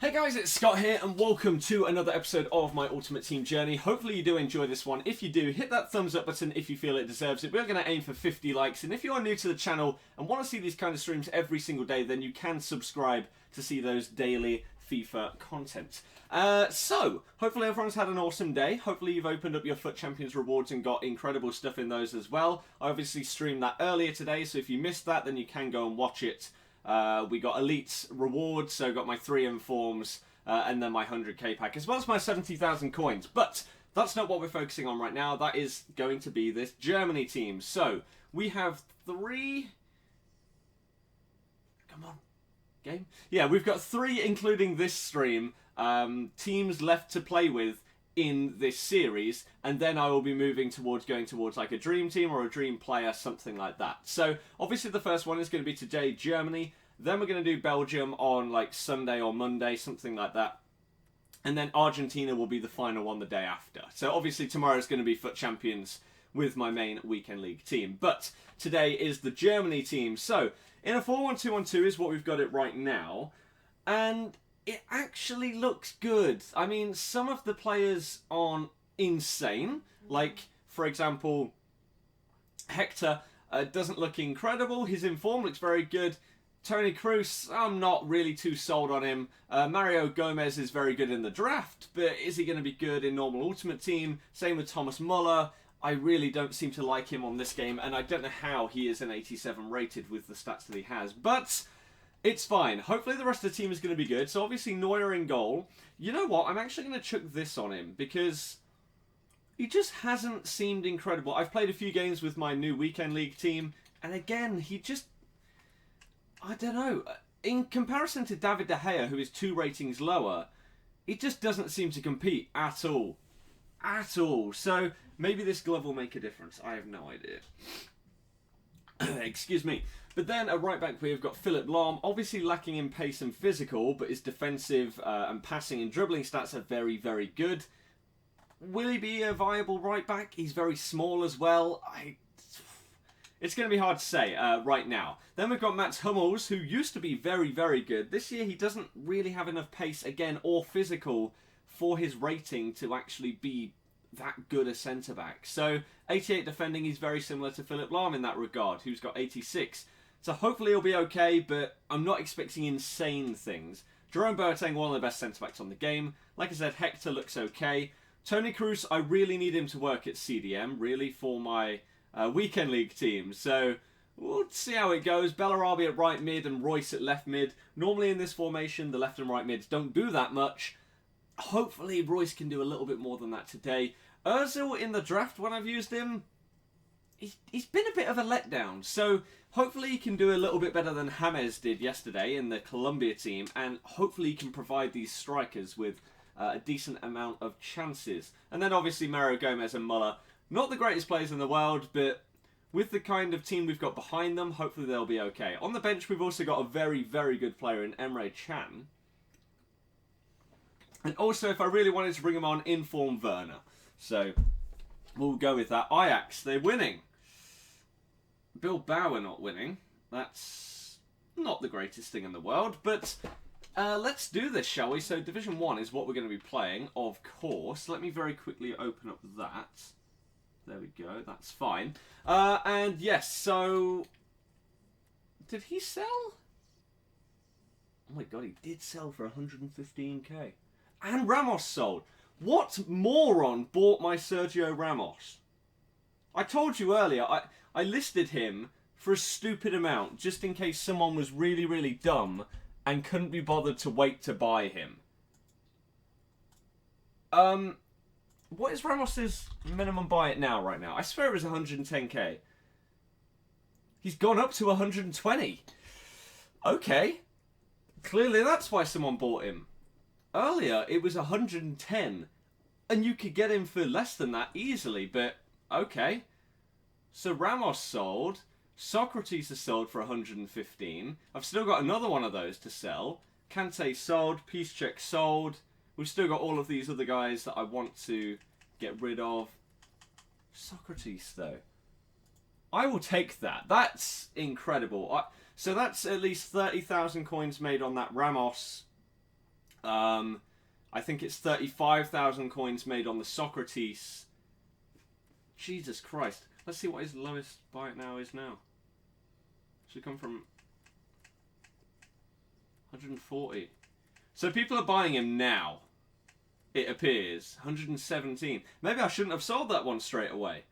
Hey guys, it's Scott here and welcome to another episode of my Ultimate Team journey. Hopefully you do enjoy this one. If you do, hit that thumbs up button if you feel it deserves it. We're going to aim for 50 likes, and if you are new to the channel and want to see these kind of streams every single day, then you can subscribe to see those daily FIFA content. So, hopefully everyone's had an awesome day. Hopefully you've opened up your FUT Champions rewards and got incredible stuff in those as well. I obviously streamed that earlier today, so if you missed that, then you can go and watch it. We got Elite rewards, so got my 3 informs, and then my 100k pack, as well as my 70,000 coins. But that's not what we're focusing on right now. That is going to be this Germany team. So, we have 3... Come on. Game? Yeah, we've got 3, including this stream, teams left to play with in this series, and then I will be moving towards going towards like a dream team or a dream player, something like that. So obviously the first one is going to be today, Germany. Then we're going to do Belgium on like Sunday or Monday, something like that. And then Argentina will be the final one the day after. So obviously tomorrow is going to be FUT Champions with my main weekend league team. But today is the Germany team. So in a 4-1-2-1-2 is what we've got it right now. And it actually looks good. I mean, some of the players aren't insane. Like, for example, Hector doesn't look incredible. His inform looks very good. Toni Kroos, I'm not really too sold on him. Mario Gomez is very good in the draft, but is he going to be good in normal Ultimate Team? Same with Thomas Muller. I really don't seem to like him on this game, and I don't know how he is an 87 rated with the stats that he has. But it's fine. Hopefully the rest of the team is going to be good. So obviously Neuer in goal. You know what? I'm actually going to chuck this on him because he just hasn't seemed incredible. I've played a few games with my new weekend league team, and again, he just... I don't know. In comparison to David De Gea, who is 2 ratings lower, he just doesn't seem to compete at all. At all. So maybe this glove will make a difference. I have no idea. Excuse me. But then at right back we've got Philipp Lahm, obviously lacking in pace and physical, but his defensive and passing and dribbling stats are very, very good. Will he be a viable right back? He's very small as well. It's going to be hard to say right now. Then we've got Mats Hummels, who used to be very, very good. This year he doesn't really have enough pace, again, or physical for his rating to actually be that good a centre-back. So 88 defending, he's very similar to Philipp Lahm in that regard, who's got 86. So hopefully he'll be okay, but I'm not expecting insane things. Jerome Boateng, one of the best centre-backs on the game. Like I said, Hector looks okay. Toni Kroos, I really need him to work at CDM, really, for my weekend league team. So we'll see how it goes. Bellarabi at right mid and Royce at left mid. Normally in this formation, the left and right mids don't do that much. Hopefully Royce can do a little bit more than that today. Ozil in the draft, when I've used him, he's been a bit of a letdown. So hopefully he can do a little bit better than James did yesterday in the Colombia team, and hopefully he can provide these strikers with a decent amount of chances. And then obviously Mario Gomez and Muller, not the greatest players in the world, but with the kind of team we've got behind them, hopefully they'll be okay. On the bench we've also got a very, very good player in Emre Can. And also, if I really wanted to bring him on, inform Werner. So we'll go with that. Ajax, they're winning. Bilbao are not winning. That's not the greatest thing in the world, but let's do this, shall we? So Division 1 is what we're going to be playing, of course. Let me very quickly open up that. There we go, that's fine. And yes, so... Did he sell? Oh my god, he did sell for 115k. And Ramos sold. What moron bought my Sergio Ramos? I told you earlier, I listed him for a stupid amount, just in case someone was really, really dumb and couldn't be bothered to wait to buy him. What is Ramos's minimum buy it now, right now? I swear it was 110k. He's gone up to 120. Okay. Clearly that's why someone bought him. Earlier, it was 110. And you could get him for less than that easily, but okay. So Ramos sold. Socrates has sold for 115. I've still got another one of those to sell. Kante sold. Piszczek sold. We've still got all of these other guys that I want to get rid of. Socrates, though. I will take that. That's incredible. So that's at least 30,000 coins made on that Ramos. I think it's 35,000 coins made on the Socrates. Jesus Christ. Let's see what his lowest buy it now is now. Should come from 140. So people are buying him now. It appears 117. Maybe I shouldn't have sold that one straight away.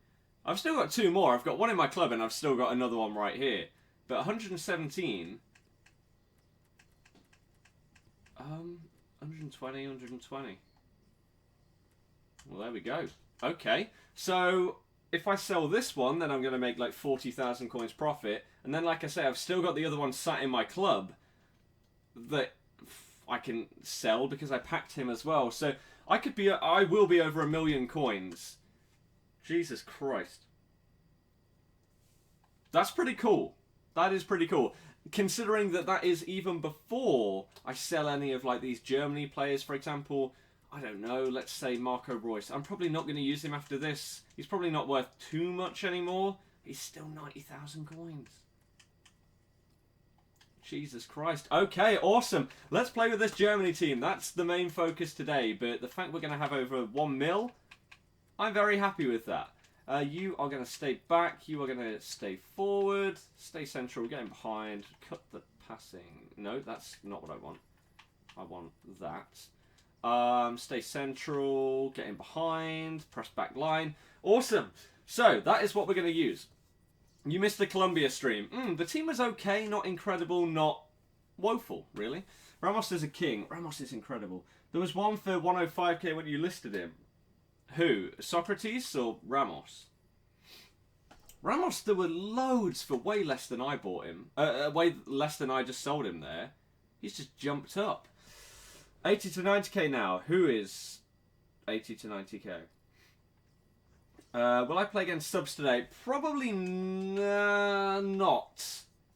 I've still got 2 more. I've got one in my club and I've still got another one right here. But 117. 120, 120. Well, there we go. Okay, so if I sell this one, then I'm going to make like 40,000 coins profit. And then, like I say, I've still got the other one sat in my club that I can sell because I packed him as well. So I will be over 1 million coins. Jesus Christ. That's pretty cool. That is pretty cool. Considering that is even before I sell any of like these Germany players, for example. I don't know, let's say Marco Reus. I'm probably not going to use him after this. He's probably not worth too much anymore. He's still 90,000 coins. Jesus Christ. Okay, awesome. Let's play with this Germany team. That's the main focus today. But the fact we're going to have over 1 mil, I'm very happy with that. You are going to stay back. You are going to stay forward. Stay central. Getting behind. Cut the passing. No, that's not what I want. I want that. Stay central. Getting behind. Press back line. Awesome. So, that is what we're going to use. You missed the Colombia stream. The team was okay. Not incredible. Not woeful, really. Ramos is a king. Ramos is incredible. There was one for 105k when you listed him. Who? Socrates or Ramos? Ramos, there were loads for way less than I bought him. Way less than I just sold him there. He's just jumped up. 80 to 90k now. Who is 80 to 90k? Will I play against subs today? Probably not.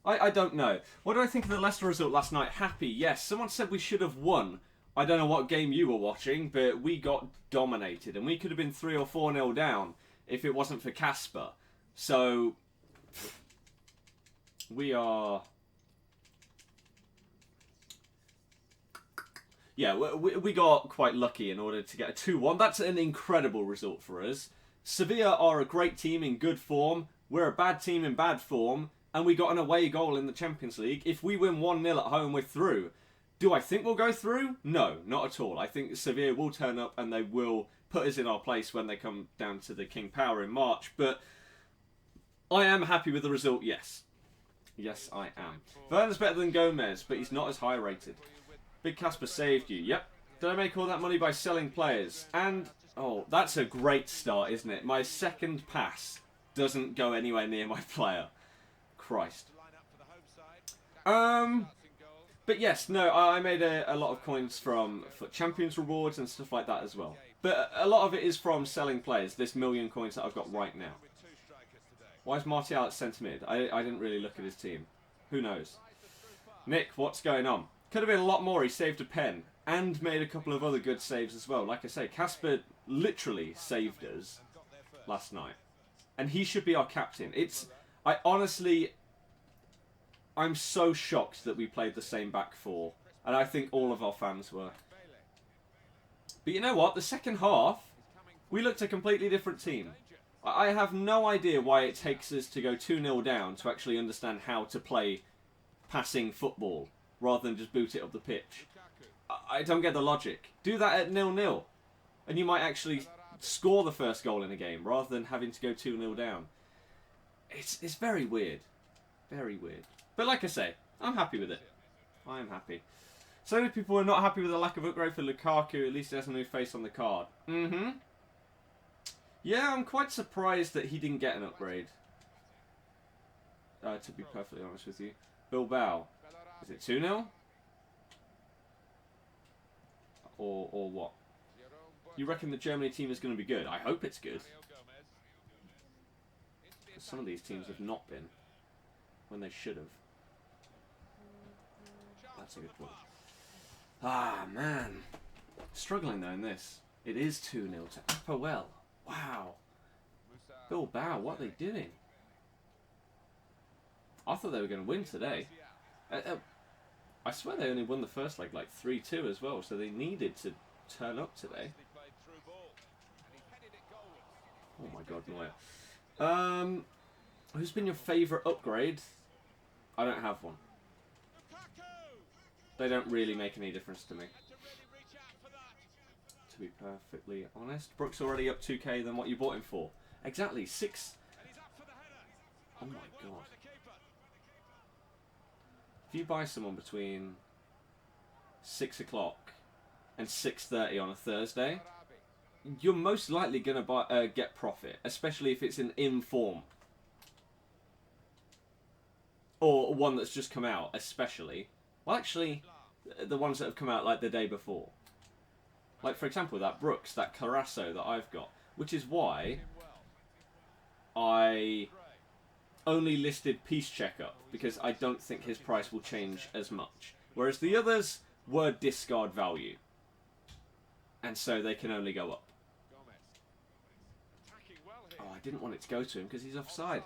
I don't know. What do I think of the Leicester result last night? Happy, yes. Someone said we should have won. I don't know what game you were watching, but we got dominated. And we could have been 3 or 4-0 down if it wasn't for Casper. So, we are... Yeah, we got quite lucky in order to get a 2-1. That's an incredible result for us. Sevilla are a great team in good form. We're a bad team in bad form. And we got an away goal in the Champions League. If we win 1-0 at home, we're through. Do I think we'll go through? No, not at all. I think Sevilla will turn up and they will put us in our place when they come down to the King Power in March. But I am happy with the result, yes. Yes, I am. Werner's better than Gomez, but he's not as high rated. Big Casper saved you. Yep. Did I make all that money by selling players? And, oh, that's a great start, isn't it? My second pass doesn't go anywhere near my player. Christ. But yes, no, I made a lot of coins from FUT Champions rewards and stuff like that as well. But a lot of it is from selling players, this 1 million coins that I've got right now. Why is Martial at centre mid? I didn't really look at his team. Who knows? Nick, what's going on? Could have been a lot more. He saved a pen and made a couple of other good saves as well. Like I say, Casper literally saved us last night. And he should be our captain. I'm so shocked that we played the same back four. And I think all of our fans were. But you know what? The second half, we looked a completely different team. I have no idea why it takes us to go 2-0 down to actually understand how to play passing football rather than just boot it up the pitch. I don't get the logic. Do that at 0-0 and you might actually score the first goal in a game rather than having to go 2-0 down. It's very weird. Very weird. But like I say, I'm happy with it. I am happy. So many people are not happy with the lack of upgrade for Lukaku. At least he has a new face on the card. Yeah, I'm quite surprised that he didn't get an upgrade. To be perfectly honest with you. Bilbao. Is it 2-0? Or what? You reckon the Germany team is going to be good? I hope it's good. Because some of these teams have not been. When they should have. That's a good point. Ah, man. Struggling though in this. It is 2-0 to Apoel. Wow. Bilbao, what are they doing? I thought they were going to win today. I swear they only won the first leg like 3-2 as well, so they needed to turn up today. Oh my god, Neuer. Who's been your favourite upgrade? I don't have one. They don't really make any difference to me, to be perfectly honest. Brooks already up 2k than what you bought him for. Exactly, 6. Oh my god. If you buy someone between 6 o'clock and 6:30 on a Thursday, you're most likely going to get profit, especially if it's an in form. Or one that's just come out, especially. Well, actually, the ones that have come out like the day before. Like, for example, that Brooks, that Carasso that I've got. Which is why I only listed Peace Check up, because I don't think his price will change as much. Whereas the others were discard value. And so they can only go up. Oh, I didn't want it to go to him because he's offside.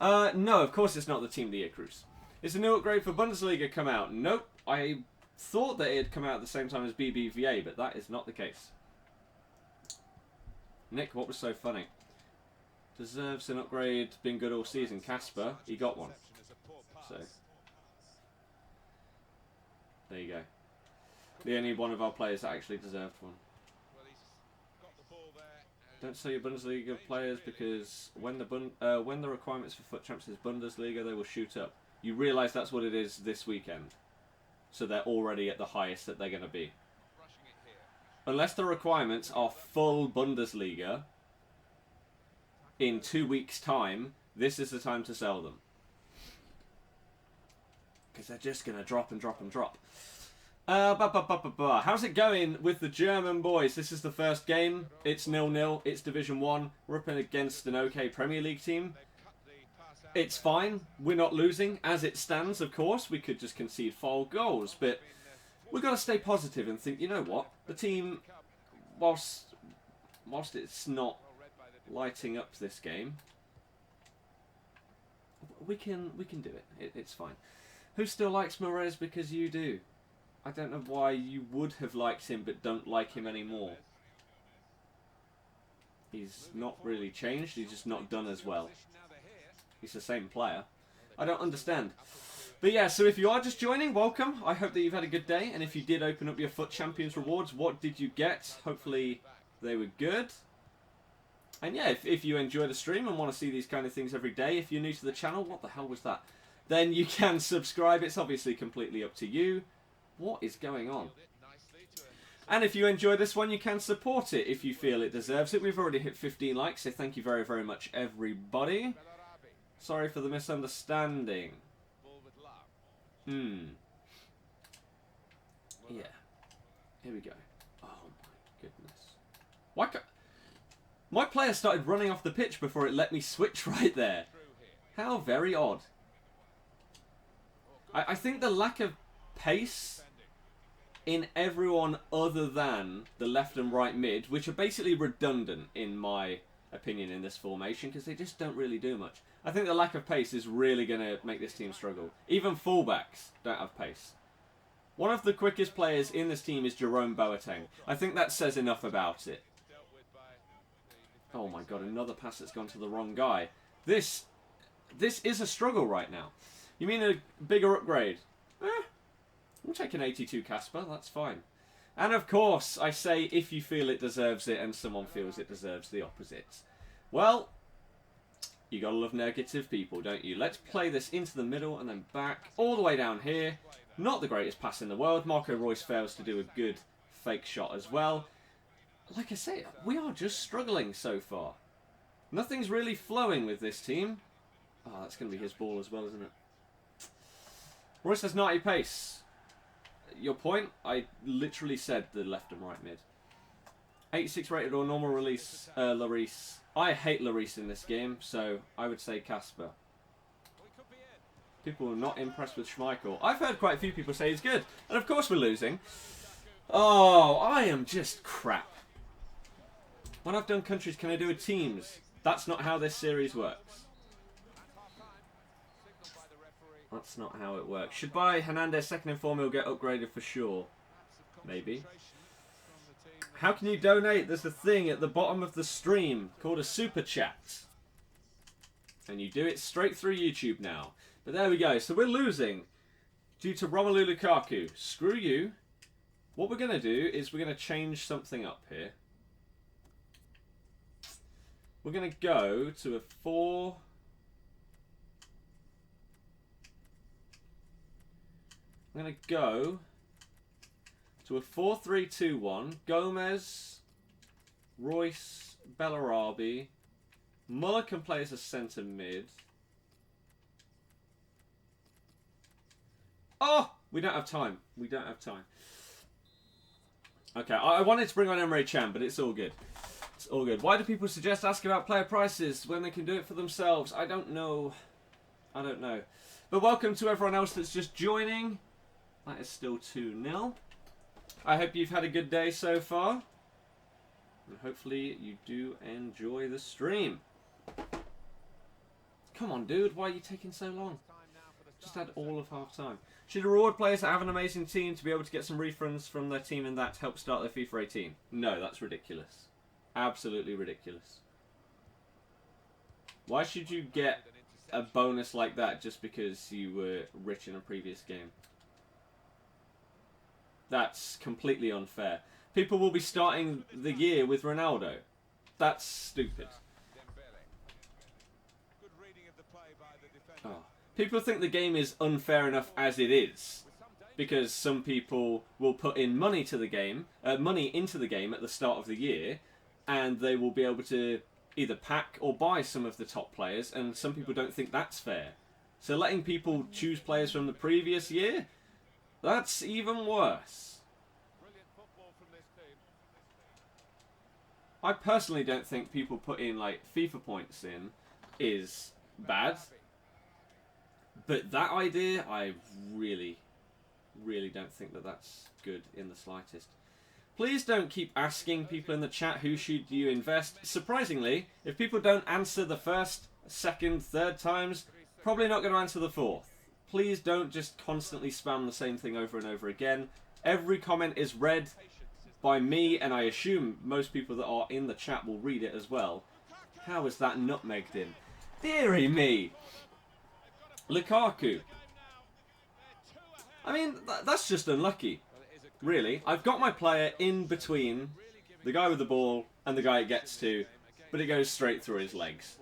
No, of course it's not the Team of the Year Cruise. Is the new upgrade for Bundesliga come out? Nope. I thought that it had come out at the same time as BBVA, but that is not the case. Nick, what was so funny? Deserves an upgrade, been good all season. Casper, he got one. So, there you go. The only one of our players that actually deserved one. Don't sell your Bundesliga players because when the requirements for FUT Champs is Bundesliga, they will shoot up. You realise that's what it is this weekend. So they're already at the highest that they're going to be. Unless the requirements are full Bundesliga in 2 weeks' time, this is the time to sell them. Because they're just going to drop and drop and drop. How's it going with the German boys? This is the first game. It's 0-0. It's Division 1. We're up against an okay Premier League team. It's fine. We're not losing. As it stands, of course, we could just concede 4 goals. But we've got to stay positive and think, you know what? The team, whilst it's not lighting up this game, we can do it. It's fine. Who still likes Moraes because you do? I don't know why you would have liked him but don't like him anymore. He's not really changed, he's just not done as well. He's the same player. I don't understand. But yeah, so if you are just joining, welcome. I hope that you've had a good day. And if you did open up your FUT Champions rewards, what did you get? Hopefully they were good. And yeah, if you enjoy the stream and want to see these kind of things every day, if you're new to the channel, what the hell was that? Then you can subscribe. It's obviously completely up to you. What is going on? And if you enjoy this one, you can support it if you feel it deserves it. We've already hit 15 likes, so thank you very, very much, everybody. Sorry for the misunderstanding. Yeah. Here we go. Oh my goodness. Why can't... My player started running off the pitch before it let me switch right there. How very odd. I think the lack of pace in everyone other than the left and right mid, which are basically redundant in my opinion in this formation because they just don't really do much. I think the lack of pace is really going to make this team struggle. Even fullbacks don't have pace. One of the quickest players in this team is Jerome Boateng. I think that says enough about it. Oh my god, another pass that's gone to the wrong guy. This is a struggle right now. You mean a bigger upgrade? I'm taking 82 Casper, that's fine. And of course, I say if you feel it deserves it and someone feels it deserves the opposite. Well, you gotta love negative people, don't you? Let's play this into the middle and then back all the way down here. Not the greatest pass in the world. Marco Reus fails to do a good fake shot as well. Like I say, we are just struggling so far. Nothing's really flowing with this team. Oh, that's going to be his ball as well, isn't it? Reus has 90 pace. Your point? I literally said the left and right mid. 86 rated or normal release, Lloris. I hate Lloris in this game, so I would say Casper. People are not impressed with Schmeichel. I've heard quite a few people say he's good. And of course we're losing. Oh, I am just crap. When I've done countries, can I do a teams? That's not how this series works. That's not how it works. Should buy Hernandez second in form, he'll get upgraded for sure. Maybe. How can you donate? There's a thing at the bottom of the stream called a super chat. And you do it straight through YouTube now. But there we go. So we're losing due to Romelu Lukaku. Screw you. What we're going to do is we're going to change something up here. We're going to go to a 4... I'm going to go to a 4-3-2-1. Gomez, Royce, Bellarabi. Muller can play as a centre mid. Oh! We don't have time. We don't have time. Okay, I wanted to bring on Emre Can, but it's all good. It's all good. Why do people suggest asking about player prices when they can do it for themselves? I don't know. I don't know. But welcome to everyone else that's just joining. That is still 2-0. I hope you've had a good day so far. And hopefully you do enjoy the stream. Come on, dude. Why are you taking so long? Just had all of half time. Should reward players that have an amazing team to be able to get some refunds from their team and that to help start their FIFA 18? No, that's ridiculous. Absolutely ridiculous. Why should you get a bonus like that just because you were rich in a previous game? That's completely unfair. People will be starting the year with Ronaldo. That's stupid. Oh. People think the game is unfair enough as it is, because some people will put in money to the game, money into the game at the start of the year, and they will be able to either pack or buy some of the top players, and some people don't think that's fair. So letting people choose players from the previous year, that's even worse. I personally don't think people putting like FIFA points in is bad. But that idea, I really don't think that that's good in the slightest. Please don't keep asking people in the chat who should you invest. Surprisingly, if people don't answer the first, second, third times, probably not going to answer the fourth. Please don't just constantly spam the same thing over and over again. Every comment is read by me, and I assume most people that are in the chat will read it as well. How is that nutmegged in? Deary me! Lukaku. I mean, that's just unlucky. Really. I've got my player in between the guy with the ball and the guy it gets to, but it goes straight through his legs.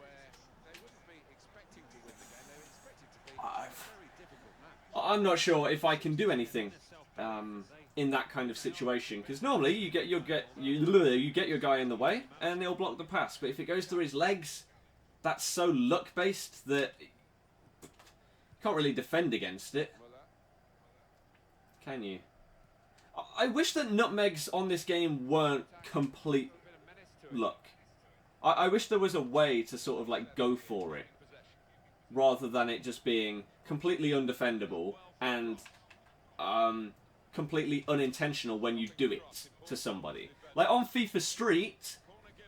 I'm not sure if I can do anything in that kind of situation, because normally you get your guy in the way and he'll block the pass, but if it goes through his legs, that's so luck based that can't really defend against it. Can you? I wish that nutmegs on this game weren't complete luck. I wish there was a way to sort of like go for it, rather than it just being completely undefendable and completely unintentional when you do it to somebody. Like on FIFA Street,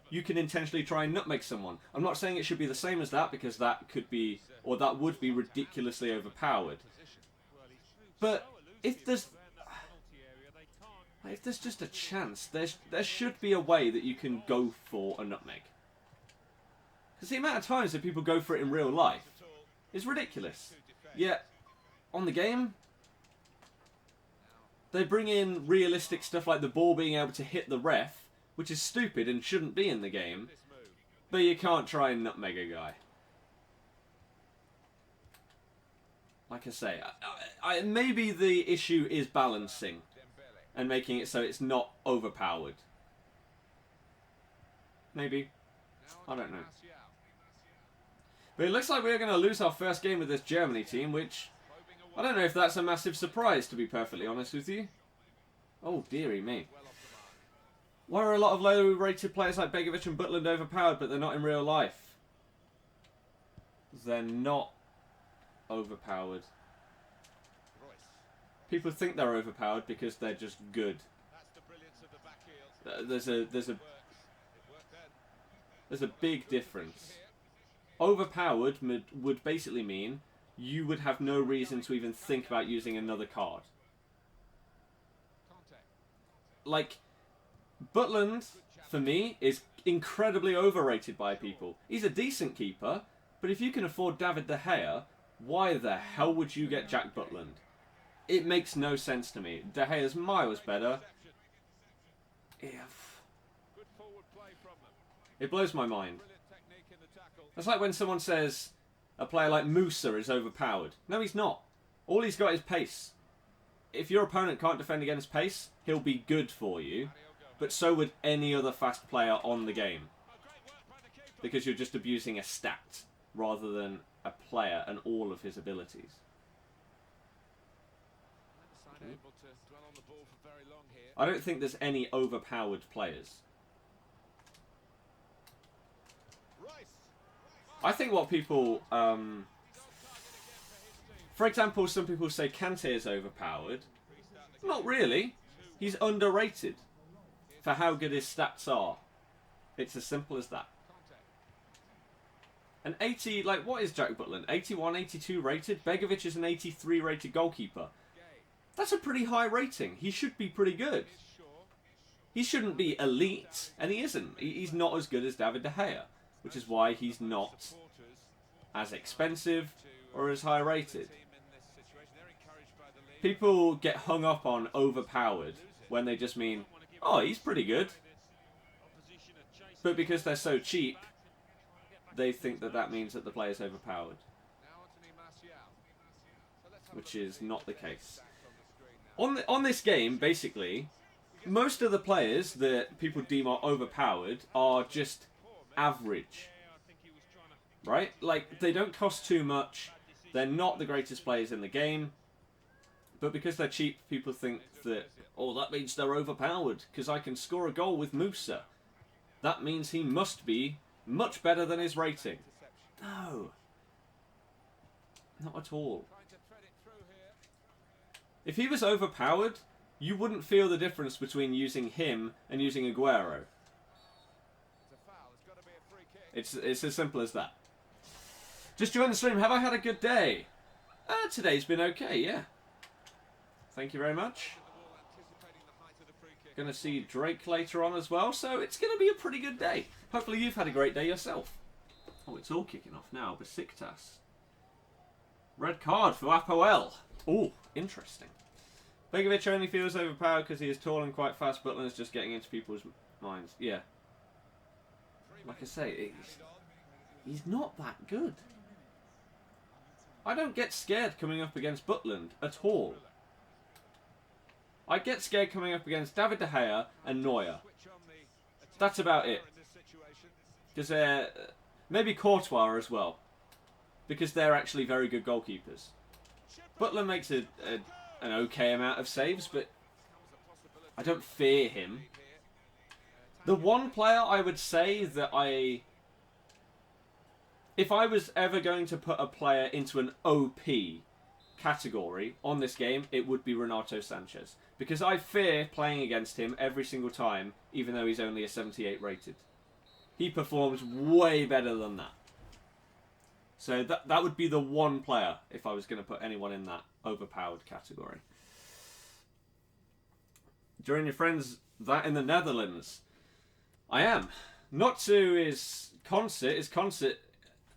you can intentionally try and nutmeg someone. I'm not saying it should be the same as that, because that could be, or that would be ridiculously overpowered. But if there's just a chance, there should be a way that you can go for a nutmeg. Because the amount of times that people go for it in real life is ridiculous. Yet, on the game, they bring in realistic stuff like the ball being able to hit the ref, which is stupid and shouldn't be in the game, but you can't try and nutmeg a guy. Like I say, maybe the issue is balancing and making it so it's not overpowered. Maybe. I don't know. But it looks like we're going to lose our first game with this Germany team, which I don't know if that's a massive surprise, to be perfectly honest with you. Oh, dearie me. Why are a lot of low-rated players like Begovic and Butland overpowered, but they're not in real life? They're not overpowered. People think they're overpowered because they're just good. There's a big difference. Overpowered would basically mean you would have no reason to even think about using another card. Like, Butland, for me, is incredibly overrated by people. He's a decent keeper, but if you can afford David De Gea, why the hell would you get Jack Butland? It makes no sense to me. De Gea's miles better. Yeah. It blows my mind. It's like when someone says a player like Musa is overpowered. No, he's not. All he's got is pace. If your opponent can't defend against pace, he'll be good for you. But so would any other fast player on the game. Because you're just abusing a stat rather than a player and all of his abilities. I don't think there's any overpowered players. I think what people... for example, some people say Kante is overpowered. Not really. He's underrated for how good his stats are. It's as simple as that. An 80... Like, what is Jack Butland? 81, 82 rated? Begovic is an 83 rated goalkeeper. That's a pretty high rating. He should be pretty good. He shouldn't be elite, and he isn't. He's not as good as David De Gea, which is why he's not as expensive or as high rated. People get hung up on overpowered when they just mean, oh, he's pretty good. But because they're so cheap, they think that that means that the player's overpowered. Which is not the case. On this game, basically, most of the players that people deem are overpowered are just average. Right? Like, they don't cost too much. They're not the greatest players in the game. But because they're cheap, people think that, oh, that means they're overpowered because I can score a goal with Musa. That means he must be much better than his rating. No. Not at all. If he was overpowered, you wouldn't feel the difference between using him and using Aguero. It's as simple as that. Just join the stream. Have I had a good day? Today's been okay, yeah. Thank you very much. Going to see Drake later on as well, so it's going to be a pretty good day. Hopefully you've had a great day yourself. Oh, it's all kicking off now. Besiktas. Red card for Apoel. Oh, interesting. Begovic only feels overpowered because he is tall and quite fast. Butland's just getting into people's minds. Yeah. Like I say, he's not that good. I don't get scared coming up against Butland at all. I get scared coming up against David De Gea and Neuer. That's about it. Because maybe Courtois as well. Because they're actually very good goalkeepers. Butland makes an okay amount of saves, but I don't fear him. The one player I would say that if I was ever going to put a player into an OP category on this game, it would be Renato Sanchez. Because I fear playing against him every single time, even though he's only a 78 rated. He performs way better than that. So that would be the one player if I was going to put anyone in that overpowered category. Join your friends that in the Netherlands. I am. Notsu is concert. His concert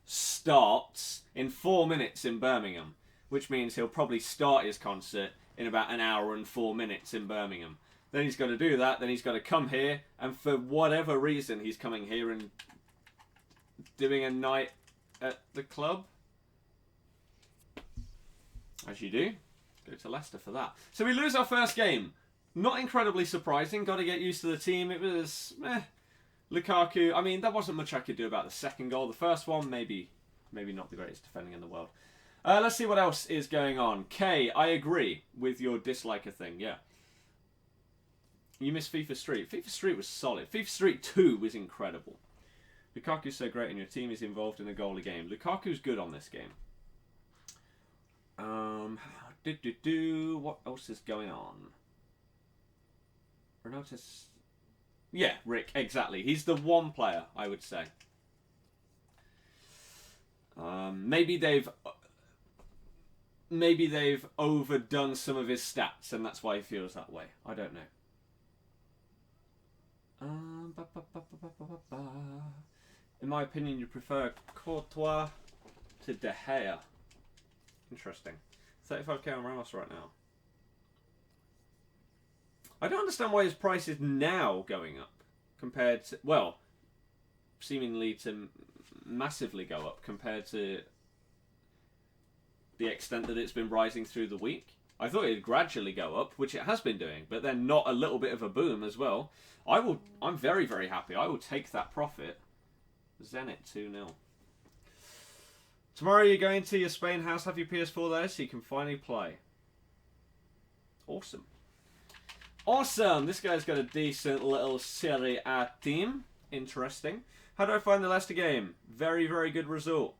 starts in 4 minutes in Birmingham, which means he'll probably start his concert in about an hour and 4 minutes in Birmingham. Then he's got to do that. Then he's got to come here, and for whatever reason, he's coming here and doing a night at the club. As you do. Go to Leicester for that. So we lose our first game. Not incredibly surprising. Got to get used to the team. It was Lukaku. I mean, there wasn't much I could do about the second goal. The first one, maybe not the greatest defending in the world. Let's see what else is going on. Kay, I agree with your disliker thing. Yeah. You missed FIFA Street. FIFA Street was solid. FIFA Street 2 was incredible. Lukaku's so great and your team is involved in a goal a game. Lukaku's good on this game. What else is going on? Renatus. Yeah, Rick, exactly. He's the one player, I would say. Maybe they've maybe they've overdone some of his stats, and that's why he feels that way. I don't know. In my opinion, you prefer Courtois to De Gea. Interesting. 35k on Ramos right now. I don't understand why his price is now going up compared to, well, seemingly to massively go up compared to the extent that it's been rising through the week. I thought it'd gradually go up, which it has been doing, but then not a little bit of a boom as well. I'm very, very happy. I will take that profit. Zenit 2-0. Tomorrow you're going to your Spain house, have your PS4 there so you can finally play. Awesome. Awesome! This guy's got a decent little Serie A team. Interesting. How do I find the Leicester game? Very, very good result.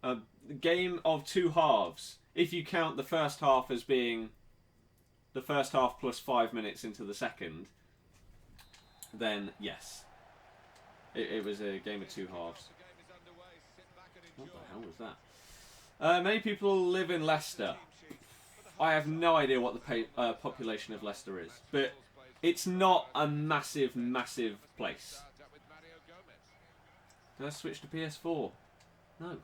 A game of two halves. If you count the first half as being the first half plus 5 minutes into the second, then yes. It was a game of two halves. What the hell was that? Many people live in Leicester. I have no idea what the population of Leicester is, but it's not a massive, massive place. Did I switch to PS4? No. Of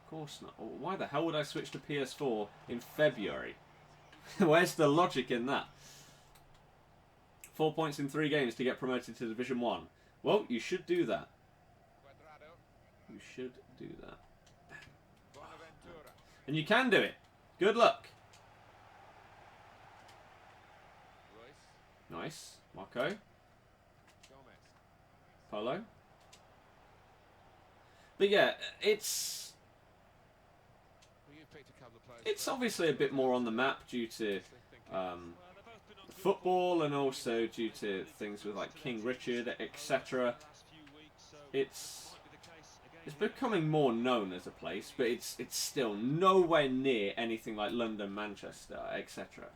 course not. Why the hell would I switch to PS4 in February? Where's the logic in that? 4 points in 3 games to get promoted to Division 1. Well, you should do that. You should do that. And you can do it. Good luck. Nice. Marco. Polo. But yeah, it's obviously a bit more on the map due to football and also due to things with like King Richard, etc. It's becoming more known as a place, but it's still nowhere near anything like London, Manchester, etc.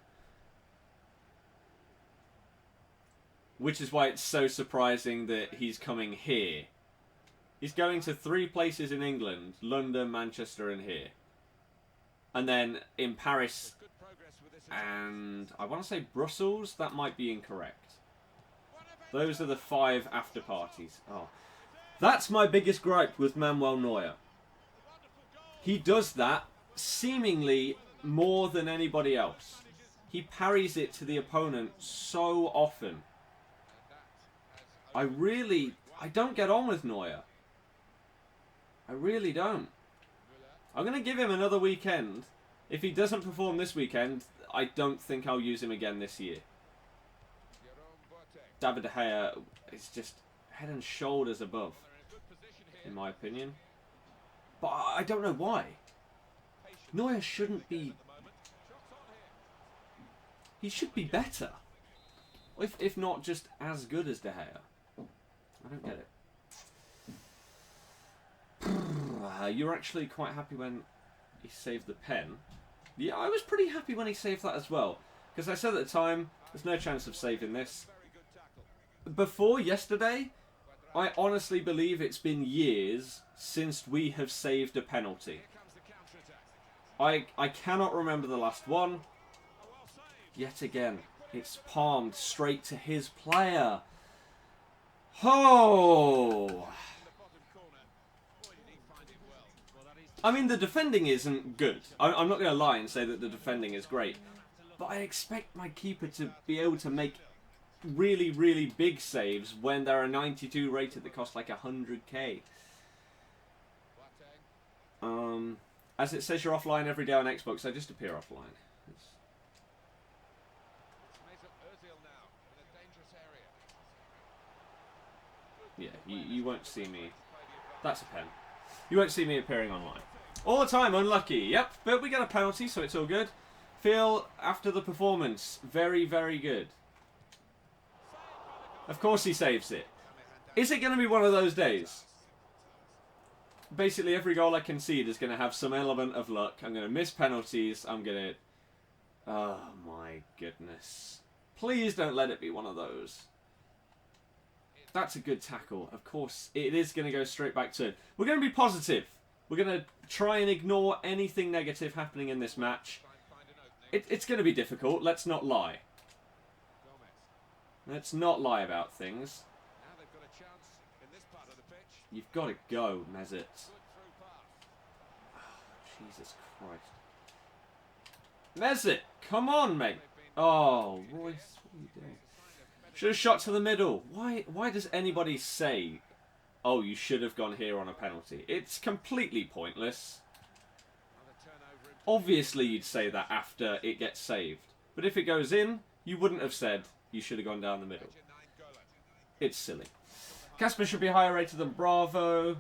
Which is why it's so surprising that he's coming here. He's going to 3 places in England: London, Manchester, and here. And then in Paris and I want to say Brussels. That might be incorrect. Those are the 5 after parties. Oh. That's my biggest gripe with Manuel Neuer. He does that seemingly more than anybody else. He parries it to the opponent so often. I don't get on with Neuer. I really don't. I'm going to give him another weekend. If he doesn't perform this weekend, I don't think I'll use him again this year. David De Gea is just head and shoulders above, in my opinion. But I don't know why. Neuer shouldn't be... He should be better. If not just as good as De Gea. I don't get it. You're actually quite happy when he saved the pen. Yeah, I was pretty happy when he saved that as well. Because I said at the time, there's no chance of saving this. Before yesterday, I honestly believe it's been years since we have saved a penalty. I cannot remember the last one. Yet again, it's palmed straight to his player. Oh! I mean, the defending isn't good. I'm not going to lie and say that the defending is great. But I expect my keeper to be able to make really, really big saves when there are 92 rated that cost like 100k. As it says you're offline every day on Xbox, I just appear offline. Yeah, you won't see me. That's a pen. You won't see me appearing online. All the time, unlucky. Yep, but we got a penalty, so it's all good. Feel after the performance, very, very good. Of course he saves it. Is it going to be one of those days? Basically, every goal I concede is going to have some element of luck. I'm going to miss penalties. I'm going to... Oh, my goodness. Please don't let it be one of those. That's a good tackle. Of course, it is going to go straight back to it. We're going to be positive. We're going to try and ignore anything negative happening in this match. It's going to be difficult, let's not lie. Let's not lie about things. You've got to go, Mesut. Oh, Jesus Christ. Mesut, come on, mate. Oh, Royce, what are you doing? Should have shot to the middle. Why does anybody say, oh, you should have gone here on a penalty? It's completely pointless. Obviously, you'd say that after it gets saved. But if it goes in, you wouldn't have said you should have gone down the middle. It's silly. Casper should be higher rated than Bravo.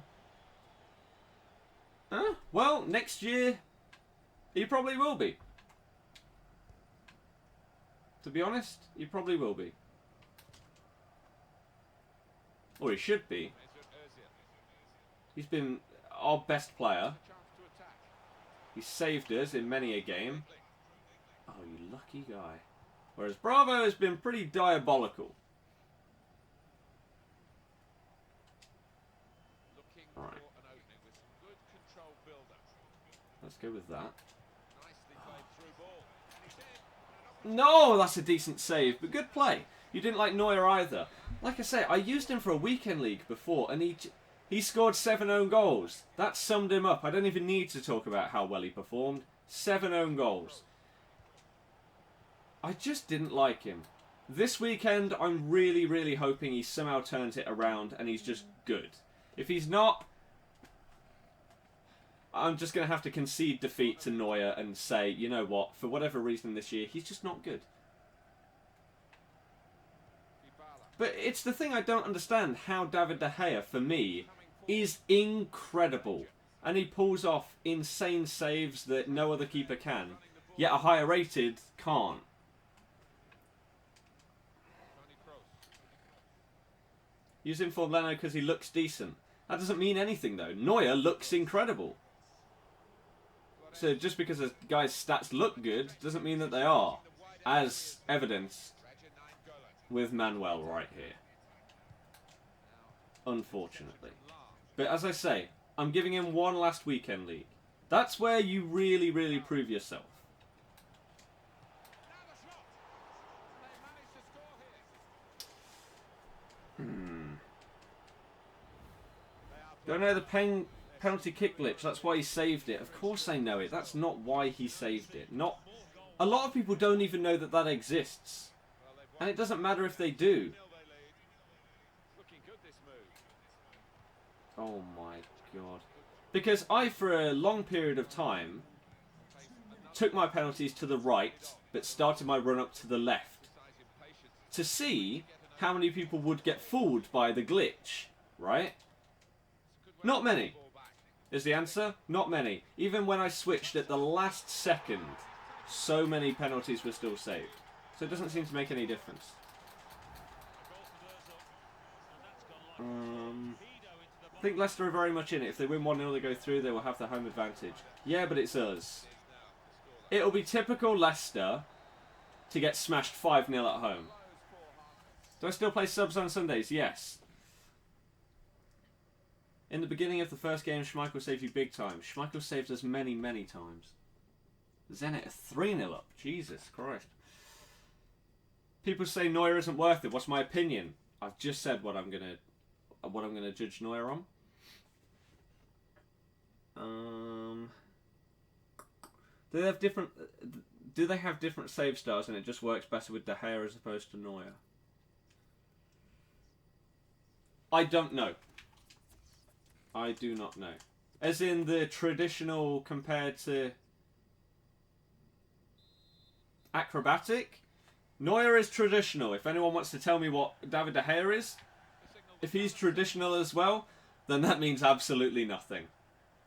Huh? Well, next year, he probably will be. To be honest, he probably will be. Or he should be. He's been our best player. He's saved us in many a game. Oh, you lucky guy. Whereas Bravo has been pretty diabolical. Alright. Let's go with that. No, that's a decent save, but good play. You didn't like Neuer either. Like I say, I used him for a weekend league before, and he scored 7 own goals. That summed him up. I don't even need to talk about how well he performed. 7 own goals. I just didn't like him. This weekend, I'm really, really hoping he somehow turns it around and he's just good. If he's not, I'm just going to have to concede defeat to Neuer and say, you know what, for whatever reason this year, he's just not good. But it's the thing I don't understand, how David De Gea, for me, is incredible. And he pulls off insane saves that no other keeper can. Yet a higher rated can't. Use him for Leno because he looks decent. That doesn't mean anything though. Neuer looks incredible. So just because a guy's stats look good doesn't mean that they are. As evidenced with Manuel right here. Unfortunately. But as I say, I'm giving him one last weekend league. That's where you really, really prove yourself. Don't know the penalty kick glitch. That's why he saved it. Of course I know it. That's not why he saved it. Not. A lot of people don't even know that that exists. And it doesn't matter if they do. Oh my god. Because I, for a long period of time, took my penalties to the right, but started my run up to the left. To see how many people would get fooled by the glitch, right? Not many, is the answer. Not many. Even when I switched at the last second, so many penalties were still saved. So it doesn't seem to make any difference. I think Leicester are very much in it. If they win 1-0, they go through, they will have the home advantage. Yeah, but it's us. It'll be typical Leicester to get smashed 5-0 at home. Do I still play subs on Sundays? Yes. In the beginning of the first game, Schmeichel saved you big time. Schmeichel saved us many, many times. Zenit are 3-0 up. Jesus Christ. People say Neuer isn't worth it. What's my opinion? I've just said what I'm gonna judge Neuer on. Do they have different? Do they have different save styles, and it just works better with De Gea as opposed to Neuer? I don't know. I do not know. As in the traditional compared to acrobatic? Neuer is traditional. If anyone wants to tell me what David De Gea is, if he's traditional as well, then that means absolutely nothing.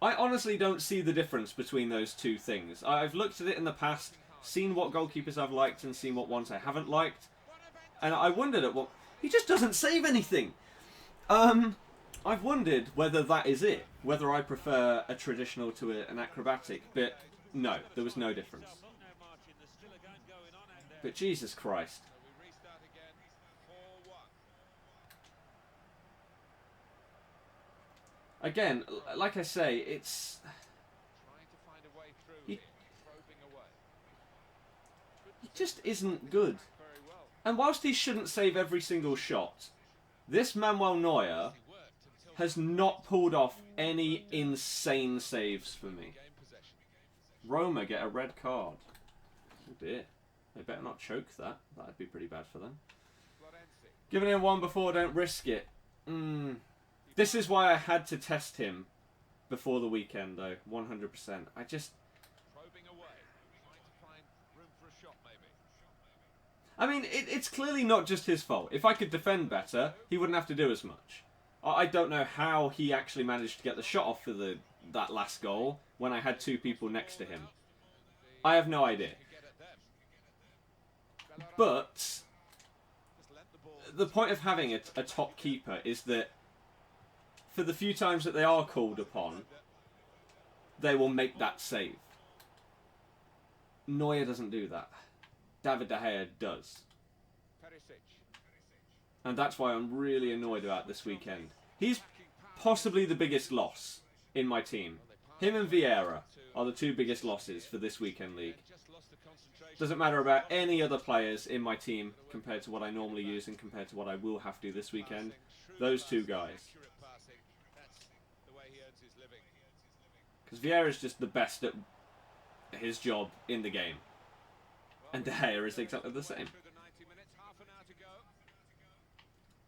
I honestly don't see the difference between those two things. I've looked at it in the past, seen what goalkeepers I've liked and seen what ones I haven't liked, and I wondered at what... He just doesn't save anything! I've wondered whether that is it. Whether I prefer a traditional to an acrobatic, but no, there was no difference. But Jesus Christ. again, like I say, it's... He just isn't good. And whilst he shouldn't save every single shot, this Manuel Neuer has not pulled off any insane saves for me. Roma get a red card. Oh dear. They better not choke that. That'd be pretty bad for them. Giving him one before, don't risk it. This is why I had to test him before the weekend, though. 100%. I just... I mean, it's clearly not just his fault. If I could defend better, he wouldn't have to do as much. I don't know how he actually managed to get the shot off for that last goal when I had two people next to him. I have no idea. But the point of having a top keeper is that for the few times that they are called upon, they will make that save. Neuer doesn't do that. David De Gea does. And that's why I'm really annoyed about this weekend. He's possibly the biggest loss in my team. Him and Vieira are the two biggest losses for this weekend league. Doesn't matter about any other players in my team compared to what I normally use and compared to what I will have to this weekend. Those two guys. Because Vieira is just the best at his job in the game. And De Gea is exactly the same.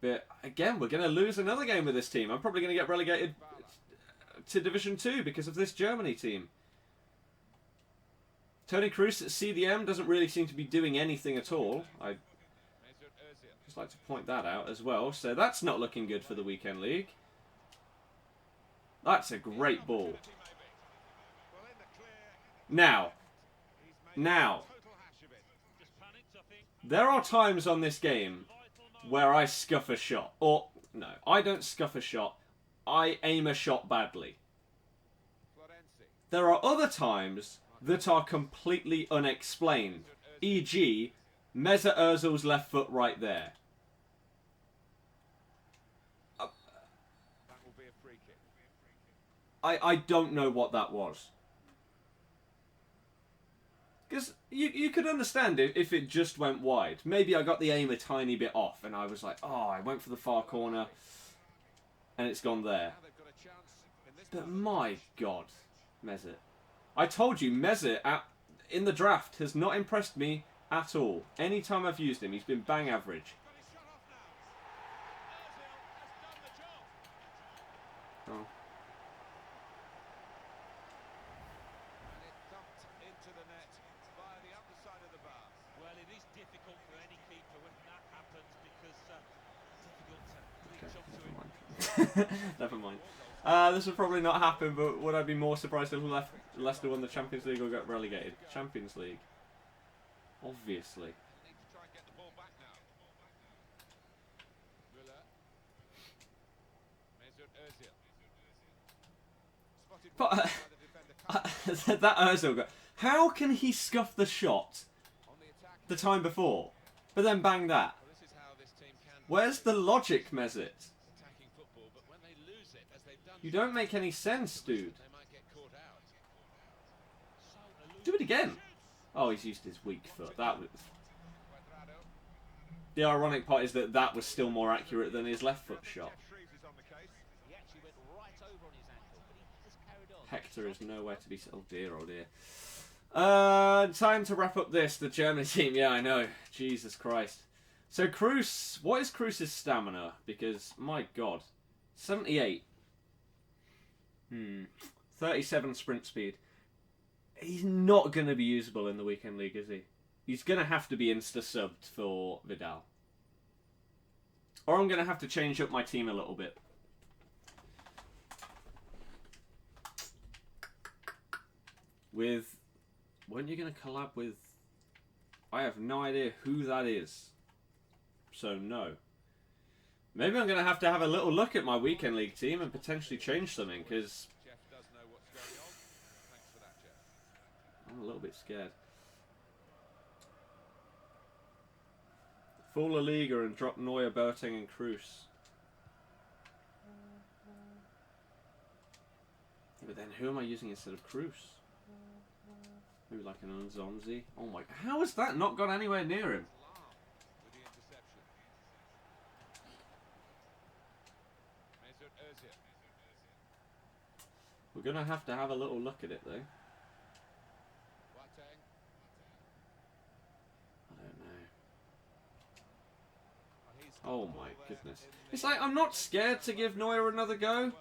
But again, we're going to lose another game with this team. I'm probably going to get relegated to Division 2 because of this Germany team. Toni Kroos at CDM doesn't really seem to be doing anything at all. I'd just like to point that out as well. So that's not looking good for the weekend league. That's a great ball. Now, there are times on this game where I scuff a shot. Or, no, I don't scuff a shot. I aim a shot badly. There are other times that are completely unexplained. E.g., Mesut Ozil's left foot right there. I don't know what that was. Because you could understand it if it just went wide. Maybe I got the aim a tiny bit off and I was like, oh, I went for the far corner and it's gone there. But my God, Mesut. I told you, Mesut in the draft has not impressed me at all. Anytime I've used him, he's been bang average. Oh. Never mind. This will probably not happen, but would I be more surprised if Leicester won the Champions League or got relegated? Champions League. Obviously. But that Ozil guy. How can he scuff the shot the time before, but then bang that? Where's the logic, Mesut? You don't make any sense, dude. Do it again. Oh, he's used his weak foot. That was... The ironic part is that that was still more accurate than his left foot shot. Hector is nowhere to be... Oh dear, oh dear. Time to wrap up this. The Germany team. Yeah, I know. Jesus Christ. So Kroos... What is Kroos' stamina? Because, my God. 78. 37 sprint speed. He's not going to be usable in the weekend league, is he? He's going to have to be insta-subbed for Vidal. Or I'm going to have to change up my team a little bit. With... Weren't you going to collab with... I have no idea who that is. So, no. Maybe I'm going to have a little look at my weekend league team and potentially change something, because I'm a little bit scared. Full La Liga and drop Neuer, Boateng and Kroos. but then who am I using instead of Cruz? Maybe like an Unzonzi. Oh my... How has that not gone anywhere near him? We're going to have a little look at it, though. I don't know. Oh my goodness. It's like, I'm not scared to give Neuer another go.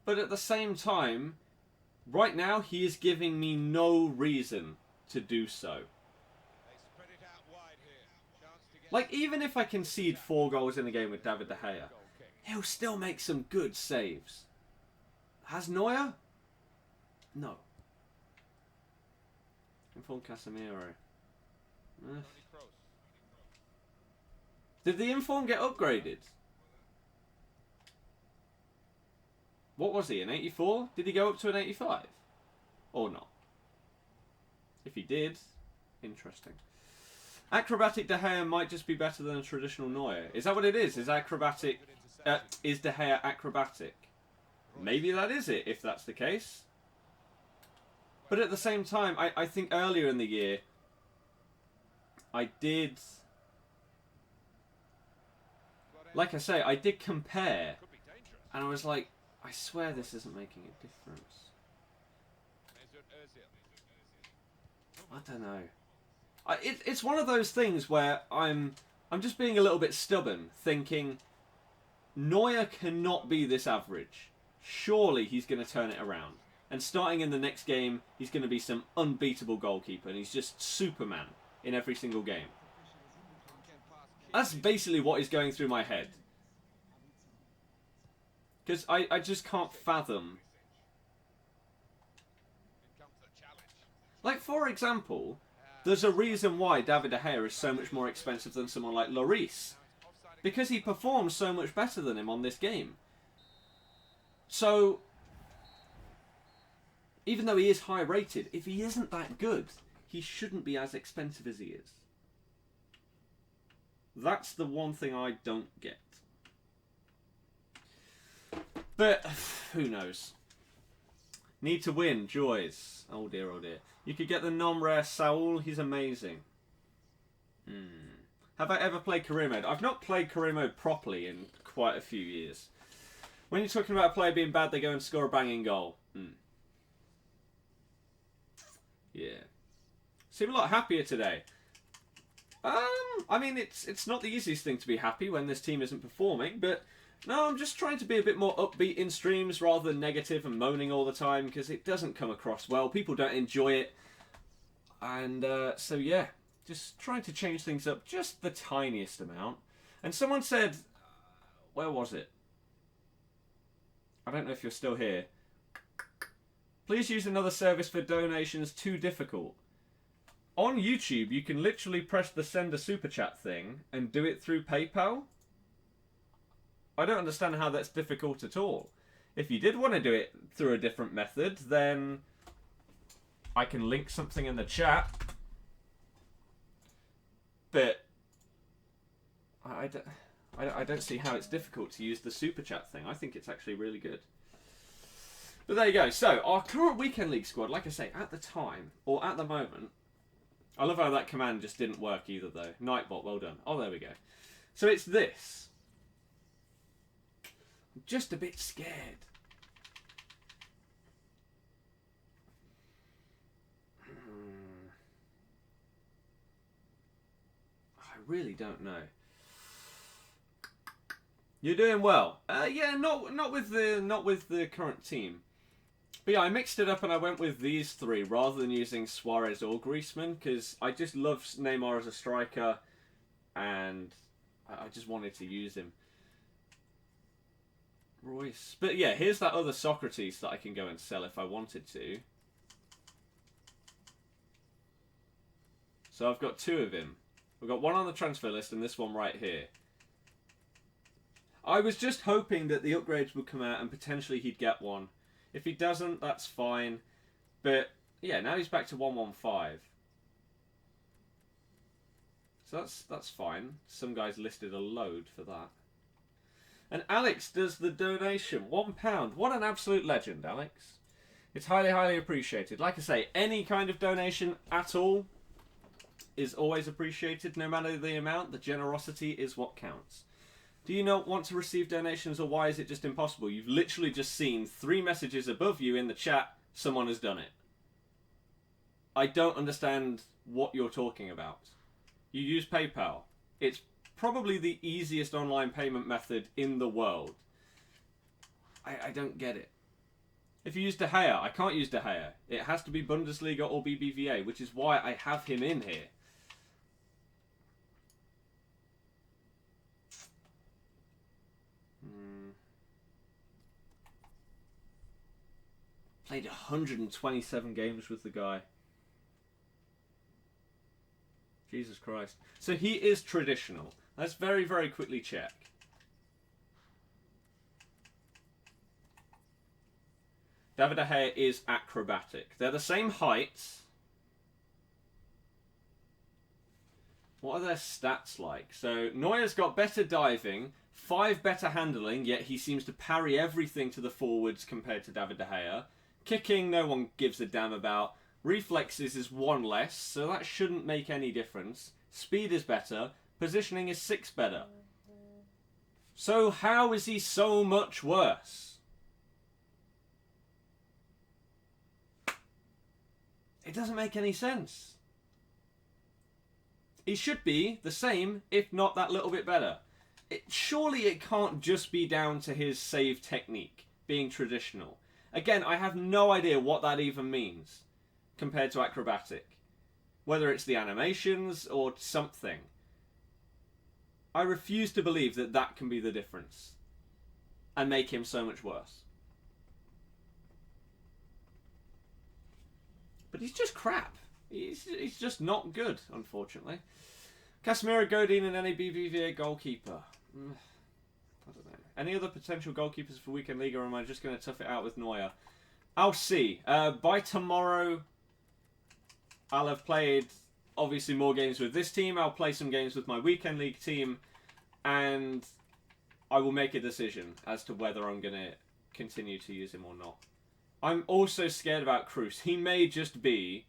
But at the same time, right now, he is giving me no reason to do so. Like, even if I concede 4 goals in a game with David De Gea, he'll still make some good saves. Has Neuer? No. Inform Casemiro. Did the Inform get upgraded? What was he, an 84? Did he go up to an 85? Or not? If he did, interesting. Acrobatic De Gea might just be better than a traditional Neuer. Is that what it is? Is acrobatic... is De Gea acrobatic? Maybe that is it, if that's the case. But at the same time, I think earlier in the year, I did... Like I say, I did compare. And I was like, I swear this isn't making a difference. I don't know. It's one of those things where I'm just being a little bit stubborn, thinking Neuer cannot be this average. Surely he's going to turn it around. And starting in the next game, he's going to be some unbeatable goalkeeper. And he's just Superman in every single game. That's basically what is going through my head. Because I just can't fathom. Like, for example, there's a reason why David De Gea is so much more expensive than someone like Lloris. Because he performs so much better than him on this game. So, even though he is high rated, if he isn't that good, he shouldn't be as expensive as he is. That's the one thing I don't get. But, who knows? Need to win, joys. Oh dear, oh dear. You could get the non-rare Saul, he's amazing. Have I ever played career mode? I've not played career mode properly in quite a few years. When you're talking about a player being bad, they go and score a banging goal. Yeah. Seem a lot happier today. I mean, it's not the easiest thing to be happy when this team isn't performing, but no, I'm just trying to be a bit more upbeat in streams rather than negative and moaning all the time, because it doesn't come across well. People don't enjoy it. And so, yeah, just trying to change things up just the tiniest amount. And someone said, where was it? I don't know if you're still here. Please use another service for donations too difficult. On YouTube, you can literally press the send a super chat thing and do it through PayPal. I don't understand how that's difficult at all. If you did want to do it through a different method, then I can link something in the chat. But I don't see how it's difficult to use the super chat thing. I think it's actually really good. But there you go. So, our current Weekend League squad, like I say, at the time, or at the moment... I love how that command just didn't work either, though. Nightbot, well done. Oh, there we go. So it's this. I'm just a bit scared. I really don't know. You're doing well. Yeah, not with the current team. But yeah, I mixed it up and I went with these three rather than using Suarez or Griezmann, because I just love Neymar as a striker and I just wanted to use him. Royce. But yeah, here's that other Socrates that I can go and sell if I wanted to. So I've got 2 of him. We've got one on the transfer list and this one right here. I was just hoping that the upgrades would come out and potentially he'd get one. If he doesn't, that's fine. But, yeah, now he's back to 115. So that's fine. Some guys listed a load for that. And Alex does the donation, £1. What an absolute legend, Alex. It's highly, highly appreciated. Like I say, any kind of donation at all is always appreciated, no matter the amount. The generosity is what counts. Do you not want to receive donations, or why is it just impossible? You've literally just seen 3 messages above you in the chat. Someone has done it. I don't understand what you're talking about. You use PayPal. It's probably the easiest online payment method in the world. I don't get it. If you use De Gea, I can't use De Gea. It has to be Bundesliga or BBVA, which is why I have him in here. Played 127 games with the guy. Jesus Christ. So he is traditional. Let's very, very quickly check. David De Gea is acrobatic. They're the same height. What are their stats like? So Neuer's got better diving, 5 better handling, yet he seems to parry everything to the forwards compared to David De Gea. Kicking, no one gives a damn about. Reflexes is 1 less, so that shouldn't make any difference. Speed is better. Positioning is 6 better. So how is he so much worse? It doesn't make any sense. He should be the same, if not that little bit better. Surely it can't just be down to his save technique being traditional. Again, I have no idea what that even means compared to acrobatic. Whether it's the animations or something. I refuse to believe that that can be the difference and make him so much worse. But he's just crap. He's just not good, unfortunately. Casemiro, Godin, and any BBVA goalkeeper. I don't know. Any other potential goalkeepers for Weekend League, or am I just going to tough it out with Neuer? I'll see. By tomorrow, I'll have played, obviously, more games with this team. I'll play some games with my Weekend League team, and I will make a decision as to whether I'm going to continue to use him or not. I'm also scared about Kroos. He may just be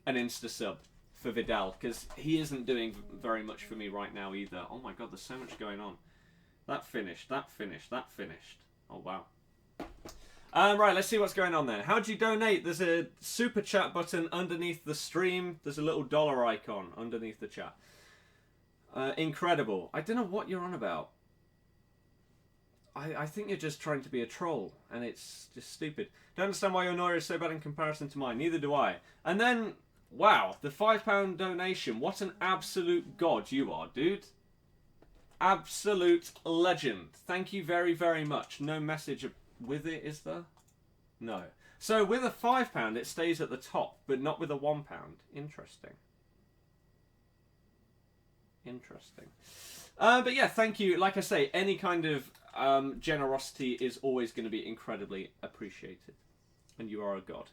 an insta-sub for Vidal, because he isn't doing very much for me right now either. Oh my god, there's so much going on. That finished, that finished, that finished. Oh wow. Right, let's see what's going on then. How do you donate? There's a super chat button underneath the stream. There's a little dollar icon underneath the chat. Incredible. I don't know what you're on about. I think you're just trying to be a troll, and it's just stupid. Don't understand why your Neuer is so bad in comparison to mine. Neither do I. And then, wow, the £5 donation. What an absolute god you are, dude. Absolute legend. Thank you very, very much. No message with it, is there? No. So with a £5, it stays at the top, but not with a £1. Interesting. Interesting. But yeah, thank you. Like I say, any kind of generosity is always going to be incredibly appreciated. And you are a god.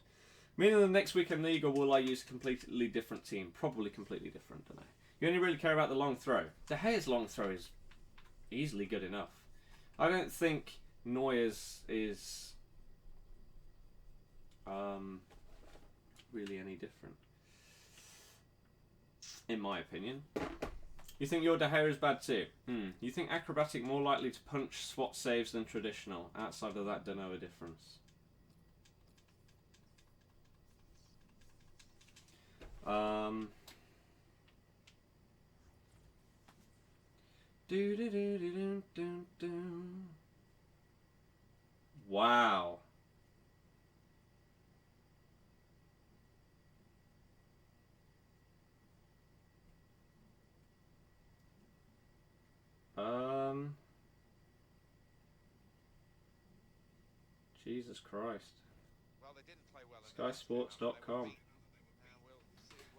Meaning the next Weekend League, or will I use a completely different team? Probably completely different, don't I? You only really care about the long throw. De Gea's long throw is easily good enough. I don't think Neuer's is really any different, in my opinion. You think your De Gea is bad too? You think acrobatic more likely to punch swat saves than traditional? Outside of that, don't know a difference. Wow. Jesus Christ. Well, they didn't play well. SkySports.com.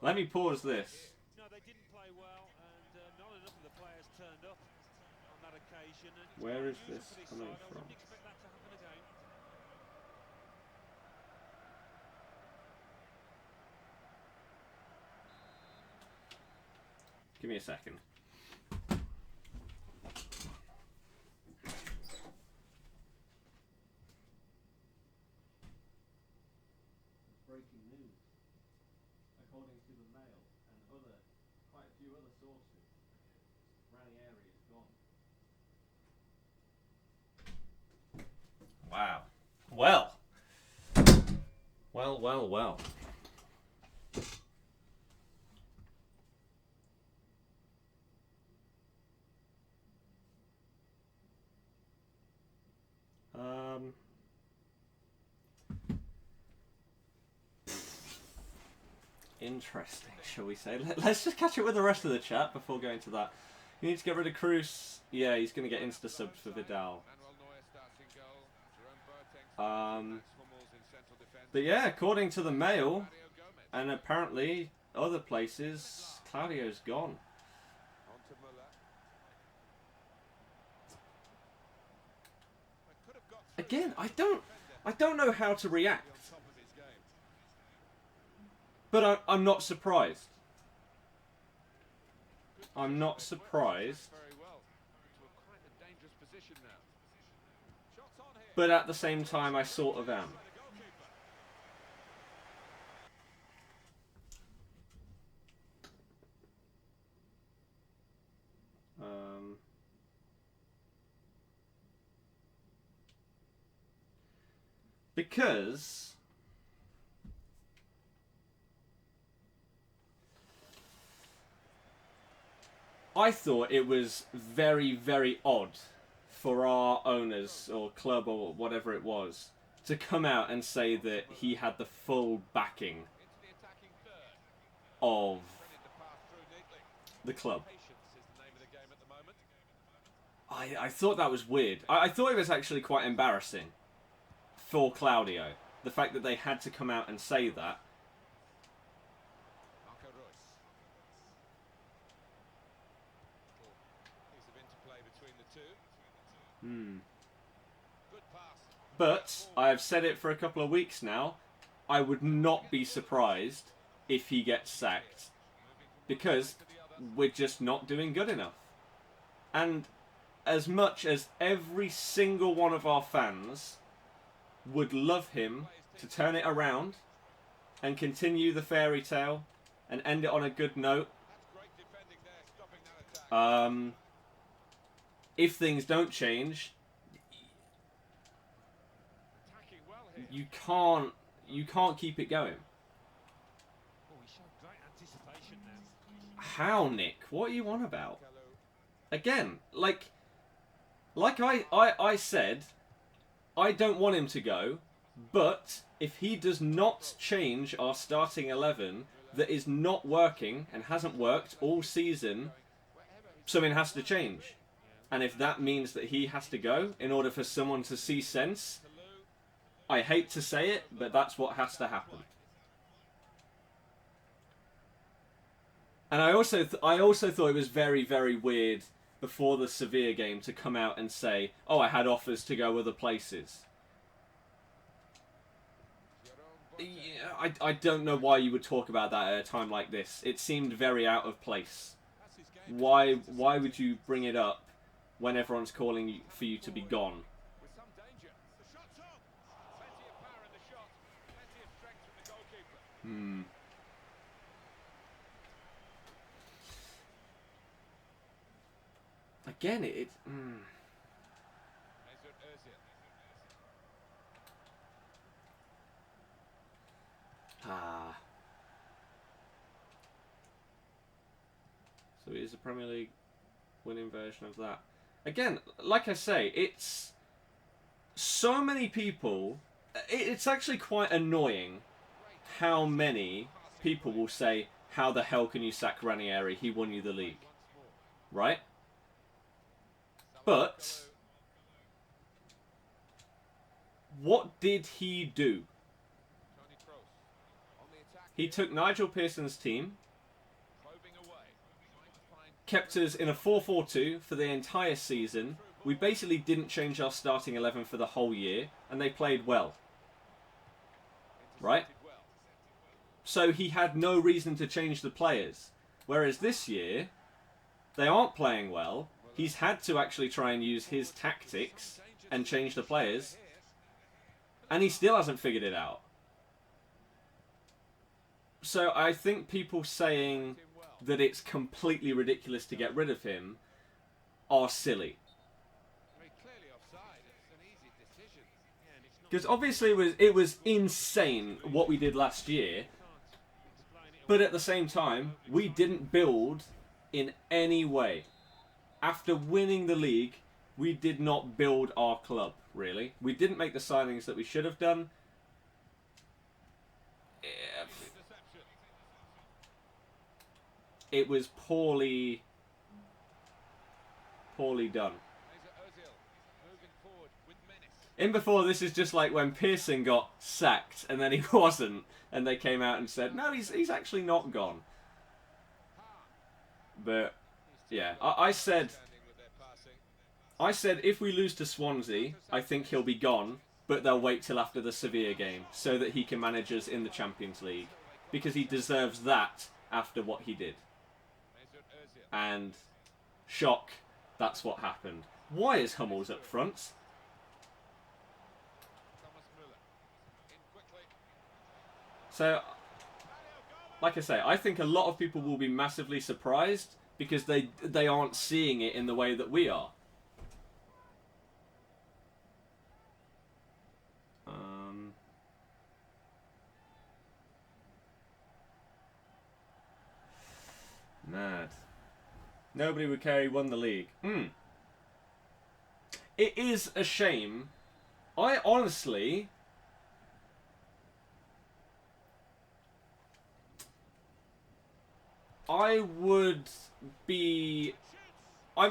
Let me pause this. No, they didn't play well, and not enough of the players turned up on that occasion. And Where is this coming side. from? I wouldn't expect that to happen again. Give me a second. breaking news. According to the Mail and quite a few other sources, Ranieri is gone. Wow. Well. Well. Interesting, shall we say. Let's just catch up with the rest of the chat before going to that. You need to get rid of Cruz. Yeah, he's going to get insta-subbed for Vidal. But yeah, according to the Mail, and apparently other places, Claudio's gone. Again, I don't know how to react. But I'm not surprised. I'm not surprised. But at the same time, I sort of am. Because I thought it was very, very odd for our owners or club or whatever it was to come out and say that he had the full backing of the club. I thought that was weird. I thought it was actually quite embarrassing for Claudio. The fact that they had to come out and say that. But I have said it for a couple of weeks now. I would not be surprised if he gets sacked, because we're just not doing good enough. And as much as every single one of our fans would love him to turn it around and continue the fairy tale and end it on a good note, if things don't change, you can't keep it going. How, Nick? What are you on about? Again, like I said, I don't want him to go, but if he does not change our starting 11 that is not working and hasn't worked all season, something has to change. And if that means that he has to go in order for someone to see sense, I hate to say it, but that's what has to happen. And I also thought it was very, very weird before the Sevilla game to come out and say, oh, I had offers to go other places. Yeah, I don't know why you would talk about that at a time like this. It seemed very out of place. Why would you bring it up when everyone's calling for you to be gone? Again, So it is a Premier League winning version of that. Again, like I say, it's so many people. It's actually quite annoying how many people will say, how the hell can you sack Ranieri? He won you the league. Right? But what did he do? He took Nigel Pearson's team, kept us in a 4-4-2 for the entire season. We basically didn't change our starting 11 for the whole year, and they played well. Right? So he had no reason to change the players. Whereas this year, they aren't playing well. He's had to actually try and use his tactics and change the players. And he still hasn't figured it out. So I think people saying that it's completely ridiculous to get rid of him are silly. I mean, clearly offside. It's an easy decision. Yeah, and it's not Because obviously it was insane what we did last year, explain it but at the same time, we didn't build in any way. After winning the league, we did not build our club, really. We didn't make the signings that we should have done. interception. It was poorly done. Ozil moving forward with menace. In before, this is just like when Pearson got sacked and then he wasn't, and they came out and said, no, he's actually not gone. But yeah, I said if we lose to Swansea, I think he'll be gone, but they'll wait till after the Sevilla game so that he can manage us in the Champions League, because he deserves that after what he did. And shock, that's what happened. Why is Hummels up front? So, like I say, I think a lot of people will be massively surprised because they aren't seeing it in the way that we are. Mad. Nobody would care he won the league. It is a shame. I honestly... I'm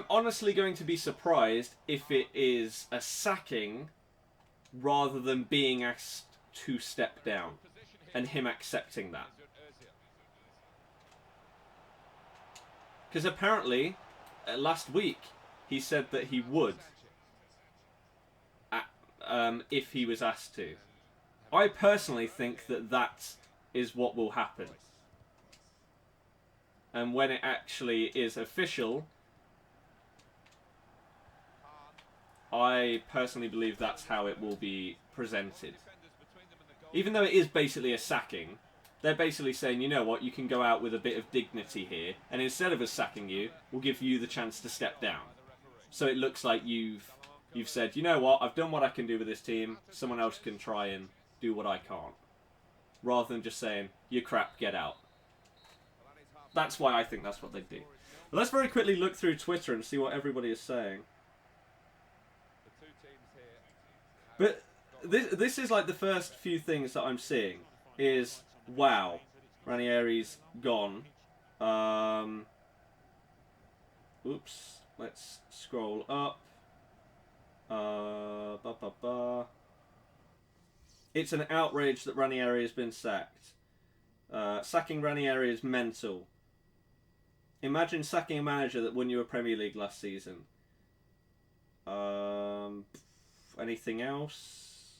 honestly going to be surprised if it is a sacking rather than being asked to step down and him accepting that. Because apparently, last week, he said that he would if he was asked to. I personally think that that is what will happen. And when it actually is official, I personally believe that's how it will be presented. Even though it is basically a sacking, they're basically saying, you know what, you can go out with a bit of dignity here, and instead of us sacking you, we'll give you the chance to step down. So it looks like you've said, you know what, I've done what I can do with this team, someone else can try and do what I can't. Rather than just saying, you're crap, get out. That's why I think that's what they do. But let's very quickly look through Twitter and see what everybody is saying. But this is like the first few things that I'm seeing is, wow, Ranieri's gone. Oops, let's scroll up. It's an outrage that Ranieri has been sacked. Sacking Ranieri is mental. Imagine sacking a manager that won you a Premier League last season. Anything else?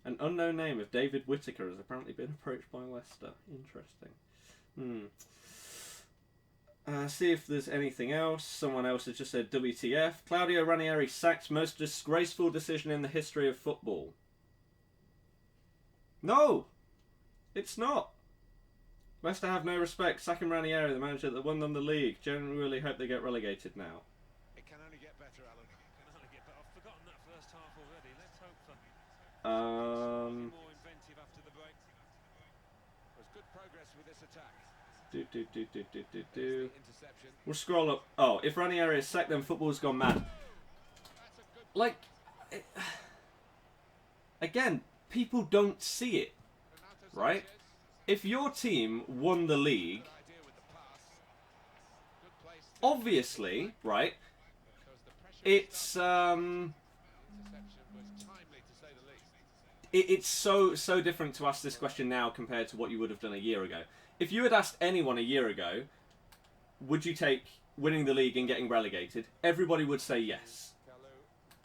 An unknown name of David Whittaker has apparently been approached by Leicester. Interesting. See if there's anything else. Someone else has just said WTF. Claudio Ranieri sacked most disgraceful decision in the history of football. No! It's not. Leicester have no respect. Sacking Ranieri, the manager that won them the league. Genuinely hope they get relegated now. It can only get better, Alan. Can only get better. I've forgotten that first half already. Let's hope for Um, more inventive after the break. There's good progress with this attack. Interception. We'll scroll up. Oh, if Ranieri is sacked, then football's gone mad. Like, again, people don't see it, right? If your team won the league, obviously, right, it's it's so different to ask this question now compared to what you would have done a year ago. If you had asked anyone a year ago, would you take winning the league and getting relegated? Everybody would say yes,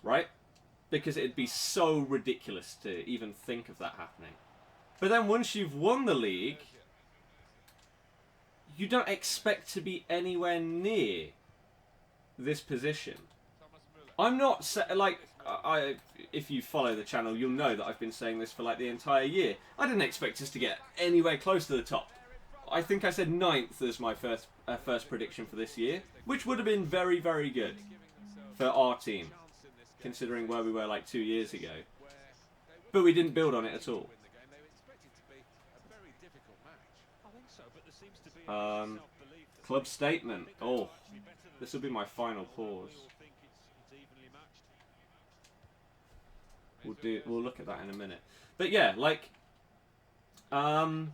right? Because it'd be so ridiculous to even think of that happening. But then once you've won the league, you don't expect to be anywhere near this position. I'm not like if you follow the channel, you'll know that I've been saying this for like the entire year. I didn't expect us to get anywhere close to the top. I think I said 9th as my first prediction for this year, which would have been very, very good for our team, considering where we were like 2 years ago. But we didn't build on it at all. Club statement. Oh, this will be my final pause. We'll look at that in a minute. But yeah, like, but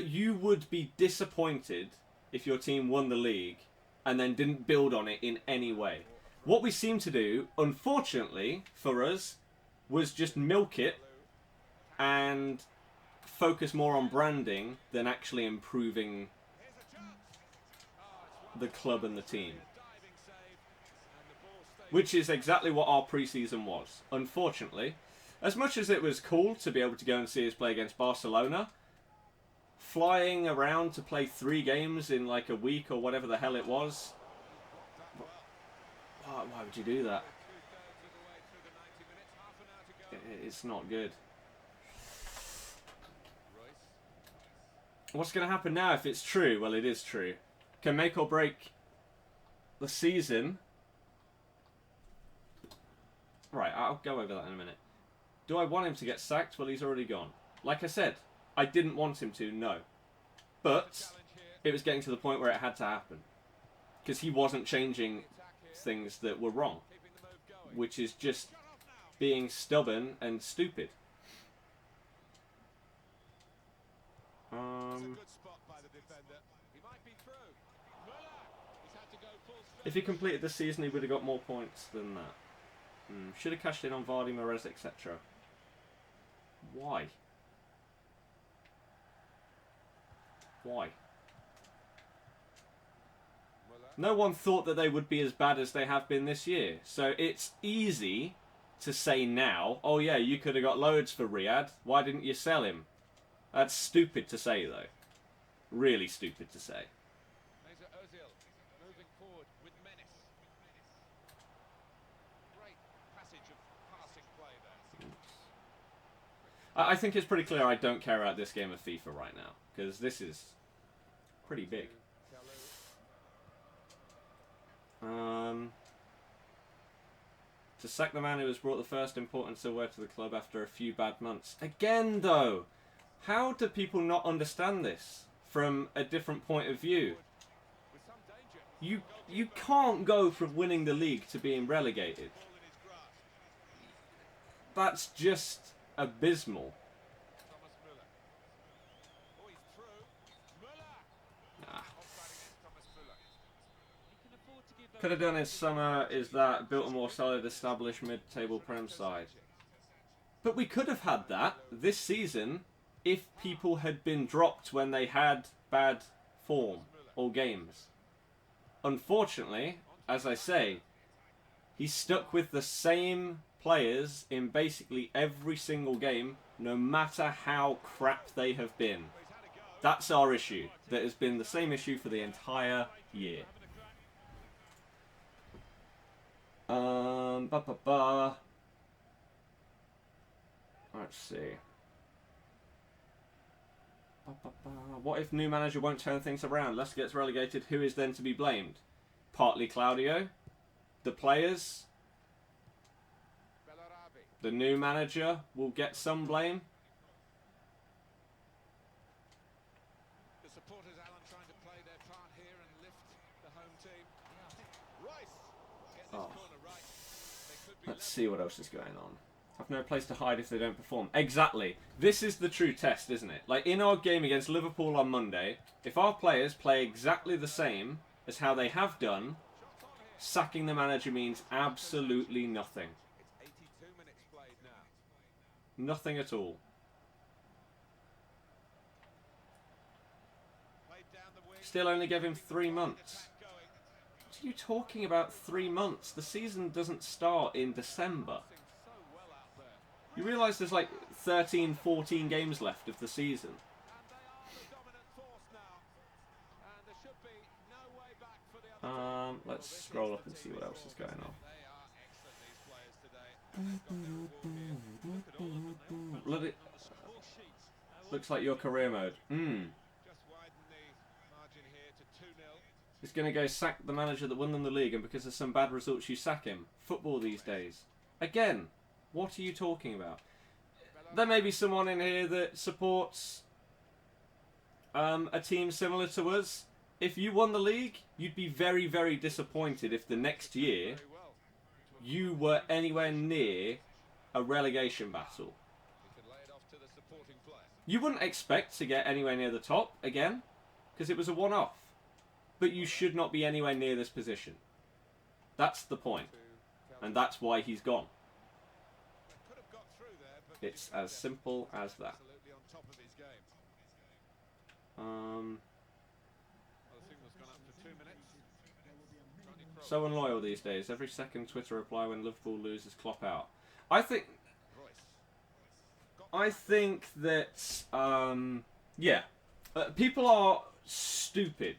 you would be disappointed if your team won the league and then didn't build on it in any way. What we seem to do, unfortunately for us, was just milk it and focus more on branding than actually improving the club and the team. Which is exactly what our pre-season was, unfortunately. As much as it was cool to be able to go and see us play against Barcelona, flying around to play 3 games in like a week or whatever the hell it was, why would you do that? It's not good. What's going to happen now if it's true? Well, it is true. Can make or break the season. Right, I'll go over that in a minute. Do I want him to get sacked? Well, he's already gone. Like I said, I didn't want him to, no. But it was getting to the point where it had to happen. Because he wasn't changing things that were wrong. Which is just being stubborn and stupid. If he completed the season, he would have got more points than that. Should have cashed in on Vardy, Mahrez, etc. Why? Why? No one thought that they would be as bad as they have been this year. So it's easy to say now, oh yeah, you could have got loads for Riyadh. Why didn't you sell him? That's stupid to say, though. Really stupid to say. I think it's pretty clear I don't care about this game of FIFA right now, because this is pretty big. To sack the man who has brought the first important silverware to the club after a few bad months. Again, though, how do people not understand this from a different point of view? You can't go from winning the league to being relegated. That's just abysmal. Could have done in summer is that built a more solid, established mid-table Prem side. But we could have had that this season if people had been dropped when they had bad form or games. Unfortunately, as I say, he's stuck with the same players in basically every single game, no matter how crap they have been. That's our issue. That has been the same issue for the entire year. Let's see. What if new manager won't turn things around? Leicester gets relegated. Who is then to be blamed? Partly Claudio, the players. The new manager will get some blame. The supporters, Alan, trying to play their part here and lift the home team. Rice get this corner right. Let's see what else is going on. I've no place to hide if they don't perform. Exactly. This is the true test, isn't it? Like in our game against Liverpool on Monday, if our players play exactly the same as how they have done, sacking the manager means absolutely nothing. It's 82 minutes played now. Nothing at all. Still only gave him 3 months. What are you talking about 3 months? The season doesn't start in December. You realise there's like 13, 14 games left of the season. Let's scroll up and see what else is going on. Bloody... Looks like your career mode. Just widen the margin here to 2-0. It's going to go sack the manager that won them the league, and because of some bad results you sack him. Football these days. Again, what are you talking about? There may be someone in here that supports a team similar to us. If you won the league, you'd be very, very disappointed if the next year you were anywhere near a relegation battle. You wouldn't expect to get anywhere near the top again, because it was a one-off. But you should not be anywhere near this position. That's the point. And that's why he's gone. It's as simple as that. So unloyal these days. Every second Twitter reply when Liverpool loses Klopp out. I think that, yeah. People are stupid.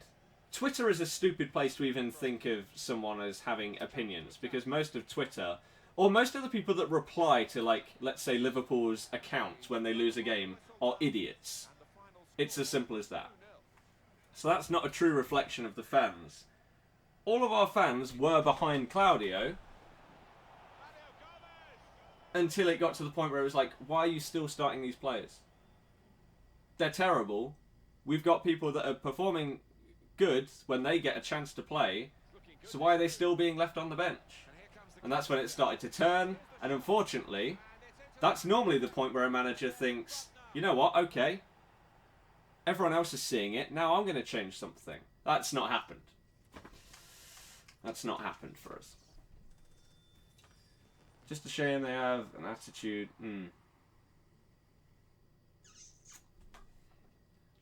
Twitter is a stupid place to even think of someone as having opinions, because most of Twitter, or most of the people that reply to, like, let's say Liverpool's account when they lose a game, are idiots. It's as simple as that. So that's not a true reflection of the fans. All of our fans were behind Claudio until it got to the point where it was like, why are you still starting these players? They're terrible. We've got people that are performing good when they get a chance to play, so why are they still being left on the bench? And that's when it started to turn, and unfortunately, that's normally the point where a manager thinks, you know what, okay, everyone else is seeing it, now I'm going to change something. That's not happened. That's not happened for us. Just a shame they have an attitude.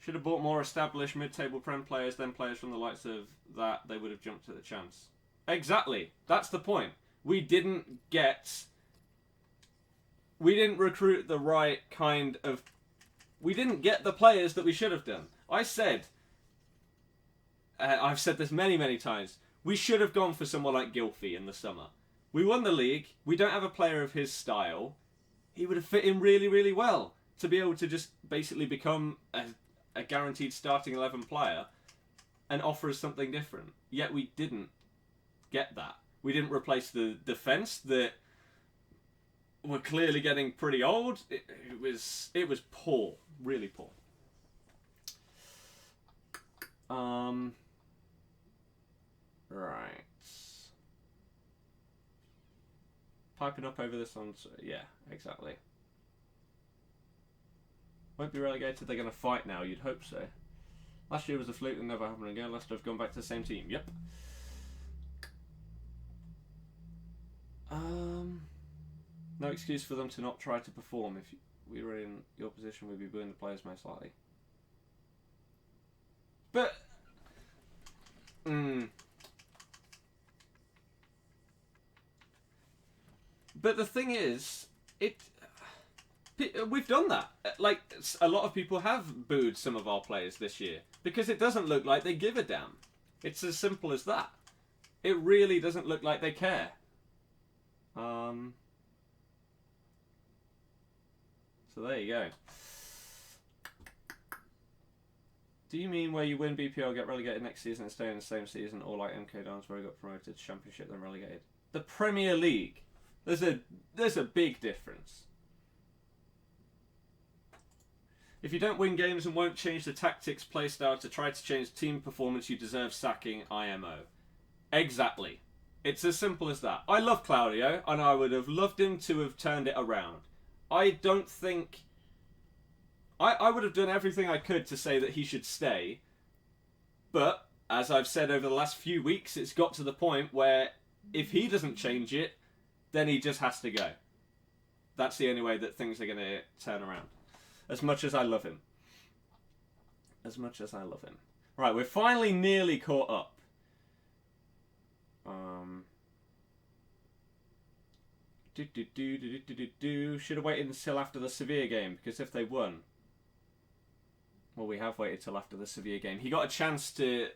Should have bought more established mid-table Prem players, then players from the likes of that, they would have jumped at the chance. Exactly. That's the point. We didn't recruit the right kind of... We didn't get the players that we should have done. I said, I've said this many, many times, we should have gone for someone like Gylfi in the summer. We won the league. We don't have a player of his style. He would have fit in really, really well to be able to just basically become a guaranteed starting 11 player and offer us something different. Yet we didn't get that. We didn't replace the defence that were clearly getting pretty old. It was poor, really poor. Right. Piping up over this on... Yeah, exactly. Won't be relegated, they're going to fight now, you'd hope so. Last year was a fluke and never happened again. Leicester have gone back to the same team. Yep. No excuse for them to not try to perform. If we were in your position, we'd be booing the players most likely. But... But the thing is, we've done that. Like, a lot of people have booed some of our players this year because it doesn't look like they give a damn. It's as simple as that. It really doesn't look like they care. So there you go. Do you mean where you win BPL, get relegated next season and stay in the same season, or like MK Dons where he got promoted to Championship then relegated? The Premier League. There's a big difference. If you don't win games and won't change the tactics, play style to try to change team performance, you deserve sacking, IMO. Exactly. It's as simple as that. I love Claudio, and I would have loved him to have turned it around. I don't think... I would have done everything I could to say that he should stay. But, as I've said over the last few weeks, it's got to the point where if he doesn't change it, then he just has to go. That's the only way that things are going to turn around. As much as I love him. As much as I love him. Right, we're finally nearly caught up. Should have waited until after the Sevilla game, because if they won... Well, we have waited till after the Sevilla game. He got a chance to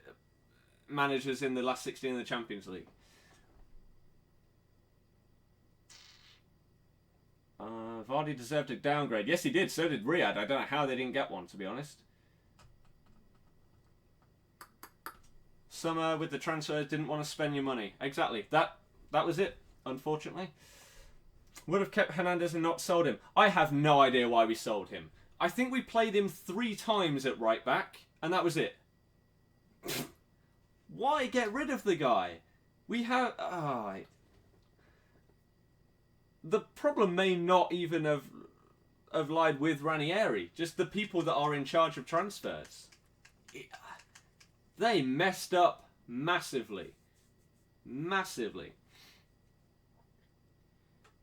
manage us in the last 16 of the Champions League. Vardy deserved a downgrade. Yes, he did. So did Riyadh. I don't know how they didn't get one, to be honest. Summer with the transfer didn't want to spend your money. Exactly. That was it, unfortunately. Would have kept Hernandez and not sold him. I have no idea why we sold him. I think we played him 3 times at right back, and that was it. Why get rid of the guy? We have... The problem may not even have lied with Ranieri. Just the people that are in charge of transfers. They messed up massively. Massively.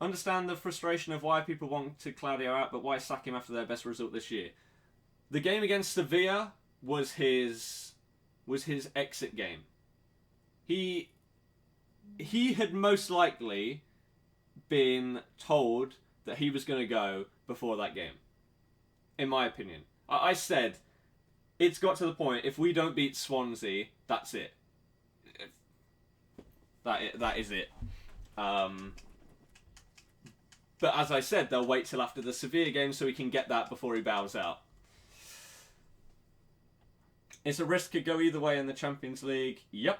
Understand the frustration of why people want to Claudio out, but why sack him after their best result this year? The game against Sevilla was his exit game. He had most likely been told that he was going to go before that game. In my opinion. I said, it's got to the point, if we don't beat Swansea, that's it. That is it. But as I said, they'll wait till after the Sevilla game so he can get that before he bows out. It's a risk, could go either way in the Champions League. Yep.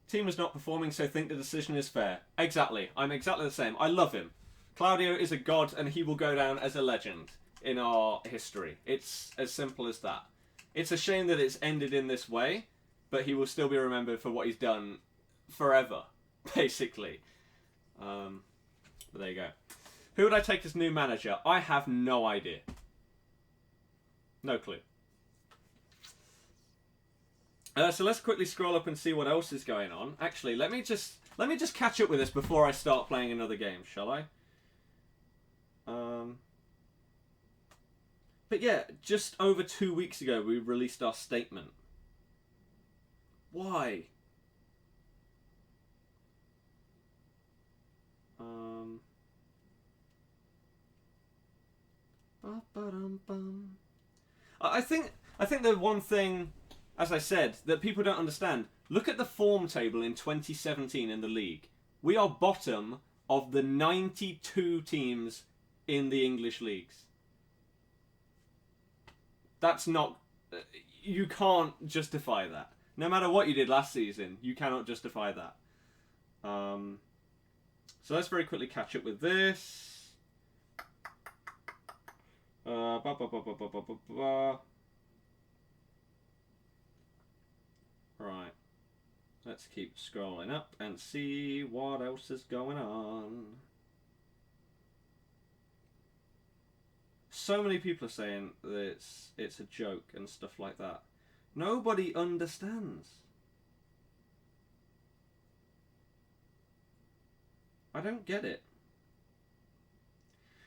Team is not performing, so think the decision is fair. Exactly. I'm exactly the same. I love him. Claudio is a god, and he will go down as a legend in our history. It's as simple as that. It's a shame that it's ended in this way, but he will still be remembered for what he's done forever, basically. But there you go. Who would I take as new manager? I have no idea. No clue. So let's quickly scroll up and see what else is going on. Actually, let me just catch up with this before I start playing another game, shall I? But yeah, just over 2 weeks ago we released our statement. Why? I think the one thing, as I said, that people don't understand, look at the form table in 2017 in the league. We are bottom of the 92 teams in the English leagues. That's not... You can't justify that. No matter what you did last season, you cannot justify that. So let's very quickly catch up with this. Right. Let's keep scrolling up and see what else is going on. So many people are saying that it's a joke and stuff like that. Nobody understands. I don't get it.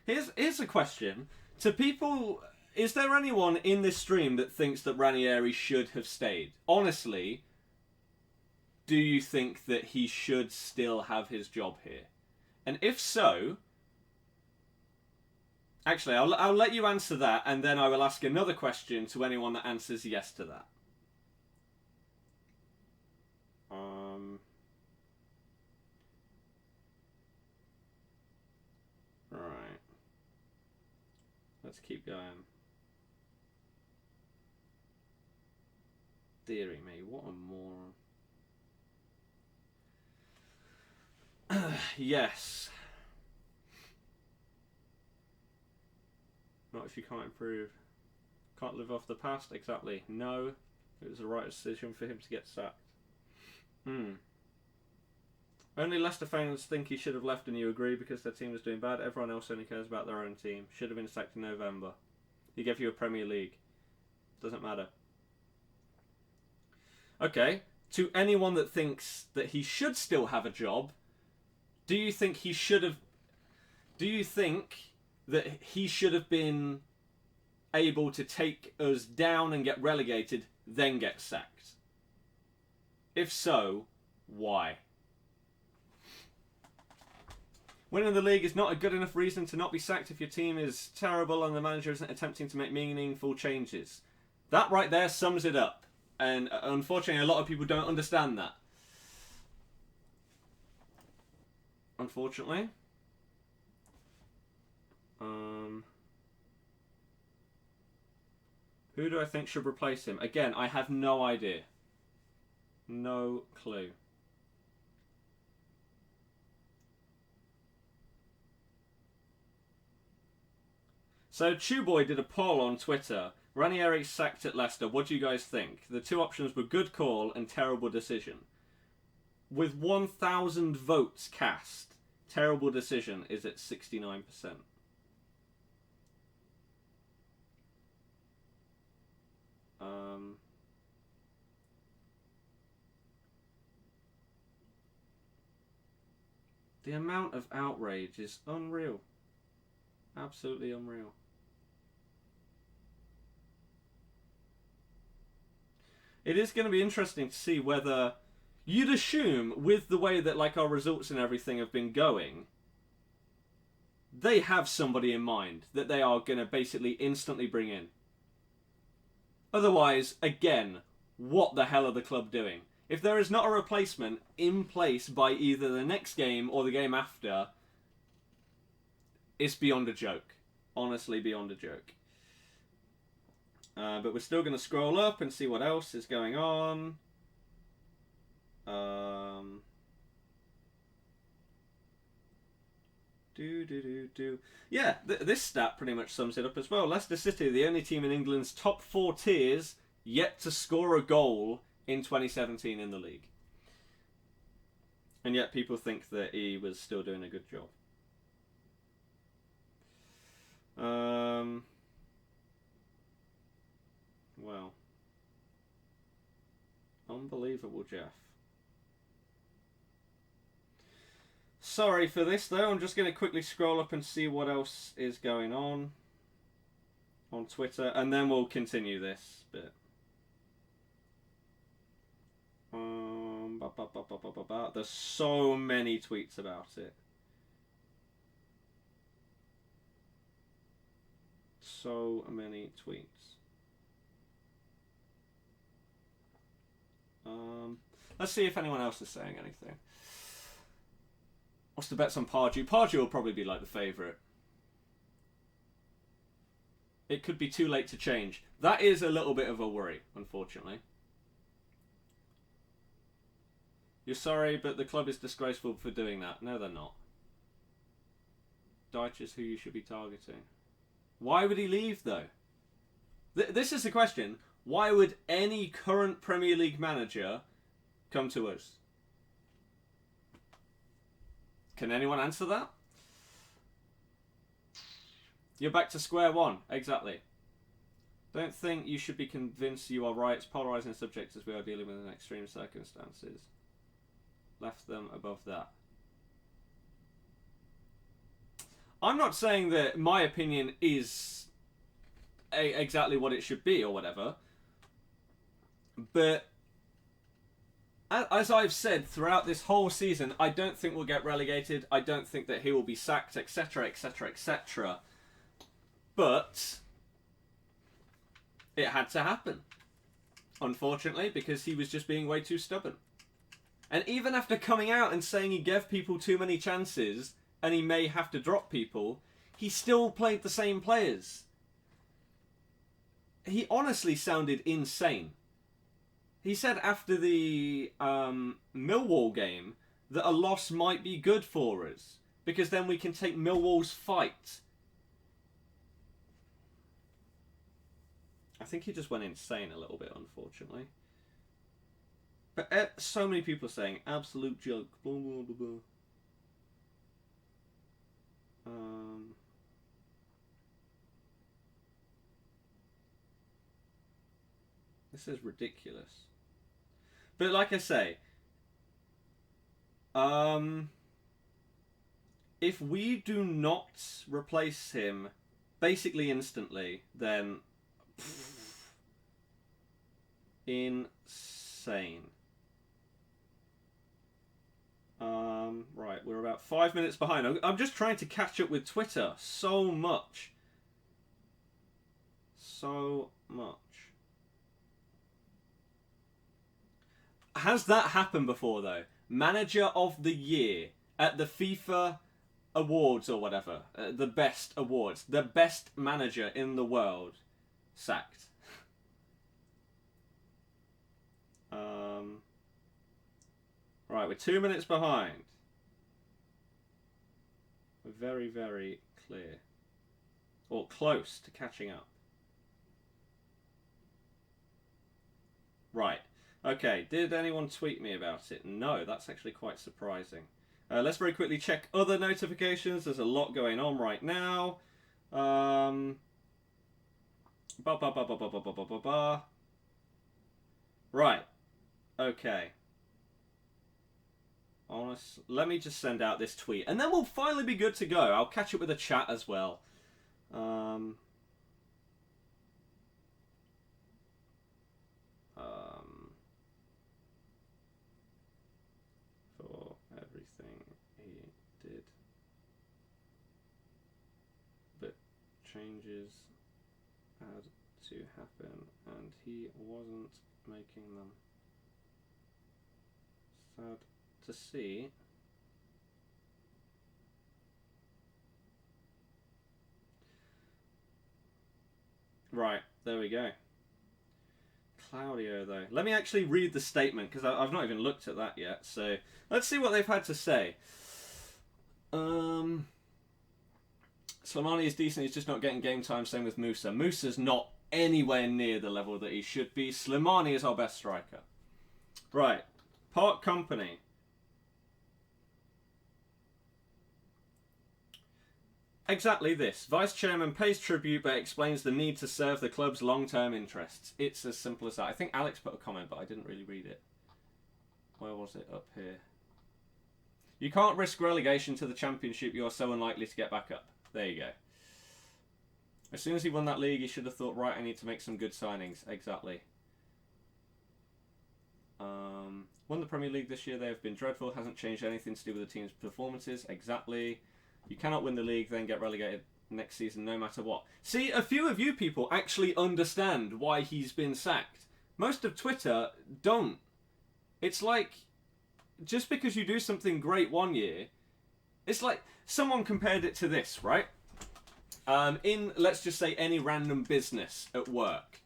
Here's a question. To people, is there anyone in this stream that thinks that Ranieri should have stayed? Honestly, do you think that he should still have his job here? And if so... Actually, I'll let you answer that, and then I will ask another question to anyone that answers yes to that. Right. Let's keep going. Deary me, what a moron. Yes. Not if you can't improve. Can't live off the past? Exactly. No. It was the right decision for him to get sacked. Only Leicester fans think he should have left, and you agree because their team was doing bad. Everyone else only cares about their own team. Should have been sacked in November. He gave you a Premier League. Doesn't matter. Okay. To anyone that thinks that he should still have a job, do you think he should have... Do you think that he should have been able to take us down and get relegated, then get sacked? If so, why? Winning the league is not a good enough reason to not be sacked if your team is terrible and the manager isn't attempting to make meaningful changes. That right there sums it up. And unfortunately, a lot of people don't understand that. Unfortunately. Who do I think should replace him? Again, I have no idea. No clue. So Chewboy did a poll on Twitter. Ranieri sacked at Leicester. What do you guys think? The two options were good call and terrible decision. With 1,000 votes cast, terrible decision is at 69%. The amount of outrage is unreal. Absolutely unreal. It is going to be interesting to see whether... You'd assume, with the way that like our results and everything have been going, they have somebody in mind that they are going to basically instantly bring in. Otherwise, again, what the hell are the club doing? If there is not a replacement in place by either the next game or the game after, it's beyond a joke. Honestly, beyond a joke. But we're still going to scroll up and see what else is going on. Yeah, this stat pretty much sums it up as well. Leicester City, the only team in England's top 4 tiers yet to score a goal in 2017 in the league. And yet people think that he was still doing a good job. Well. Unbelievable, Jeff. Sorry for this, though. I'm just going to quickly scroll up and see what else is going on Twitter, and then we'll continue this bit. There's so many tweets about it. So many tweets. Let's see if anyone else is saying anything. What's the bets on Pardew? Pardew will probably be like the favourite. It could be too late to change. That is a little bit of a worry, unfortunately. You're sorry, but the club is disgraceful for doing that. No, they're not. Deitch is who you should be targeting. Why would he leave, though? This is the question. Why would any current Premier League manager come to us? Can anyone answer that? You're back to square one. Exactly. Don't think you should be convinced you are right. It's polarising subject as we are dealing with in extreme circumstances. Left them above that. I'm not saying that my opinion is exactly what it should be or whatever. But as I've said throughout this whole season, I don't think we'll get relegated. I don't think that he will be sacked, etc., etc., etc. But it had to happen, unfortunately, because he was just being way too stubborn. And even after coming out and saying he gave people too many chances and he may have to drop people, he still played the same players. He honestly sounded insane. He said after the Millwall game that a loss might be good for us because then we can take Millwall's fight. I think he just went insane a little bit, unfortunately. But so many people are saying, absolute joke, blah, blah, blah, blah. This is ridiculous. But like I say, if we do not replace him basically instantly, then insane. Right, we're about 5 minutes behind. I'm just trying to catch up with Twitter so much. So much. Has that happened before, though? Manager of the Year at the FIFA awards or whatever, the best awards, the best manager in the world, sacked. Right, we're 2 minutes behind. We're very, very clear. Or close to catching up. Right. Okay, did anyone tweet me about it? No, that's actually quite surprising. Let's very quickly check other notifications. There's a lot going on right now. Right. Okay. Let me just send out this tweet, and then we'll finally be good to go. I'll catch up with the chat as well. For everything he did, but changes had to happen, and he wasn't making them. Sad to see. Right, there we go. Claudio, though. Let me actually read the statement, because I've not even looked at that yet. So, let's see what they've had to say. Slimani is decent, he's just not getting game time, same with Musa. Musa's not anywhere near the level that he should be. Slimani is our best striker. Right. Park Company. Exactly this. Vice Chairman pays tribute but explains the need to serve the club's long-term interests. It's as simple as that. I think Alex put a comment, but I didn't really read it. Where was it? Up here. You can't risk relegation to the Championship. You're so unlikely to get back up. There you go. As soon as he won that league, he should have thought, right, I need to make some good signings. Exactly. Won the Premier League this year. They have been dreadful. Hasn't changed anything to do with the team's performances. Exactly. You cannot win the league, then get relegated next season no matter what. See, a few of you people actually understand why he's been sacked. Most of Twitter don't. It's like, just because you do something great one year, it's like, someone compared it to this, right? In, let's just say, any random business at work.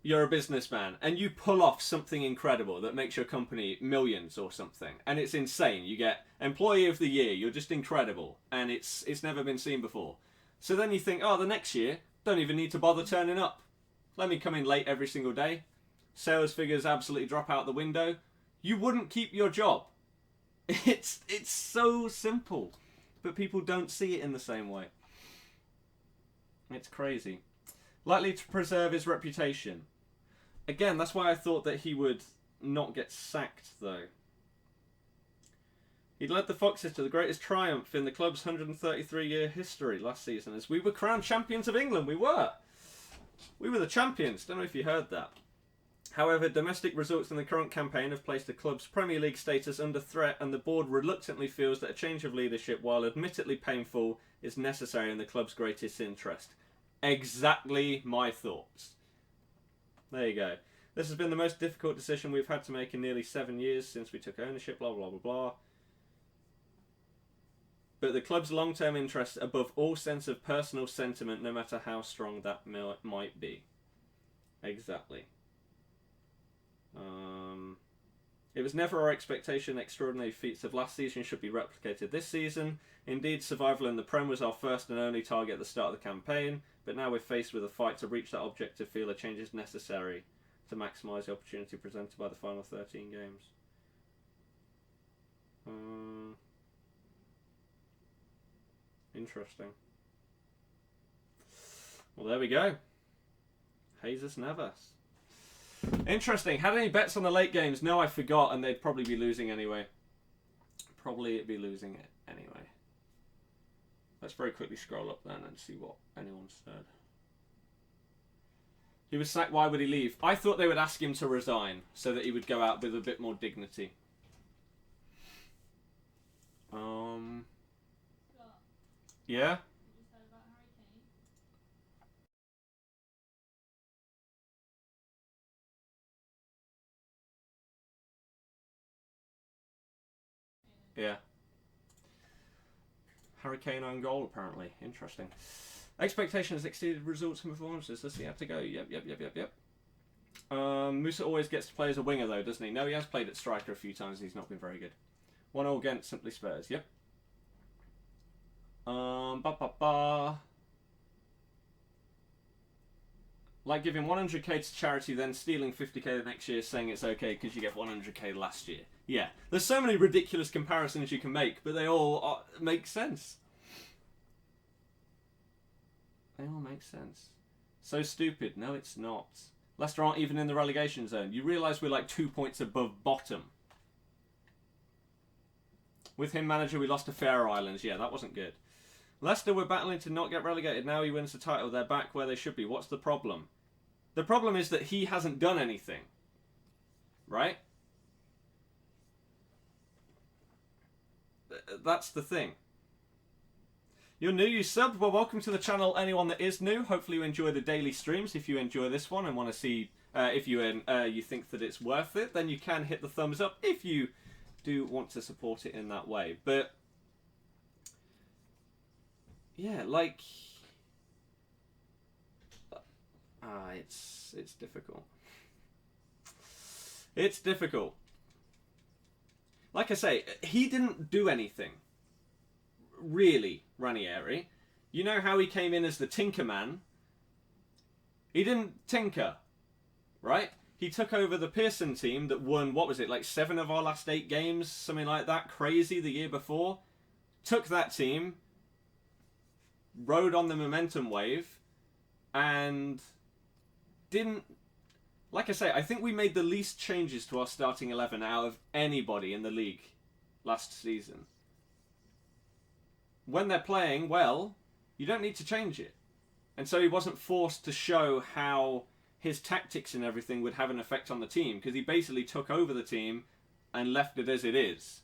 You're a businessman and you pull off something incredible that makes your company millions or something, and it's insane. You get Employee of the Year, you're just incredible, and it's never been seen before. So then you think, oh, the next year, don't even need to bother turning up. Let me come in late every single day. Sales figures absolutely drop out the window. You wouldn't keep your job. It's so simple, but people don't see it in the same way. It's crazy. Likely to preserve his reputation. Again, that's why I thought that he would not get sacked, though. He led the Foxes to the greatest triumph in the club's 133-year history last season, as we were crowned champions of England. We were. We were the champions. Don't know if you heard that. However, domestic results in the current campaign have placed the club's Premier League status under threat, and the board reluctantly feels that a change of leadership, while admittedly painful, is necessary in the club's greatest interest. Exactly my thoughts. There you go. This has been the most difficult decision we've had to make in nearly 7 years since we took ownership, blah, blah, blah, blah. But the club's long-term interests above all sense of personal sentiment, no matter how strong that might be. Exactly. It was never our expectation extraordinary feats of last season should be replicated this season. Indeed, survival in the Prem was our first and only target at the start of the campaign, but now we're faced with a fight to reach that objective. Feel a change is necessary to maximise the opportunity presented by the final 13 games. Interesting. Well, there we go. Jesus Navas. Interesting. Had any bets on the late games? No, I forgot, and they'd probably be losing anyway. Probably be losing it anyway. Let's very quickly scroll up then and see what anyone said. He was sacked. Why would he leave? I thought they would ask him to resign so that he would go out with a bit more dignity. Yeah? Yeah. Hurricane own goal, apparently. Interesting. Expectations exceeded results and performances. Let's see how to go. Yep. Musa always gets to play as a winger, though, doesn't he? No, he has played at striker a few times and he's not been very good. 1-0 against Simply Spurs. Yep. Like giving 100k to charity, then stealing 50k the next year, saying it's okay because you get 100k last year. Yeah, there's so many ridiculous comparisons you can make, but they all make sense. They all make sense. So stupid. No, it's not. Leicester aren't even in the relegation zone. You realise we're like 2 points above bottom. With him manager, we lost to Faroe Islands. Yeah, that wasn't good. Leicester were battling to not get relegated. Now he wins the title. They're back where they should be. What's the problem? The problem is that he hasn't done anything. Right? That's the thing. You're new, you subbed. Well, welcome to the channel, anyone that is new. Hopefully you enjoy the daily streams. If you enjoy this one and want to see if you think that it's worth it, then you can hit the thumbs up if you do want to support it in that way. But yeah, like it's difficult. It's difficult. Like I say, he didn't do anything. Really, Ranieri. You know how he came in as the Tinker Man? He didn't tinker, right? He took over the Pearson team that won, what was it, like 7 of our last 8 games? Something like that, crazy the year before. Took that team, rode on the momentum wave, and didn't... Like I say, I think we made the least changes to our starting 11 out of anybody in the league last season. When they're playing well, you don't need to change it. And so he wasn't forced to show how his tactics and everything would have an effect on the team, because he basically took over the team and left it as it is.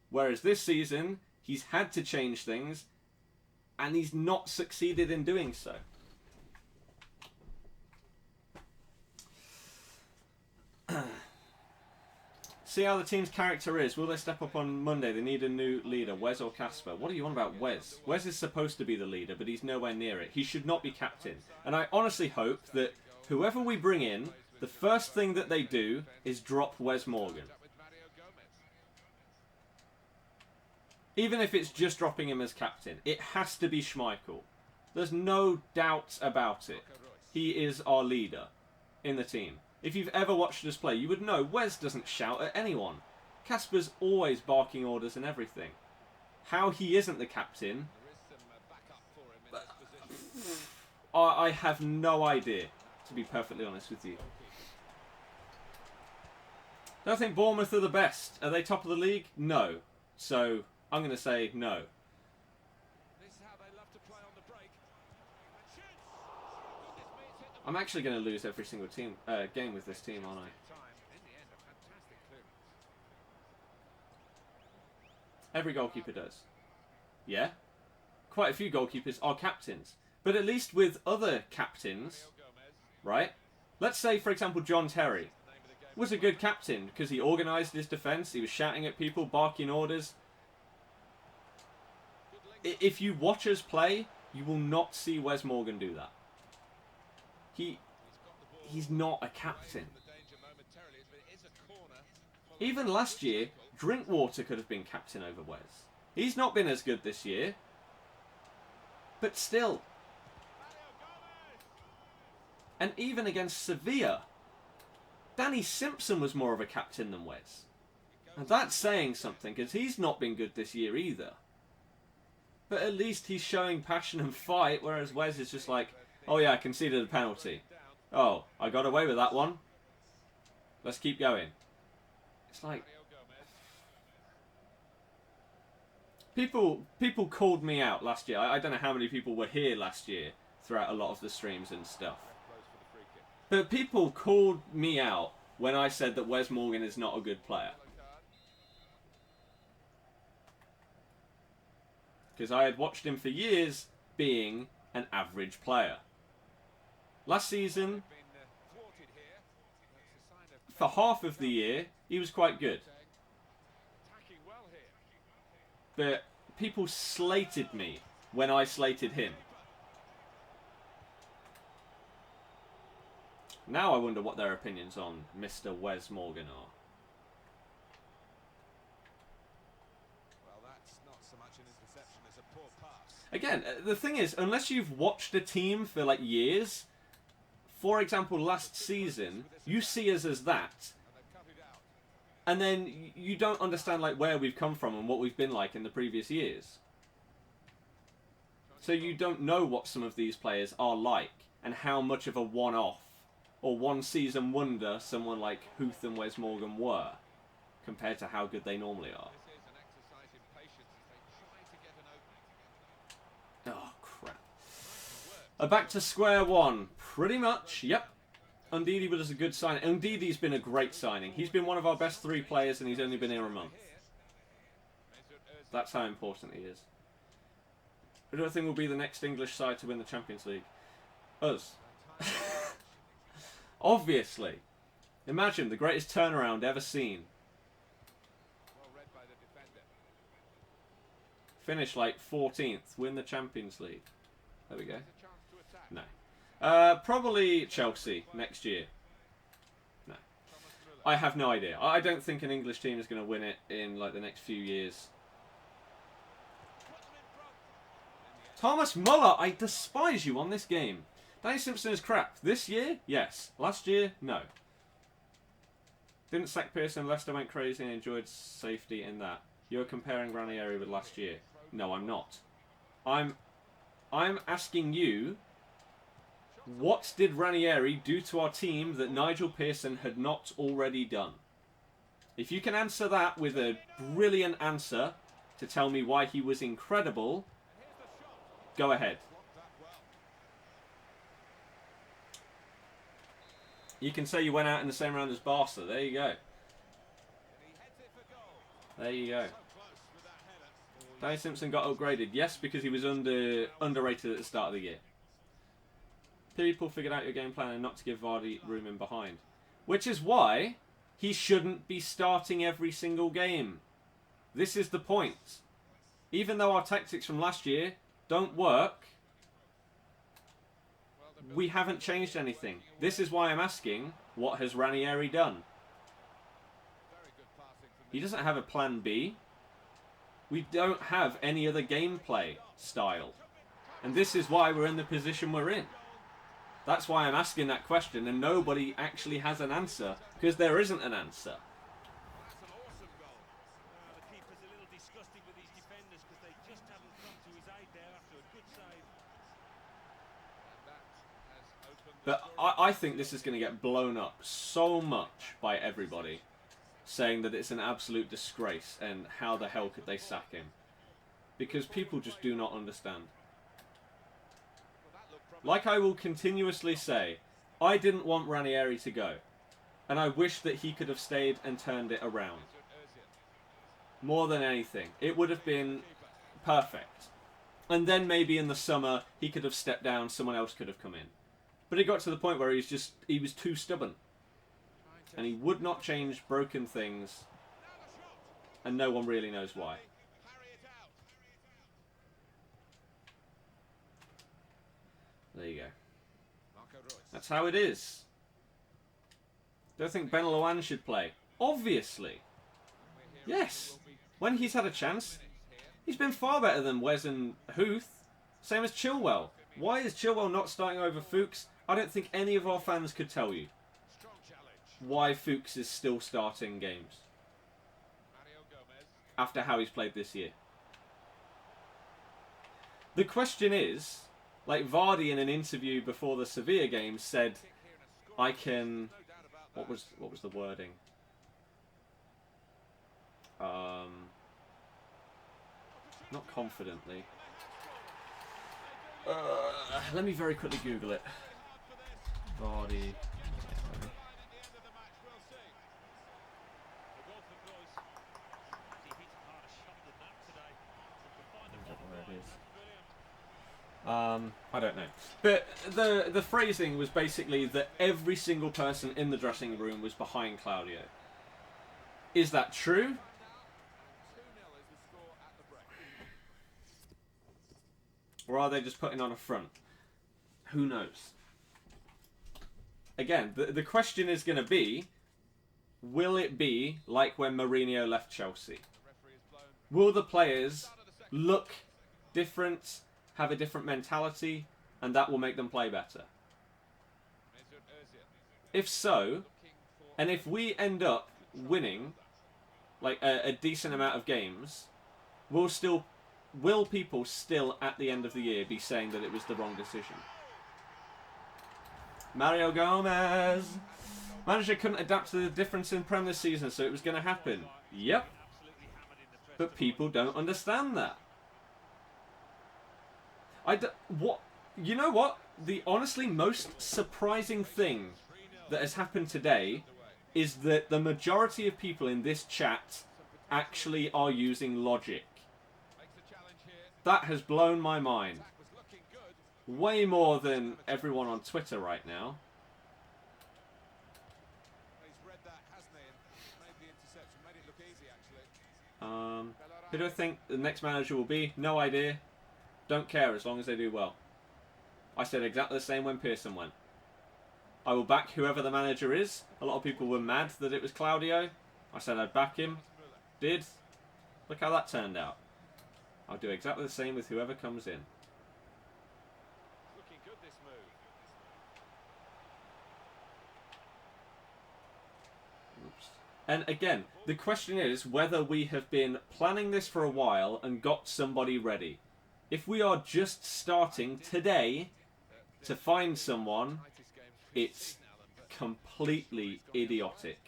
Whereas this season, he's had to change things, and he's not succeeded in doing so. See how the team's character is. Will they step up on Monday? They need a new leader, Wes or Casper. What are you on about Wes? Wes is supposed to be the leader, but he's nowhere near it. He should not be captain. And I honestly hope that whoever we bring in, the first thing that they do is drop Wes Morgan. Even if it's just dropping him as captain, it has to be Schmeichel. There's no doubt about it. He is our leader in the team. If you've ever watched us play, you would know Wes doesn't shout at anyone. Casper's always barking orders and everything. How he isn't the captain, I have no idea, to be perfectly honest with you. Don't think Bournemouth are the best. Are they top of the league? No. So, I'm going to say no. I'm actually going to lose every single game with this team, aren't I? Every goalkeeper does. Yeah? Quite a few goalkeepers are captains. But at least with other captains, right? Let's say, for example, John Terry was a good captain because he organised his defence, he was shouting at people, barking orders. If you watch us play, you will not see Wes Morgan do that. He's not a captain. Even last year, Drinkwater could have been captain over Wes. He's not been as good this year. But still. And even against Sevilla, Danny Simpson was more of a captain than Wes. And that's saying something, because he's not been good this year either. But at least he's showing passion and fight, whereas Wes is just like, oh yeah, I conceded a penalty. Oh, I got away with that one. Let's keep going. It's like... People called me out last year. I don't know how many people were here last year throughout a lot of the streams and stuff. But people called me out when I said that Wes Morgan is not a good player. Because I had watched him for years being an average player. Last season, for half of the year, he was quite good. but people slated me when I slated him. Now I wonder what their opinions on Mr. Wes Morgan are. Well, that's not so much in his reception as a poor pass. Again, the thing is, unless you've watched a team for like years, for example, last season, you see us as that, And they've cut it out. and then you don't understand like where we've come from and what we've been like in the previous years. So you don't know what some of these players are like and how much of a one-off or one-season wonder someone like Huth and Wes Morgan were compared to how good they normally are. This is an exercise in patience as they try to get an opening. Oh, crap. Back to square one. Pretty much, yep. Ndidi was a good signing. Ndidi's been a great signing. He's been one of our best 3 players and he's only been here a month. That's how important he is. Who do I think will be the next English side to win the Champions League? Us. Obviously. Imagine the greatest turnaround ever seen. Well read by the defender. Finish like 14th. Win the Champions League. There we go. There's a chance to attack. No. Probably Chelsea next year. No. Thomas Müller. I have no idea. I don't think an English team is going to win it in like the next few years. Puts him in front. Thomas Muller, I despise you on this game. Danny Simpson is crap. This year? Yes. Last year? No. Didn't sack Pearson, Leicester went crazy and enjoyed safety in that. You're comparing Ranieri with last year. No, I'm not. I'm asking you, what did Ranieri do to our team that Nigel Pearson had not already done? If you can answer that with a brilliant answer to tell me why he was incredible, go ahead. Blocked that well. You can say you went out in the same round as Barca. There you go. And he heads it for goal. There you go. So close with that header. Danny Simpson got upgraded. Yes, because he was underrated at the start of the year. People figured out your game plan and not to give Vardy room in behind. Which is why he shouldn't be starting every single game. This is the point. Even though our tactics from last year don't work, Well, the we haven't changed anything. This is why I'm asking, what has Ranieri done? very good passing from He doesn't have a plan B. We don't have any other gameplay style. And this is why we're in the position we're in. That's why I'm asking that question and nobody actually has an answer, because there isn't an answer. That's an awesome goal. The keeper's a little disgusted with his defenders because they just haven't come to his aid there after a good save. And that has opened the But scoring. I think this is going to get blown up so much by everybody, saying that it's an absolute disgrace and how the hell could they sack him? Because people just do not understand. Well, that looked promising. Like I will continuously say, I didn't want Ranieri to go. And I wish that he could have stayed and turned it around. More than anything. It would have been perfect. And then maybe in the summer, he could have stepped down, someone else could have come in. But it got to the point where he was too stubborn. And he would not change broken things. And no one really knows why. Parry it out. There you go. Marco Reus. That's how it is. Don't think Ben Loan should play. Obviously. Yes. When he's had a chance, he's been far better than Wes and Huth. Same as Chilwell. Why is Chilwell not starting over Fuchs? I don't think any of our fans could tell you Strong challenge. why Fuchs is still starting games Mario Gomez. after how he's played this year. The question is, like Vardy in an interview before the Sevilla game said, Kick here and a score. I can... No doubt about that. What was the wording? Not confidently. Let me very quickly Google it. Vardy. At the end of the match, we'll see. The goal for Royce. He hit a harder shot than that today. To find the bottom Where it line, is. brilliant. I don't know. But the phrasing was basically that every single person in the dressing room was behind Claudio. Is that true? 2-0 is the score at the break. Or are they just putting on a front? Who knows? Again, the question is going to be, will it be like when Mourinho left Chelsea? Will the players look different, have a different mentality, and that will make them play better? If so, and if we end up winning like a decent amount of games, will people still at the end of the year be saying that it was the wrong decision? Mario Gomez! Manager couldn't adapt to the difference in Prem this season, so it was going to happen. Yep. But people don't understand that. You know what? The honestly most surprising thing that has happened today is that the majority of people in this chat actually are using logic. That has blown my mind. Way more than everyone on Twitter right now. Who do I think the next manager will be? No idea. Don't care as long as they do well. I said exactly the same when Pearson went. I will back whoever the manager is. A lot of people were mad that it was Claudio. I said I'd back him. Did. Look how that turned out. I'll do exactly the same with whoever comes in. Looking good, this move. Oops. And again, the question is whether we have been planning this for a while and got somebody ready. If we are just starting today to find someone, it's completely idiotic.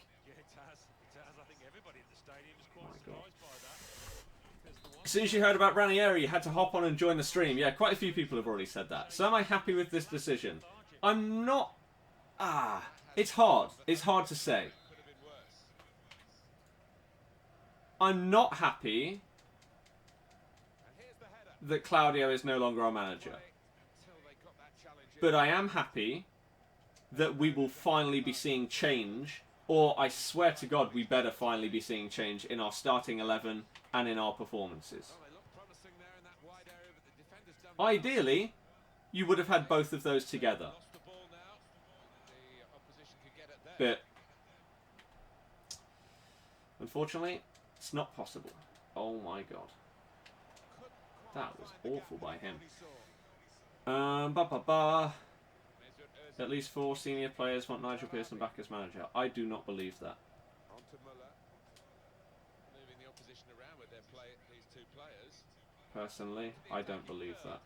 As soon as you heard about Ranieri, you had to hop on and join the stream. Yeah, quite a few people have already said that. So am I happy with this decision? I'm not... it's hard. It's hard to say. I'm not happy that Claudio is no longer our manager. But I am happy that we will finally be seeing change, or I swear to God we better finally be seeing change in our starting 11 and in our performances. Ideally, you would have had both of those together. But unfortunately, it's not possible. Oh my God. That was awful by him. At least 4 senior players want Nigel Pearson back as manager. I do not believe that. Personally, I don't believe that.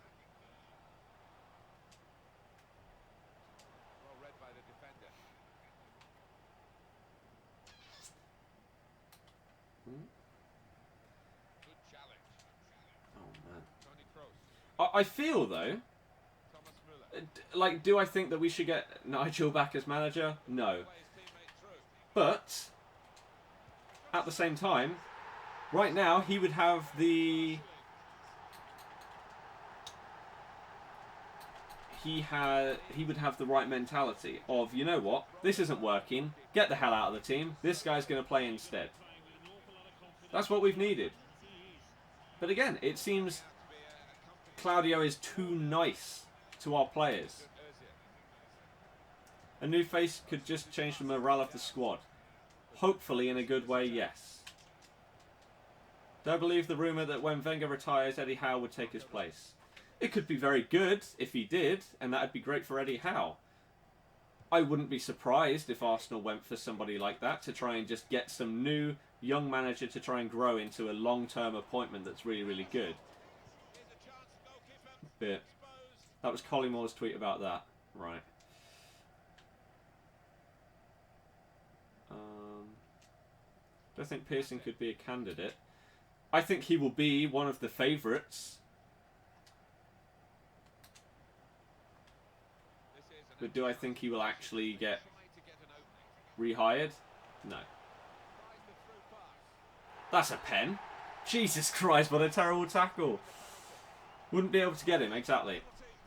Oh man. I feel though, like, do I think that we should get Nigel back as manager? No. But at the same time, right now he would have the he would have the right mentality of, you know what, this isn't working, get the hell out of the team, this guy's going to play instead. That's what we've needed. But again, it seems Claudio is too nice to our players. A new face could just change the morale of the squad. Hopefully in a good way, yes. Don't believe the rumour that when Wenger retires, Eddie Howe would take his place. It could be very good if he did, and that would be great for Eddie Howe. I wouldn't be surprised if Arsenal went for somebody like that to try and just get some new young manager to try and grow into a long-term appointment that's really, really good. But that was Collymore tweet about that. Right. Do I think Pearson could be a candidate? I think he will be one of the favourites. But do I think he will actually get rehired? No. That's a pen. Jesus Christ, what a terrible tackle. Wouldn't be able to get him, exactly.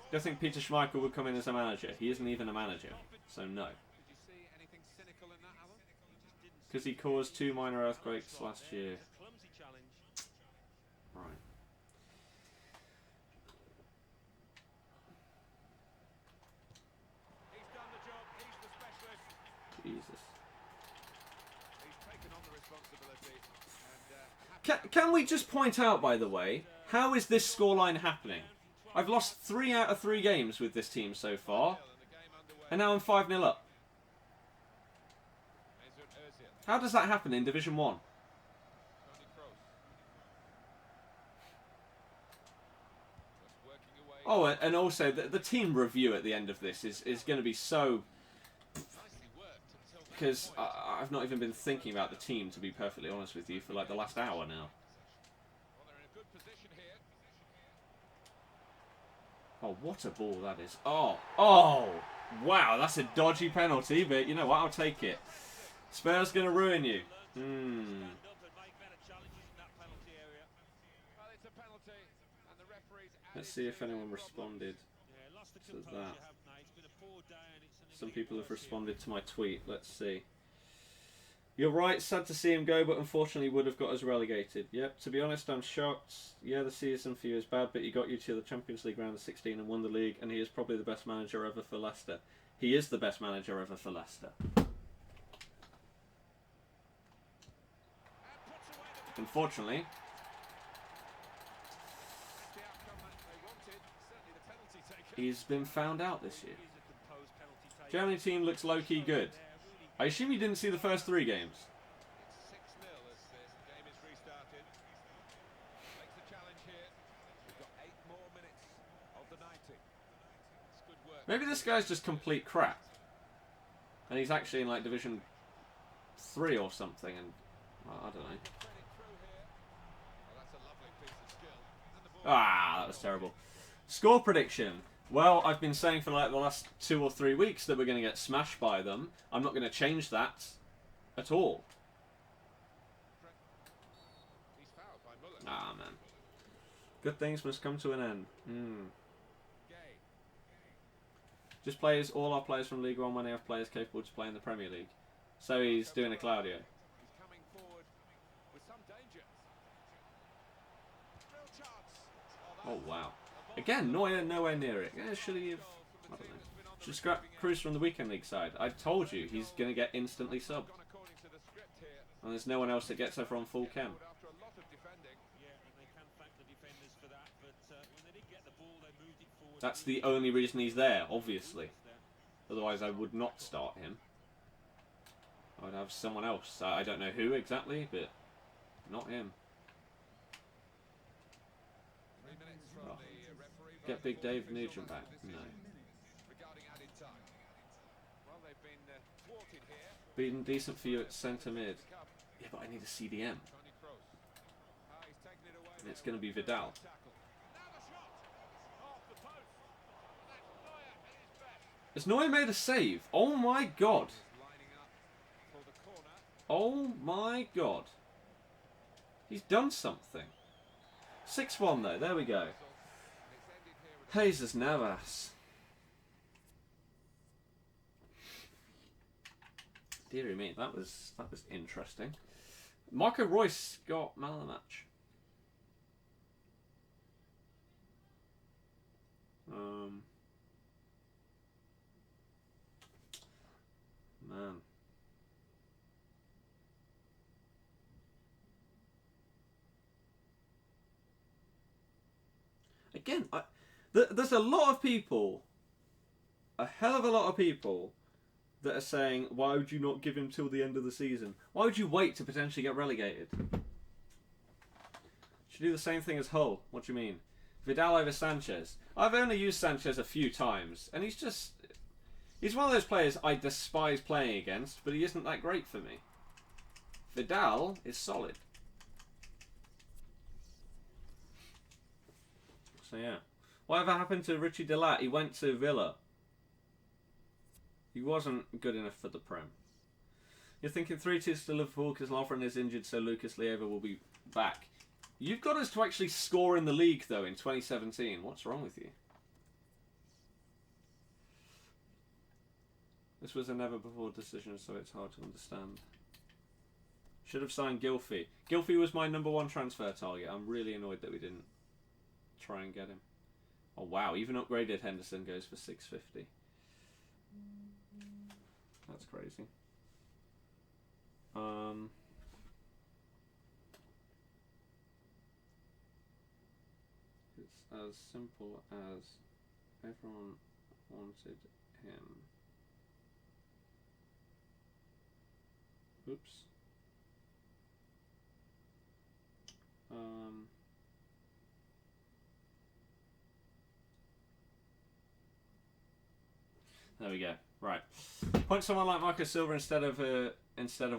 Do I think Peter Schmeichel would come in as a manager? He isn't even a manager, so no. Because he caused 2 minor earthquakes last year. Right. responsibility. And Can we just point out, by the way, how is this scoreline happening? I've lost 3 out of 3 games with this team so far, and the game underway. and now I'm 5-0 up. Mesut Ozil. How does that happen in Division 1? Toni Kroos. Just working away. Oh, and also, the team review at the end of this is going to be so... Nicely worked until that Because point. I've not even been thinking about the team, to be perfectly honest with you, for like the last hour now. Well, they're in a good position here. Oh, what a ball that is. Oh, wow, that's a dodgy penalty, but you know what, I'll take it. Spurs going to ruin you. Stand up and make better challenges in that penalty area. Well, it's a penalty, and the referee's Let's added see if to anyone their problems. responded. Yeah, lost the So composure, that. haven't they? It's been a poor day and it's an Some even people have worse here. responded to my tweet. Let's see. You're right, sad to see him go, but unfortunately would have got us relegated. Yep, to be honest, I'm shocked. Yeah, the season for you is bad, but he got you to the Champions League round of 16 and won the league, and he is probably the best manager ever for Leicester. He is the best manager ever for Leicester. Unfortunately, That's the outcome that they wanted. Certainly the penalty taker. he's been found out this year. He is a composed penalty taker. Germany team looks low-key good. I assume you didn't see the first 3 games. It's 6-0 as the game is restarted. Makes the challenge here. We've got 8 more minutes of the 90. It's good work. Maybe this guy's just complete crap. And he's actually in like Division 3 or something, and well, I don't know. Credit through here. Well, that's a lovely piece of skill. And the ball. Ah, that was terrible. Score prediction. Well, I've been saying for like the last 2 or 3 weeks that we're going to get smashed by them. I'm not going to change that at all. He's fouled by Muller. Ah, man. Good things must come to an end. Gay. Just players, all our players from League One when they have players capable to play in the Premier League. So he's doing a Claudio. He's coming forward with some danger. Real chance. Oh, wow. Again, Neuer nowhere near it. Yeah, should he have... I don't know. Should scrap Cruz from the Weekend League side. I told you, he's going to get instantly subbed. Gone according to the script here. And there's no one else that gets over on full chem. After a lot of defending. Yeah, and they can thank the defenders for that. But when they did get the ball, they moved it forward. That's the only reason he's there, obviously. Otherwise, I would not start him. I would have someone else. I don't know who exactly, but not him. 3 minutes from Oh. the referee. Get Big Dave Nugent back. No. Regarding added time. Well, they've been thwarted here. Being decent for you at centre mid. Cup. Yeah, but I need a CDM. Toni Kroos. He's taken it away. And it's there going to be with a Vidal. tackle. Now the shot. Off the post. That's Neuer at his best. Has Neuer made a save? Oh my god. He's lining up for the corner. Oh my god. He's done something. 6-1 though, there we go. And it's ended here with Jesus Navas. Deary me, that was interesting. Marco Reus got man of the match. Man. Again, there's a lot of people, a hell of a lot of people, that are saying, why would you not give him till the end of the season? Why would you wait to potentially get relegated? Should do the same thing as Hull. What do you mean? Vidal over Sanchez. I've only used Sanchez a few times, and he's one of those players I despise playing against, but he isn't that great for me. Vidal is solid. So yeah. Whatever happened to Richie Delat? He went to Villa. He wasn't good enough for the Prem. You're thinking 3-2 to Liverpool because Lovren is injured, so Lucas Leiva will be back. You've got us to actually score in the league, though, in 2017. What's wrong with you? This was a never-before decision, so it's hard to understand. Should have signed Gylfi. Gylfi was my #1 transfer target. I'm really annoyed that we didn't try and get him. Oh, wow. Even upgraded Henderson goes for 650. That's crazy. as simple as everyone wanted him. Oops. There we go. Right. Point someone like Marcus Silva instead of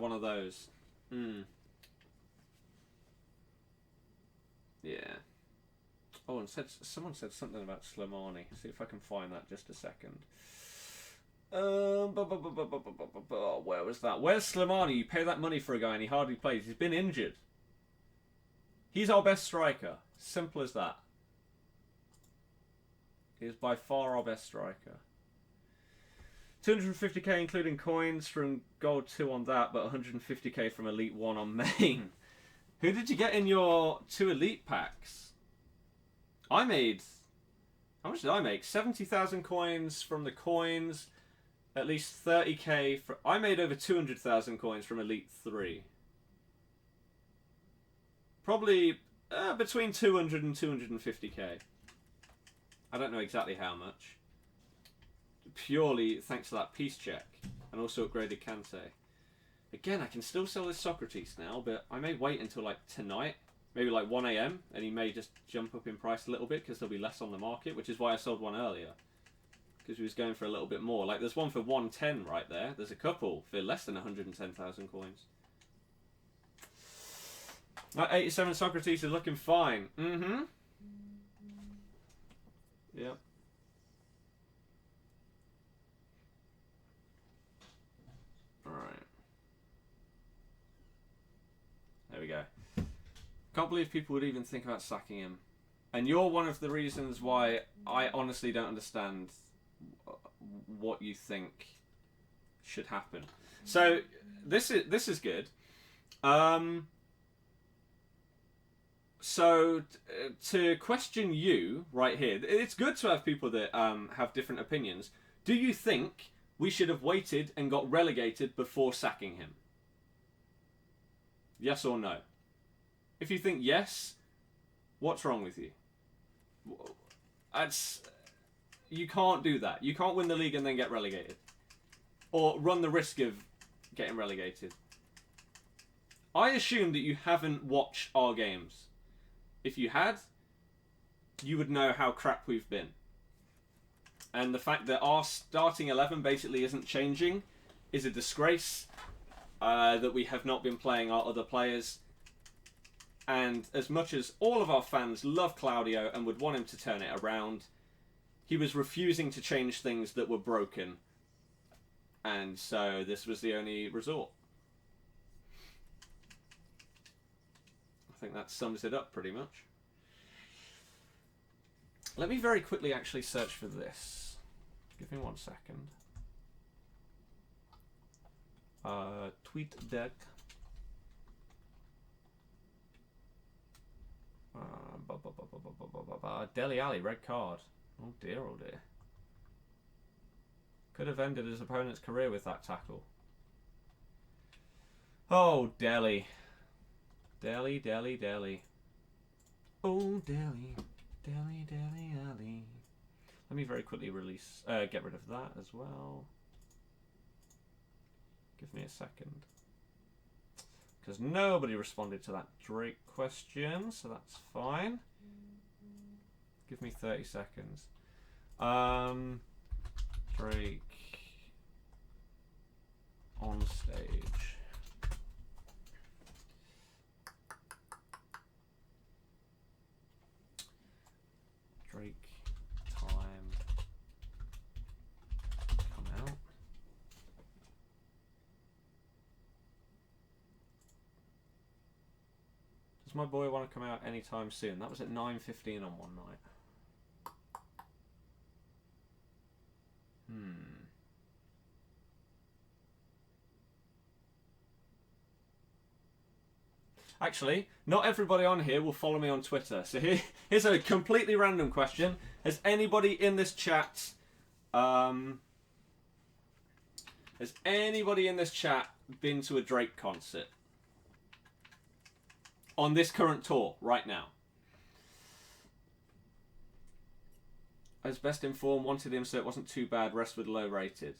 one of those. Yeah. Oh, and someone said something about Slimani. See if I can find that just a second. Where was that? Where's Slimani? You pay that money for a guy and he hardly plays. He's been injured. He's our best striker. Simple as that. He is by far our best striker. 250k including coins from Gold 2 on that, but 150k from Elite 1 on main. Who did you get in your 2 Elite packs? I made... How much did I make? 70,000 coins from the coins. At least 30k for... I made over 200,000 coins from Elite 3. Probably between 200 and 250k. I don't know exactly how much. Purely thanks to that peace check. And also upgraded Kante. Again, I can still sell this Socrates now, but I may wait until like tonight. Maybe like 1 AM. And he may just jump up in price a little bit because there'll be less on the market. Which is why I sold one earlier. Because he was going for a little bit more. Like there's one for 110 right there. There's a couple for less than 110,000 coins. That 87 Socrates is looking fine. Mm-hmm. Yep. Alright. There we go. Can't believe people would even think about sacking him. And you're one of the reasons why I honestly don't understand what you think should happen. So this is good. So to question you right here, it's good to have people that have different opinions. Do you think we should have waited and got relegated before sacking him? Yes or no? If you think yes, what's wrong with you? You can't do that. You can't win the league and then get relegated. Or run the risk of getting relegated. I assume that you haven't watched our games. If you had, you would know how crap we've been. And the fact that our starting 11 basically isn't changing is a disgrace. That we have not been playing our other players. And as much as all of our fans love Claudio and would want him to turn it around, he was refusing to change things that were broken. And so this was the only resort. I think that sums it up pretty much. Let me very quickly actually search for this. Give me 1 second. Tweet deck. Dele Alli, red card. Oh dear, oh dear. Could have ended his opponent's career with that tackle. Oh, Dele. Dele, Dele, Dele. Oh, Dele. Dele, Dele, Alli. Let me very quickly release, get rid of that as well. Give me a second. Because nobody responded to that Drake question, so that's fine. Give me 30 seconds. Drake on stage. Drake time. Come out. Does my boy want to come out anytime soon? That was at 9:15 on one night. Actually, not everybody on here will follow me on Twitter. So here's a completely random question. Has anybody in this chat been to a Drake concert? On this current tour, right now? As best informed, wanted him so it wasn't too bad. Rest with low rated.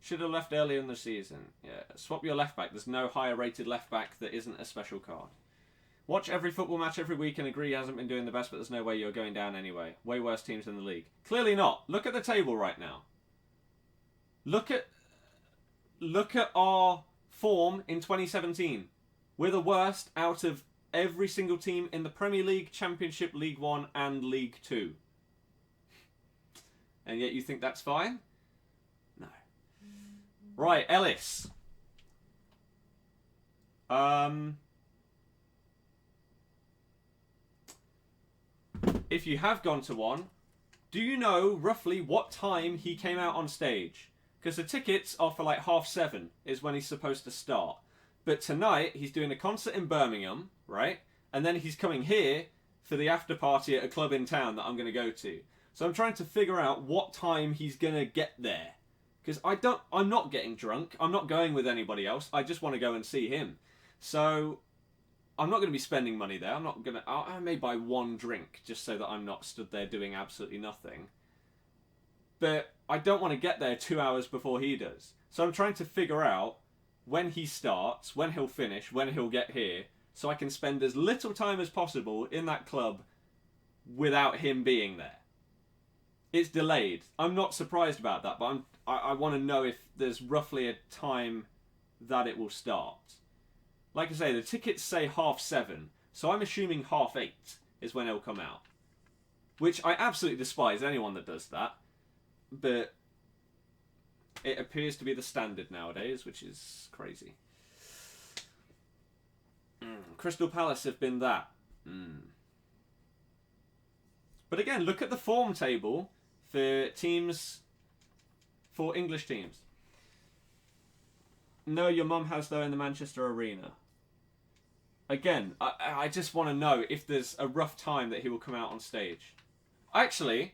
Should have left earlier in the season. Yeah, swap your left back. There's no higher rated left back that isn't a special card. Watch every football match every week and agree he hasn't been doing the best, but there's no way you're going down anyway. Way worse teams in the league. Clearly not. Look at the table right now. Look at our form in 2017. We're the worst out of every single team in the Premier League, Championship, League One, and League Two. And yet you think that's fine? No. Right, Ellis. If you have gone to one, do you know roughly what time he came out on stage? Because the tickets are for like 7:30 is when he's supposed to start. But tonight he's doing a concert in Birmingham, right? And then he's coming here for the after party at a club in town that I'm going to go to. So I'm trying to figure out what time he's going to get there. Because I'm not getting drunk. I'm not going with anybody else. I just want to go and see him. So I'm not going to be spending money there. I may buy one drink just so that I'm not stood there doing absolutely nothing. But I don't want to get there 2 hours before he does. So I'm trying to figure out when he starts, when he'll finish, when he'll get here, so I can spend as little time as possible in that club without him being there. It's delayed. I'm not surprised about that, but I want to know if there's roughly a time that it will start. Like I say, the tickets say 7:30, so I'm assuming 8:30 is when it'll come out. Which I absolutely despise anyone that does that, but it appears to be the standard nowadays, which is crazy. Crystal Palace have been that. But again, look at the form table for teams, for English teams. No, your mum has though in the Manchester Arena. Again, I just want to know if there's a rough time that he will come out on stage. Actually,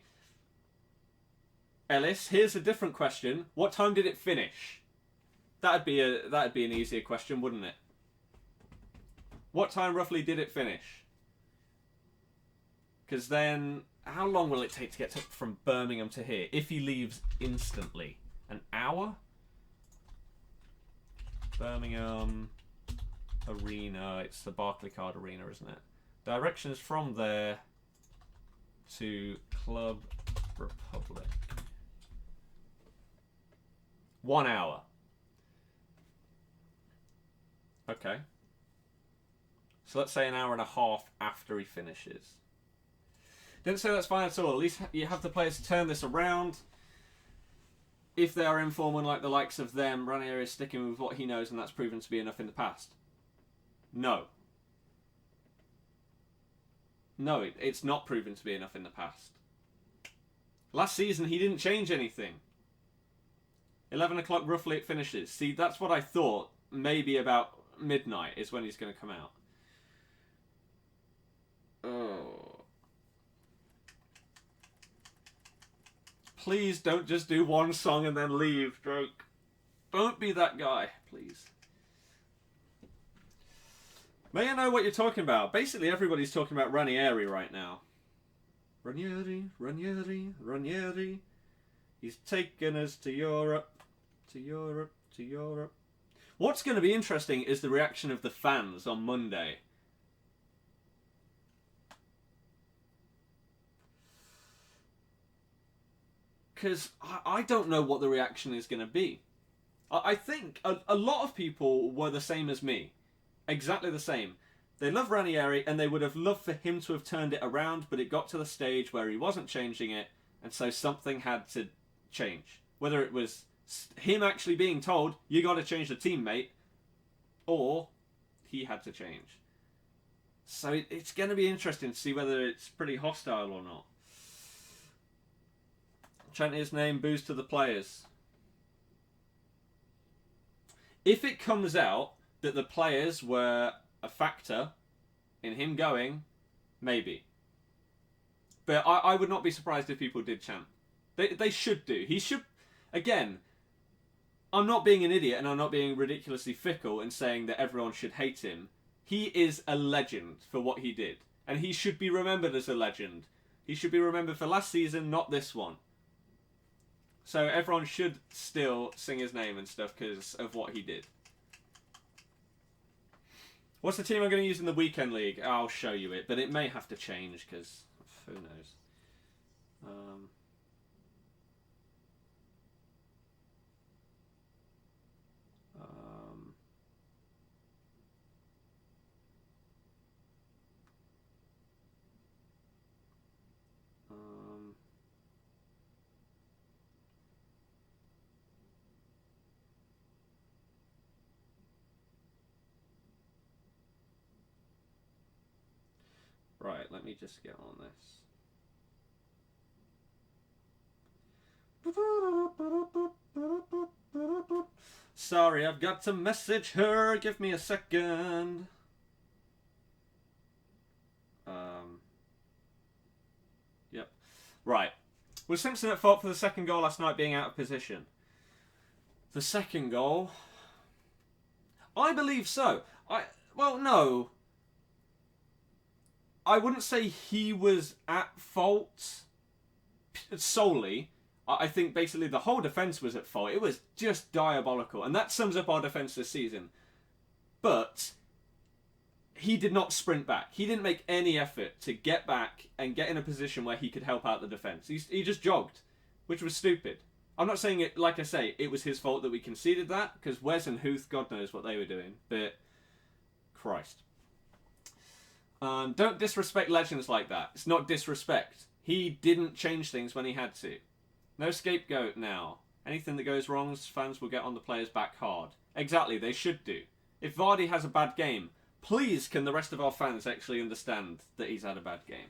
Ellis, here's a different question. What time did it finish? That'd be an easier question, wouldn't it? What time roughly did it finish? Because then, how long will it take to get from Birmingham to here? If he leaves instantly, an hour? Birmingham Arena. It's the Barclaycard Arena, isn't it? Directions from there to Club Republic. 1 hour. Okay. So let's say an hour and a half after he finishes. Didn't say that's fine at all. At least you have the players to turn this around. If they are informal like the likes of them, Ranieri is sticking with what he knows, and that's proven to be enough in the past. No. No, it's not proven to be enough in the past. Last season, he didn't change anything. 11 o'clock roughly it finishes. See, that's what I thought. Maybe about midnight is when he's going to come out. Oh. Please don't just do one song and then leave, Drake. Don't be that guy, please. May I know what you're talking about? Basically, everybody's talking about Ranieri right now. Ranieri, Ranieri, Ranieri. He's taken us to Europe, to Europe, to Europe. What's going to be interesting is the reaction of the fans on Monday. Because I don't know what the reaction is going to be. I think a lot of people were the same as me. Exactly the same. They love Ranieri and they would have loved for him to have turned it around, but it got to the stage where he wasn't changing it, and so something had to change. Whether it was him actually being told, you got to change the teammate, or he had to change. So it's going to be interesting to see whether it's pretty hostile or not. Chant his name, boos to the players. If it comes out that the players were a factor in him going, maybe. But I would not be surprised if people did chant. They should do. He should... Again, I'm not being an idiot and I'm not being ridiculously fickle and saying that everyone should hate him. He is a legend for what he did. And he should be remembered as a legend. He should be remembered for last season, not this one. So everyone should still sing his name and stuff because of what he did. What's the team I'm going to use in the weekend league? I'll show you it, but it may have to change because who knows. Right, let me just get on this. Sorry, I've got to message her. Give me a second. Yep. Right. Was Simpson at fault for the second goal last night being out of position? The second goal? I believe so. Well, no. I wouldn't say he was at fault solely. I think basically the whole defence was at fault. It was just diabolical. And that sums up our defence this season. But he did not sprint back. He didn't make any effort to get back and get in a position where he could help out the defence. He just jogged, which was stupid. I'm not saying it, like I say, it was his fault that we conceded that, because Wes and Huth, God knows what they were doing. But, Christ. Don't disrespect legends like that. It's not disrespect. He didn't change things when he had to. No scapegoat now. Anything that goes wrong, fans will get on the players back hard. Exactly, they should do. If Vardy has a bad game, please can the rest of our fans actually understand that he's had a bad game.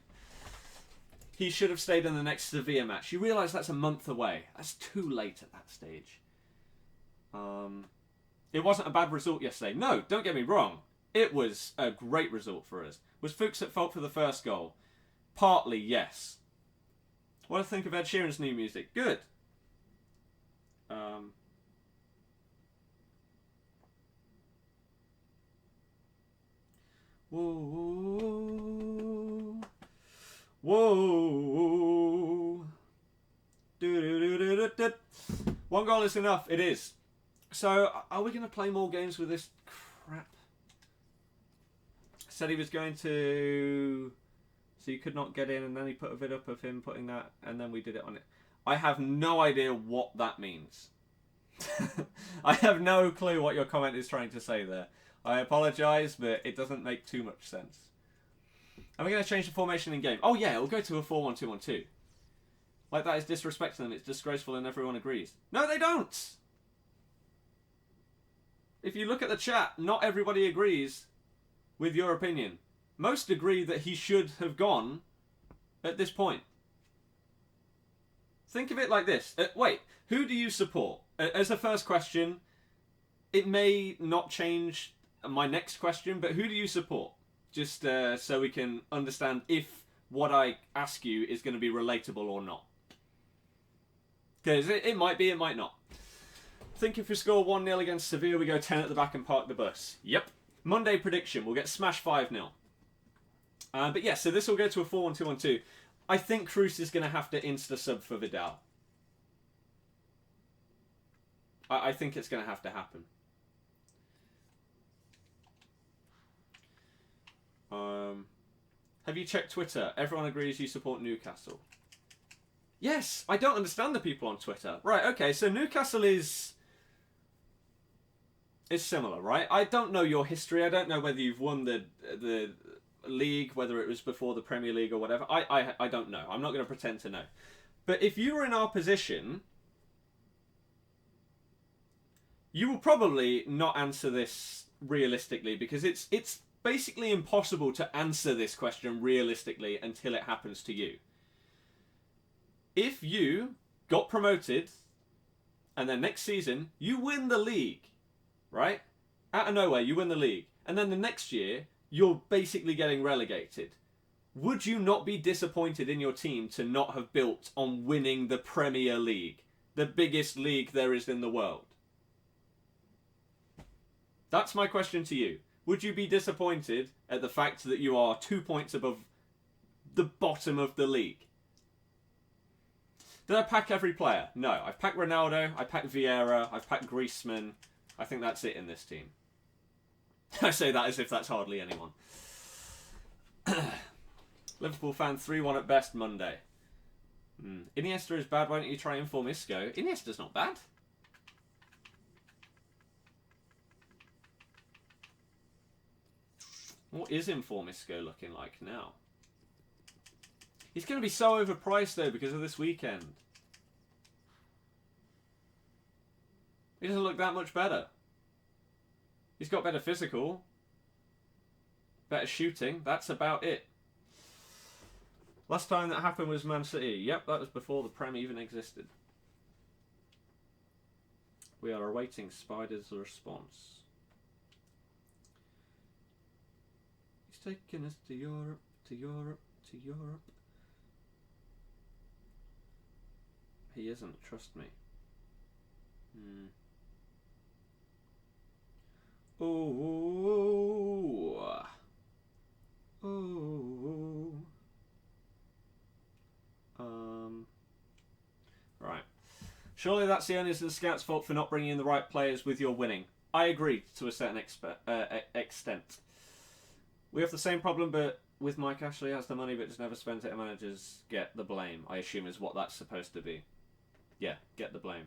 He should have stayed in the next Sevilla match. You realise that's a month away. That's too late at that stage. It wasn't a bad result yesterday. No, don't get me wrong. It was a great result for us. Was Fuchs at fault for the first goal? Partly, yes. What do I think of Ed Sheeran's new music? Good. Whoa. Whoa. Do. One goal is enough. It is. So, are we going to play more games with this crap? Said he was going to... So you could not get in, and then he put a vid up of him putting that, and then we did it on it. I have no idea what that means. I have no clue what your comment is trying to say there. I apologise, but it doesn't make too much sense. Are we going to change the formation in game? Oh yeah, it'll go to a 4-1-2-1-2. Like that is disrespecting them, it's disgraceful and everyone agrees. No, they don't! If you look at the chat, not everybody agrees with your opinion. Most agree that he should have gone at this point. Think of it like this. Wait, who do you support? As a first question, it may not change my next question, but who do you support? Just so we can understand if what I ask you is going to be relatable or not. Because it might be, it might not. Think if we score 1-0 against Sevilla, we go 10 at the back and park the bus. Yep. Monday prediction, we'll get smashed 5-0. But yeah, so this will go to a 4-1-2-1-2. I think Cruz is going to have to insta-sub for Vidal. I think it's going to have to happen. Have you checked Twitter? Everyone agrees you support Newcastle. Yes, I don't understand the people on Twitter. Right, okay, so Newcastle is similar, right? I don't know your history. I don't know whether you've won the league, whether it was before the Premier League or whatever. I don't know. I'm not going to pretend to know. But if you were in our position, you will probably not answer this realistically, because it's basically impossible to answer this question realistically until it happens to you. If you got promoted and then next season you win the league, right? Out of nowhere, you win the league. And then the next year, you're basically getting relegated. Would you not be disappointed in your team to not have built on winning the Premier League? The biggest league there is in the world. That's my question to you. Would you be disappointed at the fact that you are 2 points above the bottom of the league. Did I pack every player? No. I've packed Ronaldo, I packed Vieira, I've packed Griezmann. I think that's it in this team. I say that as if that's hardly anyone. Liverpool fan 3-1 at best Monday. Iniesta is bad, why don't you try Inform Isco? Iniesta's not bad. What is Inform Isco looking like now? He's going to be so overpriced though because of this weekend. He doesn't look that much better. He's got better physical. Better shooting. That's about it. Last time that happened was Man City. Yep, that was before the Prem even existed. We are awaiting Spider's response. He's taking us to Europe, to Europe, to Europe. He isn't, trust me. Oh. Oh. Right. Surely that's the owners and scouts' fault for not bringing in the right players with your winning. I agree to a certain extent. We have the same problem, but with Mike Ashley has the money but just never spends it, and managers get the blame. I assume is what that's supposed to be. Yeah, get the blame.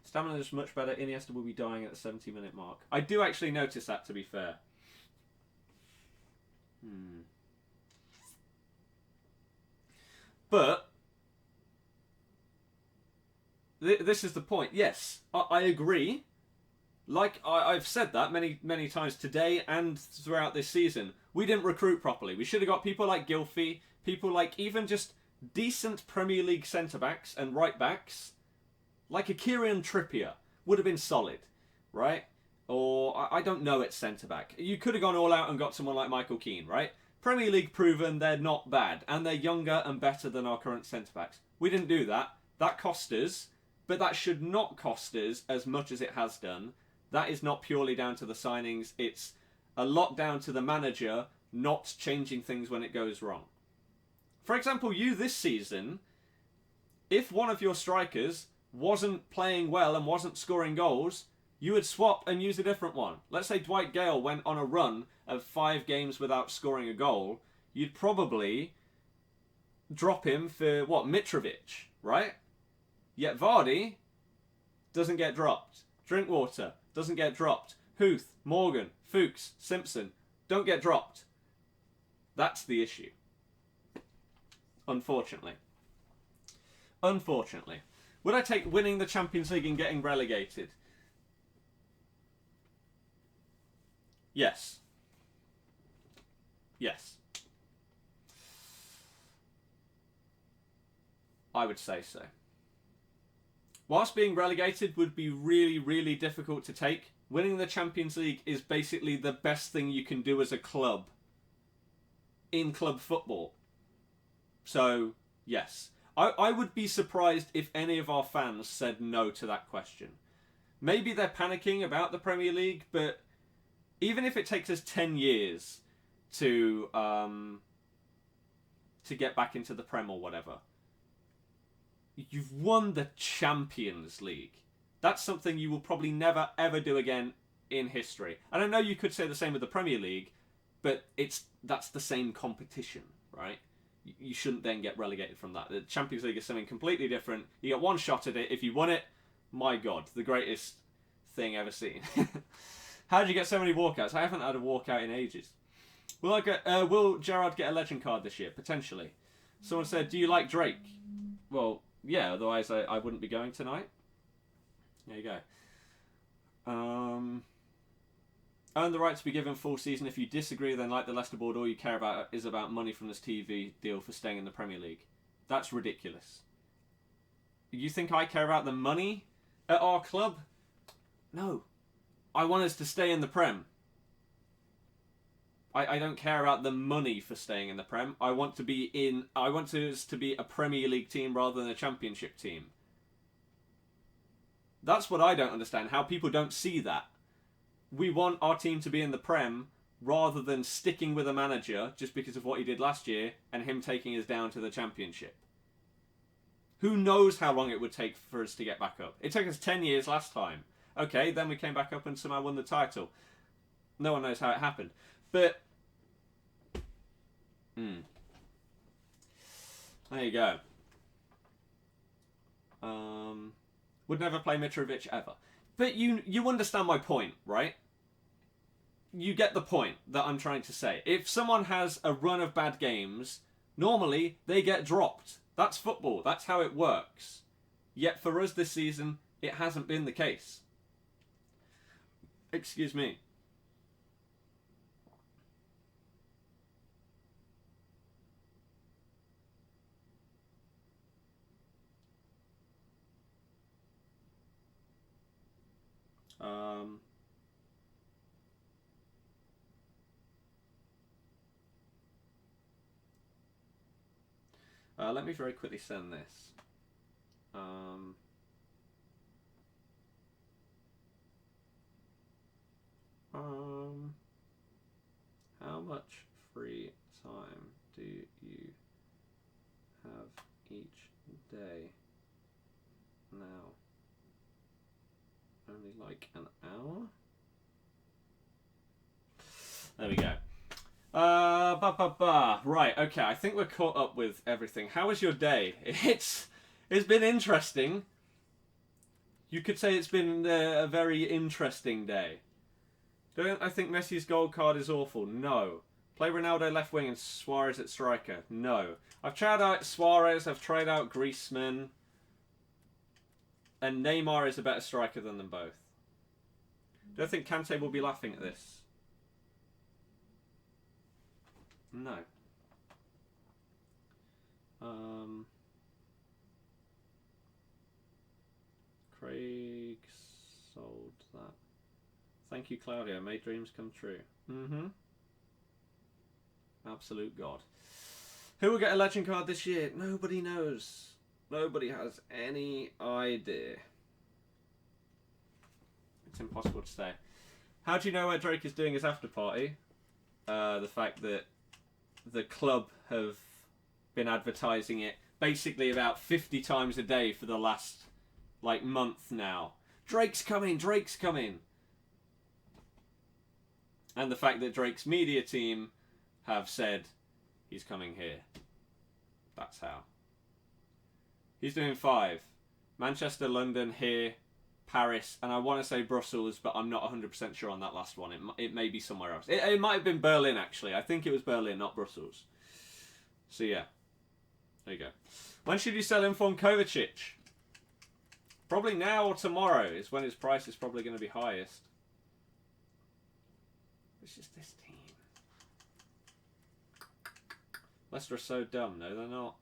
Stamina is much better. Iniesta will be dying at the 70-minute mark. I do actually notice that, to be fair. But this is the point. Yes, I agree. Like I've said that many times today and throughout this season. We didn't recruit properly. We should have got people like Gylfi, people like even just decent Premier League centre-backs and right-backs. Like a Kieran Trippier would have been solid, right? Or I don't know at centre-back. You could have gone all out and got someone like Michael Keane, right? Premier League proven they're not bad. And they're younger and better than our current centre-backs. We didn't do that. That cost us. But that should not cost us as much as it has done. That is not purely down to the signings. It's a lot down to the manager not changing things when it goes wrong. For example, you this season, if one of your strikers wasn't playing well and wasn't scoring goals, you would swap and use a different one. Let's say Dwight Gale went on a run of 5 games without scoring a goal. You'd probably drop him for, Mitrovic, right? Yet Vardy doesn't get dropped. Drinkwater doesn't get dropped. Huth, Morgan, Fuchs, Simpson don't get dropped. That's the issue. Unfortunately. Would I take winning the Champions League and getting relegated? Yes. I would say so. Whilst being relegated would be really, really difficult to take, winning the Champions League is basically the best thing you can do as a club in club football. So, yes. I would be surprised if any of our fans said no to that question. Maybe they're panicking about the Premier League, but even if it takes us 10 years to get back into the Prem or whatever, you've won the Champions League. That's something you will probably never, ever do again in history. And I know you could say the same with the Premier League, but that's the same competition, right? You shouldn't then get relegated from that. The Champions League is something completely different. You get one shot at it. If you won it, my God, the greatest thing ever seen. How did you get so many walkouts? I haven't had a walkout in ages. Will Gerrard get a legend card this year? Potentially. Someone said, do you like Drake? Well, yeah, otherwise I wouldn't be going tonight. There you go. Earn the right to be given full season. If you disagree, then like the Leicester board, all you care about is about money from this TV deal for staying in the Premier League. That's ridiculous. You think I care about the money at our club? No. I want us to stay in the Prem. I don't care about the money for staying in the Prem. I want us to be a Premier League team rather than a Championship team. That's what I don't understand, how people don't see that. We want our team to be in the Prem rather than sticking with a manager just because of what he did last year and him taking us down to the Championship. Who knows how long it would take for us to get back up? It took us 10 years last time. Okay, then we came back up and somehow won the title. No one knows how it happened. But, there you go. Would never play Mitrovic ever. But you understand my point, right? You get the point that I'm trying to say. If someone has a run of bad games, normally they get dropped. That's football. That's how it works. Yet for us this season, it hasn't been the case. Excuse me. Let me very quickly send this. How much free time do you have each day now? Only like an hour? There we go. Right, okay, I think we're caught up with everything. How was your day? It's been interesting. You could say it's been a very interesting day. Don't I think Messi's gold card is awful? No. Play Ronaldo left wing and Suarez at striker? No. I've tried out Suarez, I've tried out Griezmann. And Neymar is a better striker than them both. Do I think Kante will be laughing at this? No. Craig sold that. Thank you, Claudio. Made dreams come true. Absolute God. Who will get a legend card this year? Nobody knows. Nobody has any idea. It's impossible to say. How do you know where Drake is doing his after party? The fact that the club have been advertising it basically about 50 times a day for the last month now. Drake's coming, Drake's coming. And the fact that Drake's media team have said he's coming here. That's how. He's doing 5. Manchester, London, here, Paris, and I want to say Brussels, but I'm not 100% sure on that last one. It may be somewhere else. It might have been Berlin, actually. I think it was Berlin, not Brussels. So, yeah. There you go. When should you sell Inform Kovacic? Probably now or tomorrow is when his price is probably going to be highest. It's just this team. Leicester are so dumb. No, they're not.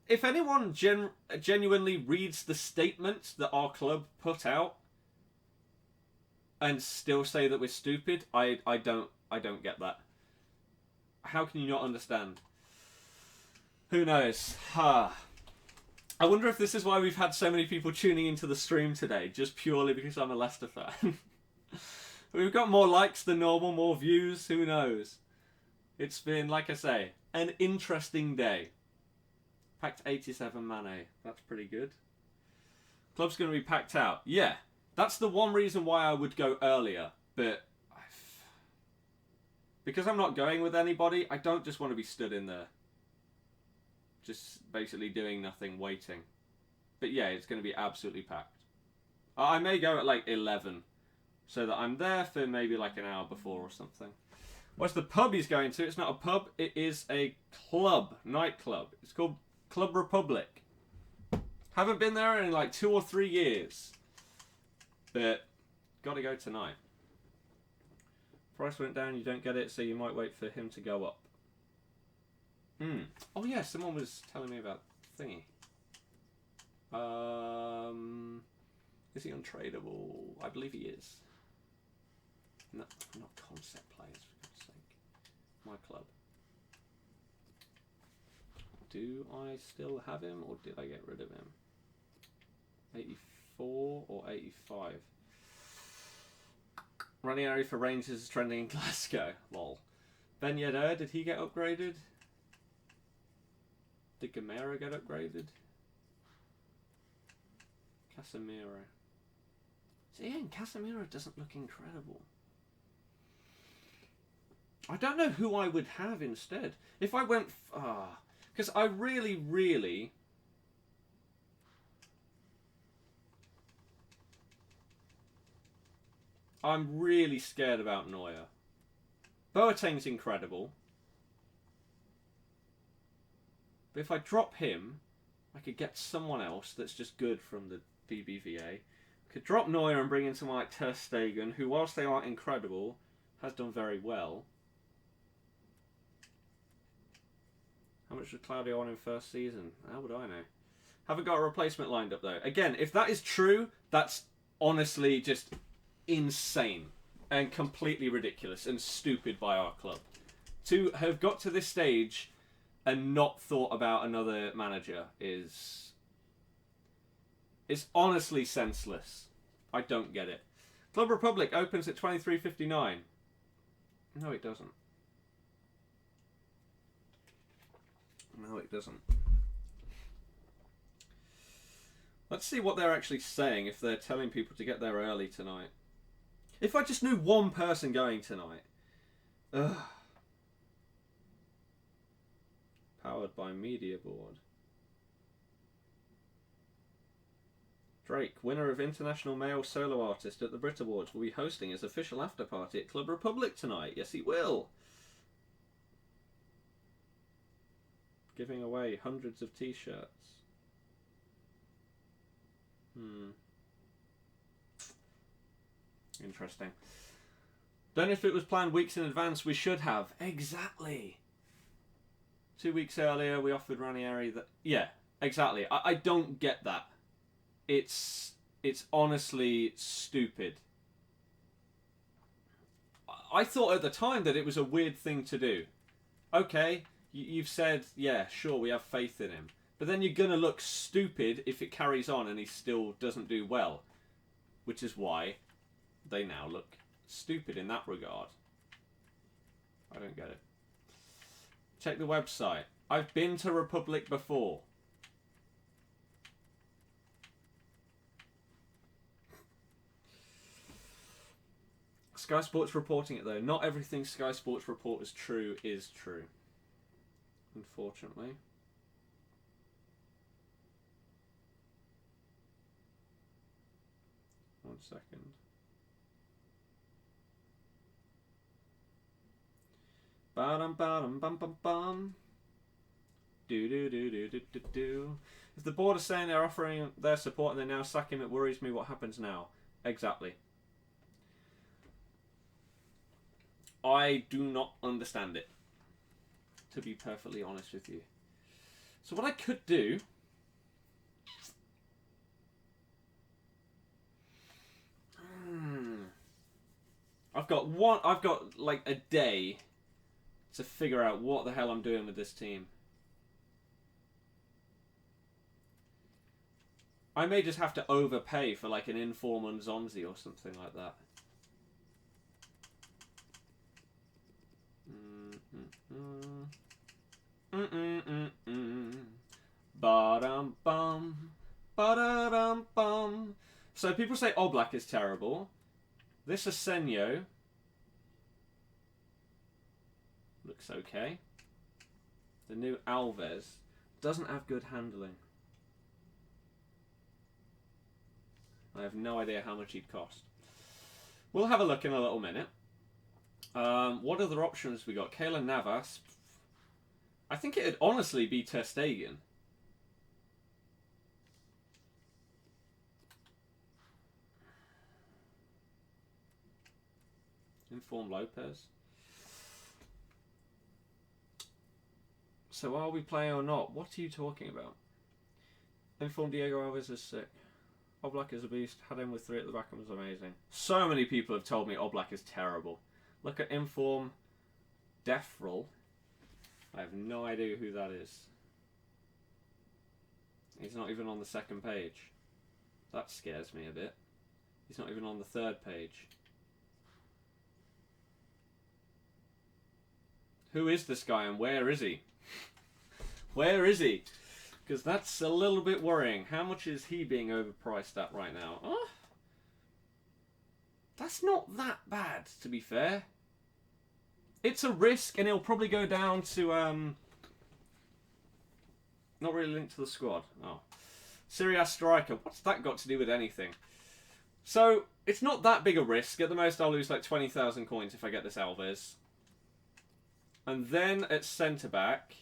If anyone genuinely reads the statement that our club put out and still say that we're stupid, I don't get that. How can you not understand? Who knows? I wonder if this is why we've had so many people tuning into the stream today, just purely because I'm a Leicester fan. We've got more likes than normal, more views, who knows? It's been, like I say, an interesting day. Packed 87 Mane. That's pretty good. Club's going to be packed out. Yeah, that's the one reason why I would go earlier. But because I'm not going with anybody, I don't just want to be stood in there. Just basically doing nothing, waiting. But yeah, it's going to be absolutely packed. I may go at 11. So that I'm there for maybe an hour before or something. What's the pub he's going to? It's not a pub. It is a club. Nightclub. It's called Club Republic. Haven't been there in 2 or 3 years. But got to go tonight. Price went down, you don't get it, so you might wait for him to go up. Oh yeah, someone was telling me about thingy. Is he untradeable? I believe he is. No, not concept players, for God's sake. My club. Do I still have him, or did I get rid of him? 84 or 85? Ranieri for Rangers is trending in Glasgow. Lol. Ben Yedder, did he get upgraded? Did Gamera get upgraded? Casemiro. See, again, Casemiro doesn't look incredible. I don't know who I would have instead. If I went... because I really... I'm really scared about Neuer. Boateng's incredible. But if I drop him, I could get someone else that's just good from the BBVA. Could drop Neuer and bring in someone like Ter Stegen, who, whilst they aren't incredible, has done very well. How much was Claudio on in first season? How would I know? Haven't got a replacement lined up though. Again, if that is true, that's honestly just insane and completely ridiculous and stupid by our club. To have got to this stage and not thought about another manager is honestly senseless. I don't get it. Club Republic opens at 23:59. No, it doesn't. No, it doesn't. Let's see what they're actually saying if they're telling people to get there early tonight. If I just knew one person going tonight. Ugh. Powered by Media Board. Drake, winner of International Male Solo Artist at the Brit Awards, will be hosting his official after party at Club Republic tonight. Yes, he will. Giving away hundreds of t-shirts. Interesting. Don't know if it was planned weeks in advance. We should have. Exactly. 2 weeks earlier, we offered Ranieri that. Yeah, exactly. I don't get that. It's honestly stupid. I thought at the time that it was a weird thing to do. Okay, you've said, yeah, sure, we have faith in him. But then you're going to look stupid if it carries on and he still doesn't do well. Which is why they now look stupid in that regard. I don't get it. Check the website. I've been to Republic before. Sky Sports reporting it though. Not everything Sky Sports report is true. Unfortunately. One second. Ba-dum ba-dum bum bum bum. Do do do do do do do. If the board are saying they're offering their support and they now sack him, it worries me what happens now. Exactly. I do not understand it, to be perfectly honest with you. So what I could do... I've got like a day to figure out what the hell I'm doing with this team. I may just have to overpay for like an inform on Zonzi or something like that. Ba-dum bum, ba-da-dum bum. So people say Oblak is terrible. This Asenio looks okay. The new Alves doesn't have good handling. I have no idea how much he'd cost. We'll have a look in a little minute. What other options we got? Keylor Navas. I think it'd honestly be Ter Stegen. Inform Lopez. So are we playing or not? What are you talking about? Inform Diego Alves is sick. Oblak is a beast. Had him with 3 at the back and was amazing. So many people have told me Oblak is terrible. Look at Inform Defrel. I have no idea who that is. He's not even on the second page. That scares me a bit. He's not even on the third page. Who is this guy and where is he? Where is he? Because that's a little bit worrying. How much is he being overpriced at right now? Oh, that's not that bad, to be fair. It's a risk, and he'll probably go down to... not really linked to the squad. Oh. Serie A striker. What's that got to do with anything? So, it's not that big a risk. At the most, I'll lose like 20,000 coins if I get this Alves. And then at centre-back...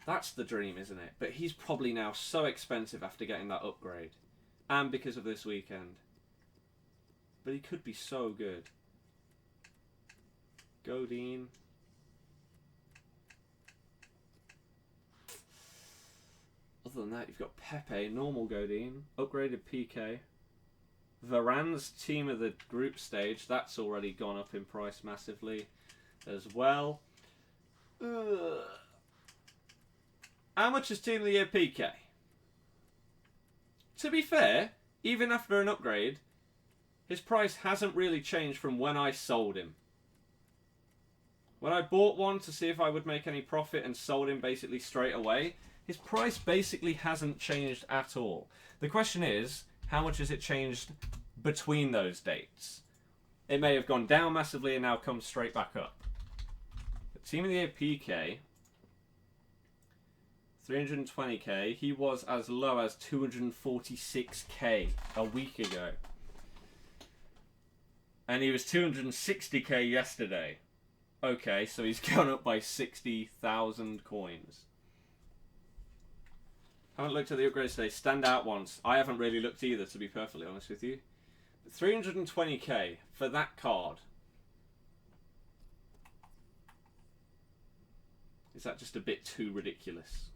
That's the dream, isn't it? But he's probably now so expensive after getting that upgrade. And because of this weekend. But he could be so good. Godin. Other than that, you've got Pepe, normal Godin, upgraded PK. Varane's team of the group stage. That's already gone up in price massively as well. How much is Team of the Year PK? To be fair, even after an upgrade, his price hasn't really changed from when I sold him. When I bought one to see if I would make any profit and sold him basically straight away, his price basically hasn't changed at all. The question is, how much has it changed between those dates? It may have gone down massively and now come straight back up. But Team of the Year PK... 320k, he was as low as 246k a week ago. And he was 260k yesterday. Okay, so he's gone up by 60,000 coins. Haven't looked at the upgrades today. Standout ones. I haven't really looked either, to be perfectly honest with you. But 320k for that card. Is that just a bit too ridiculous?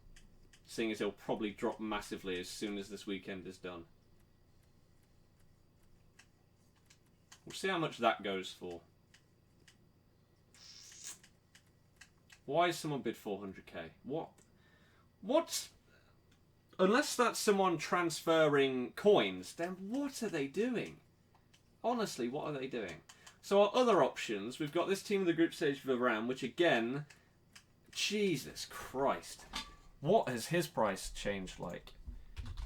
Seeing as he'll probably drop massively as soon as this weekend is done. We'll see how much that goes for. Why is someone bid 400k? What's... Unless that's someone transferring coins, then what are they doing? Honestly, what are they doing? So our other options, we've got this team of the group stage Varane, which again... Jesus Christ. What has his price changed like?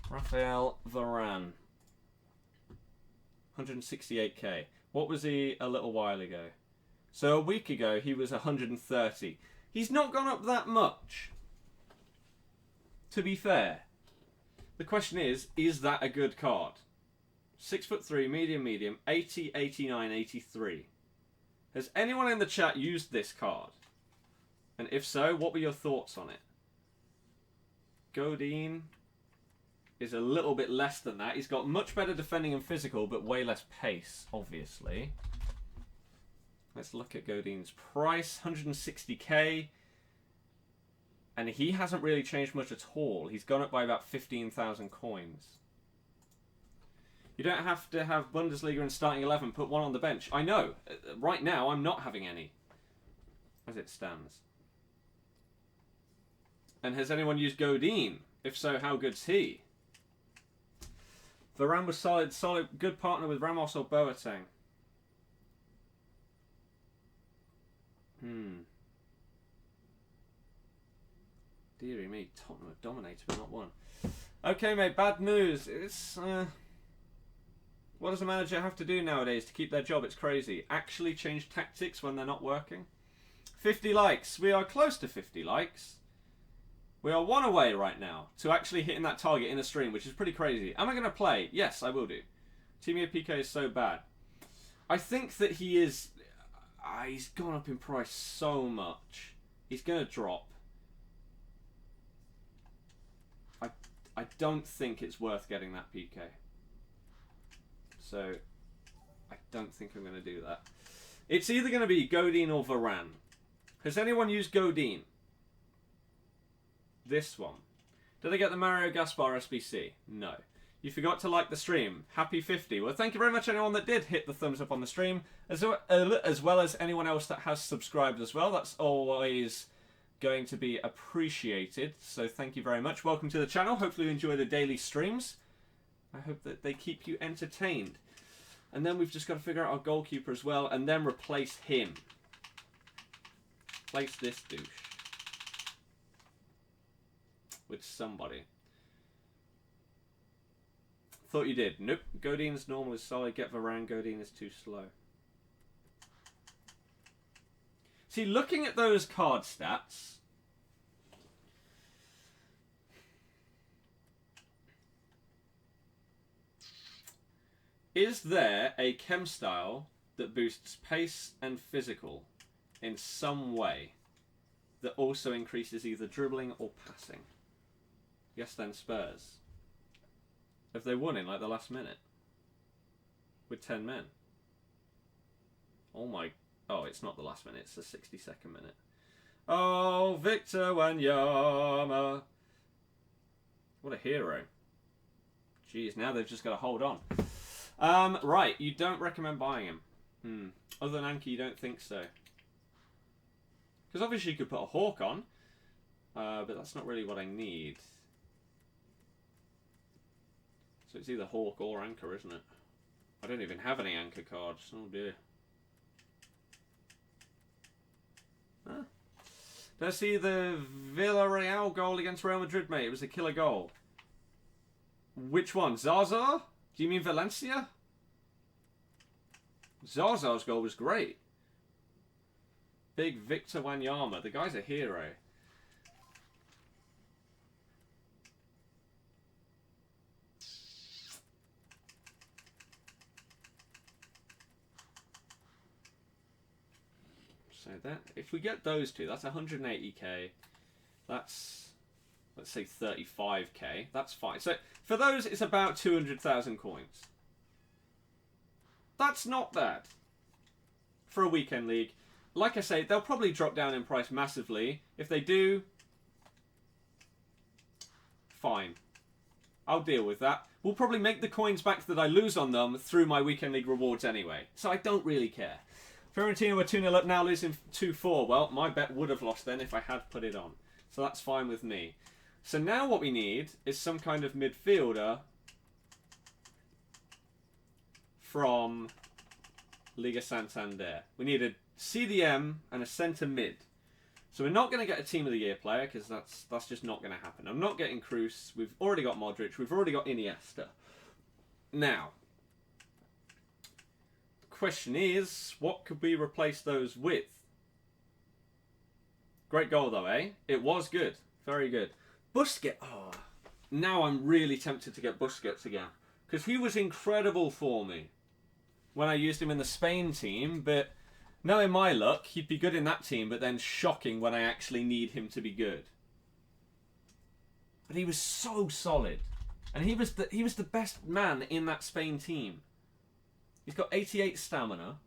Raphael Varane. 168k. What was he a little while ago? So a week ago he was 130. He's not gone up that much. To be fair. The question is that a good card? 6'3", medium, 80, 89, 83. Has anyone in the chat used this card? And if so, what were your thoughts on it? Godin is a little bit less than that. He's got much better defending and physical, but way less pace, obviously. Let's look at Godin's price. 160k. And he hasn't really changed much at all. He's gone up by about 15,000 coins. You don't have to have Bundesliga and starting 11. Put one on the bench. I know. Right now, I'm not having any. As it stands. And has anyone used Godin? If so, how good's he? Varane was solid, good partner with Ramos or Boateng. Deary me, Tottenham have dominated but not won. Okay, mate, bad news. It's what does a manager have to do nowadays to keep their job? It's crazy. Actually change tactics when they're not working. 50 likes. We are close to 50 likes. We are one away right now to actually hitting that target in a stream, which is pretty crazy. Am I going to play? Yes, I will do. Team of PK is so bad. I think that he is... he's gone up in price so much. He's going to drop. I don't think it's worth getting that PK. So, I don't think I'm going to do that. It's either going to be Godin or Varane. Has anyone used Godin? This one. Did I get the Mario Gaspar SBC? No. You forgot to like the stream. Happy 50. Well, thank you very much anyone that did hit the thumbs up on the stream, as well as anyone else that has subscribed as well. That's always going to be appreciated. So thank you very much. Welcome to the channel. Hopefully you enjoy the daily streams. I hope that they keep you entertained. And then we've just got to figure out our goalkeeper as well, and then replace him. Replace this douche with somebody. Thought you did. Nope. Godin's normal is solid. Get Varane. Godin is too slow. See, looking at those card stats, is there a chem style that boosts pace and physical in some way that also increases either dribbling or passing? Yes, then Spurs. Have they won in like the last minute? With 10 men? Oh my... Oh, it's not the last minute, it's the 62nd minute. Oh, Victor Wanyama. What a hero. Jeez, now they've just got to hold on. Right, you don't recommend buying him. Other than Anki, you don't think so? Because obviously you could put a Hawk on, but that's not really what I need. So it's either Hawk or Anchor, isn't it? I don't even have any Anchor cards. Oh dear. Huh? Did I see the Villarreal goal against Real Madrid, mate? It was a killer goal. Which one? Zaza? Do you mean Valencia? Zaza's goal was great. Big Victor Wanyama. The guy's a hero. So that, if we get those two, that's 180k. That's, let's say 35k. That's fine. So for those, it's about 200,000 coins. That's not bad for a weekend league. Like I say, they'll probably drop down in price massively. If they do, fine. I'll deal with that. We'll probably make the coins back that I lose on them through my weekend league rewards anyway. So I don't really care. Fiorentina were 2-0 up, now losing 2-4. Well, my bet would have lost then if I had put it on. So that's fine with me. So now what we need is some kind of midfielder from Liga Santander. We need a CDM and a centre mid. So we're not going to get a Team of the Year player because that's just not going to happen. I'm not getting Kroos. We've already got Modric. We've already got Iniesta. Now, question is, what could we replace those with? Great goal though, eh? It was good. Very good. Busquets. Oh, now I'm really tempted to get Busquets again. Because he was incredible for me when I used him in the Spain team. But knowing my luck, he'd be good in that team, but then shocking when I actually need him to be good. But he was so solid. And he was the best man in that Spain team. He's got 88 stamina.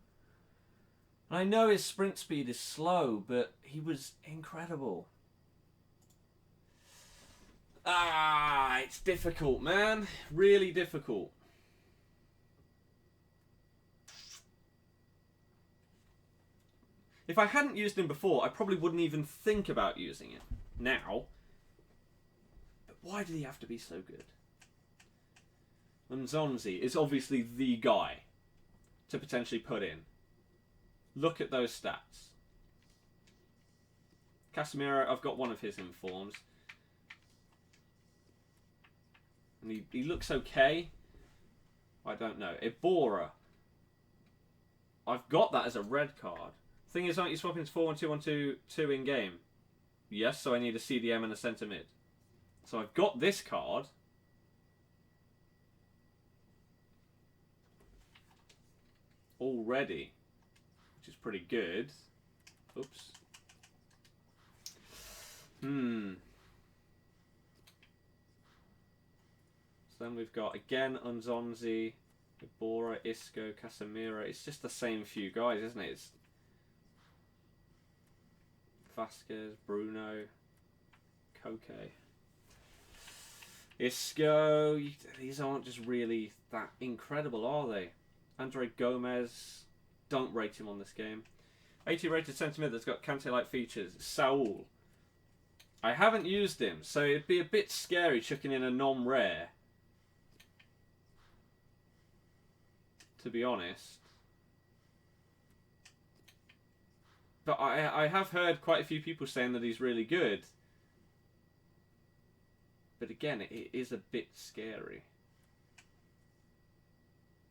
And I know his sprint speed is slow, but he was incredible. Ah, it's difficult, man. Really difficult. If I hadn't used him before, I probably wouldn't even think about using it now. But why did he have to be so good? Nzonzi is obviously the guy to potentially put in. Look at those stats. Casemiro, I've got one of his informs. And he looks okay. I don't know. Ibora. I've got that as a red card. Thing is, aren't you swapping to 4-1-2-1-2 in game? Yes, so I need a CDM and a centre mid. So I've got this card. Already. Which is pretty good. Oops. So then we've got, again, Nzonzi, Ibora, Isco, Casemiro. It's just the same few guys, isn't it? It's Vasquez, Bruno, Koke. Isco. These aren't just really that incredible, are they? Andre Gomez. Don't rate him on this game. 80 rated centre mid that's got Kante-like features. Saul. I haven't used him, so it'd be a bit scary chucking in a non-rare. To be honest. But I have heard quite a few people saying that he's really good. But again, it is a bit scary.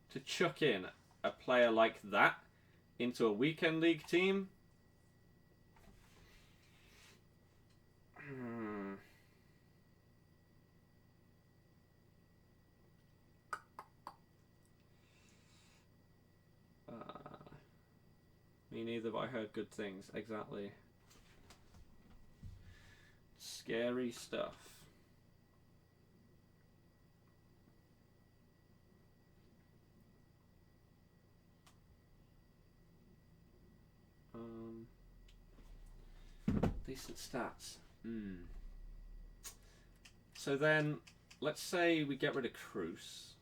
To chuck in a player like that into a weekend league team. Me neither, but I heard good things. Exactly. Scary stuff. Decent stats. So then, let's say we get rid of Cruz.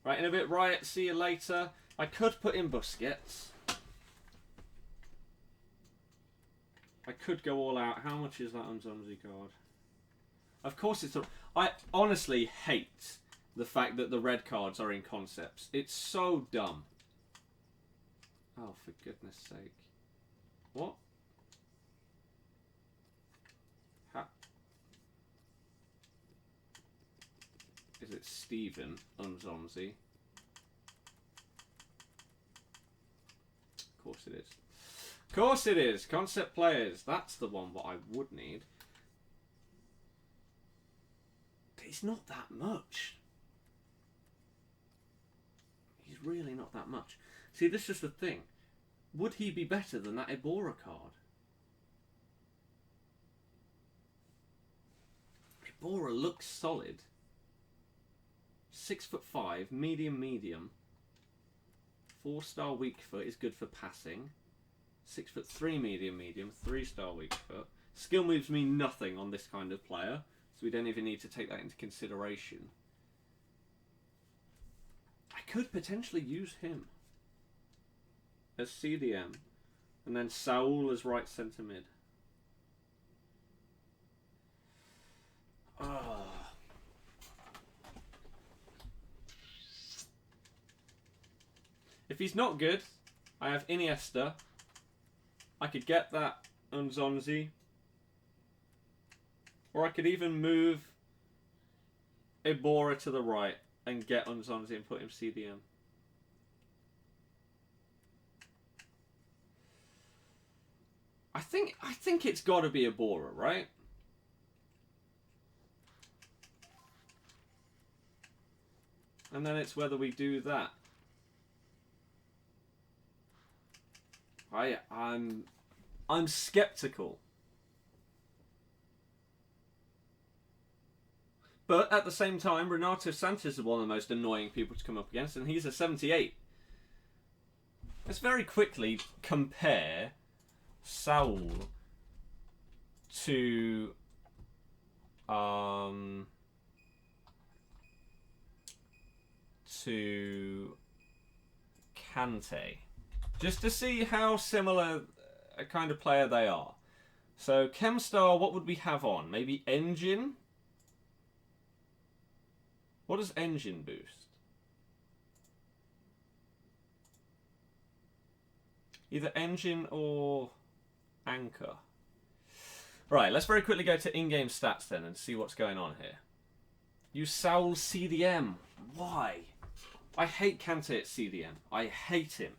Right, in a bit, Riot, see you later. I could put in Busquets. I could go all out. How much is that Unzonzi card? Of course it's... I honestly hate the fact that the red cards are in concepts. It's so dumb. Oh, for goodness sake. What? How? Is it Steven Unzonzi? Of course it is. Of course it is. Concept players. That's the one that I would need. But it's not that much. He's really not that much. See, this is the thing. Would he be better than that Ibora card? Ibora looks solid. 6'5", medium. 4-star weak foot is good for passing. 6'3", medium, 3-star weak foot. Skill moves mean nothing on this kind of player, so we don't even need to take that into consideration. I could potentially use him as CDM, and then Saul as right centre mid. If he's not good, I have Iniesta. I could get that Unzonzi. Or I could even move Ibora to the right and get Unzonzi and put him CDM. I think it's got to be Ibora, right? And then it's whether we do that. I'm skeptical. But at the same time, Renato Sanchez is one of the most annoying people to come up against, and he's a 78. Let's very quickly compare Saul to Kante, just to see how similar a kind of player they are. So Chemstar, what would we have on? Maybe Engine? What does Engine boost? Either Engine or Anchor. Right, let's very quickly go to in-game stats then and see what's going on here. Use Saul CDM. Why? I hate Kante at CDM. I hate him.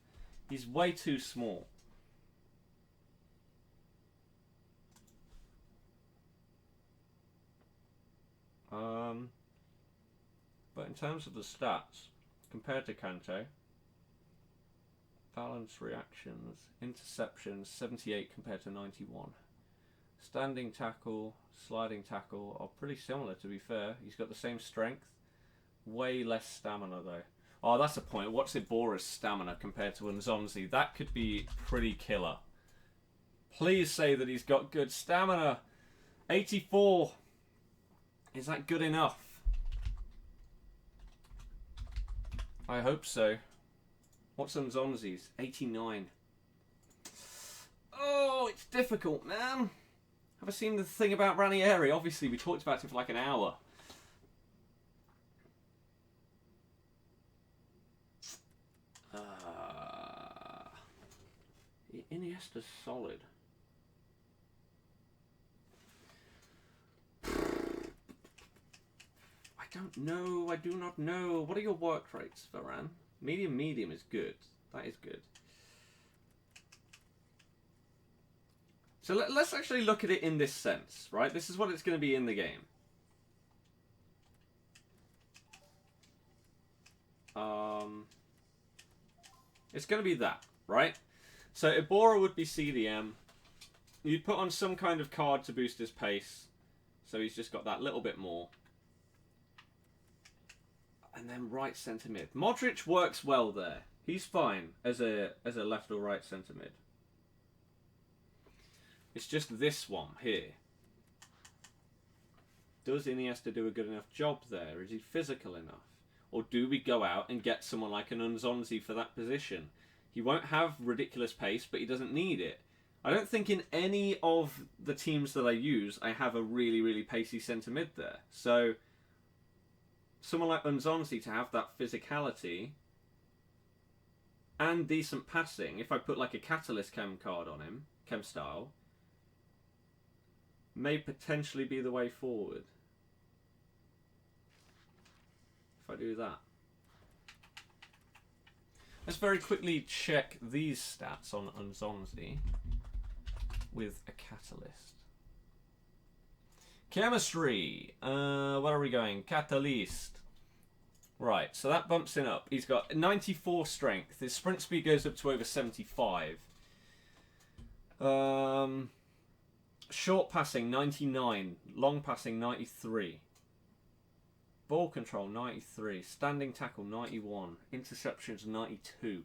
He's way too small. But in terms of the stats, compared to Kante, balance reactions, interceptions, 78 compared to 91. Standing tackle, sliding tackle are pretty similar, to be fair. He's got the same strength. Way less stamina, though. Oh, that's a point. What's Ibora's stamina compared to Unzonzi? That could be pretty killer. Please say that he's got good stamina. 84. Is that good enough? I hope so. What's Unzonzi's? 89. Oh, it's difficult, man. Have I seen the thing about Ranieri? Obviously, we talked about it for like an hour. Iniesta's solid. I don't know. I do not know. What are your work rates, Varane? Medium is good. That is good. So let's actually look at it in this sense, right? This is what it's going to be in the game. It's going to be that, right? So Ibora would be CDM. You'd put on some kind of card to boost his pace. So he's just got that little bit more. And then right centre mid. Modric works well there. He's fine as a left or right centre mid. It's just this one here. Does Iniesta do a good enough job there? Is he physical enough? Or do we go out and get someone like an Unzonzi for that position? He won't have ridiculous pace, but he doesn't need it. I don't think in any of the teams that I use, I have a really, really pacey centre mid there. So, someone like Unzonzi to have that physicality and decent passing, if I put like a Catalyst Chem card on him, Chem style, may potentially be the way forward. If I do that. Let's very quickly check these stats on Unzonzi with a Catalyst. Chemistry. Where are we going? Catalyst. Right, so that bumps him up. He's got 94 strength. His sprint speed goes up to over 75. Short passing, 99. Long passing, 93. Ball control, 93. Standing tackle, 91. Interceptions, 92.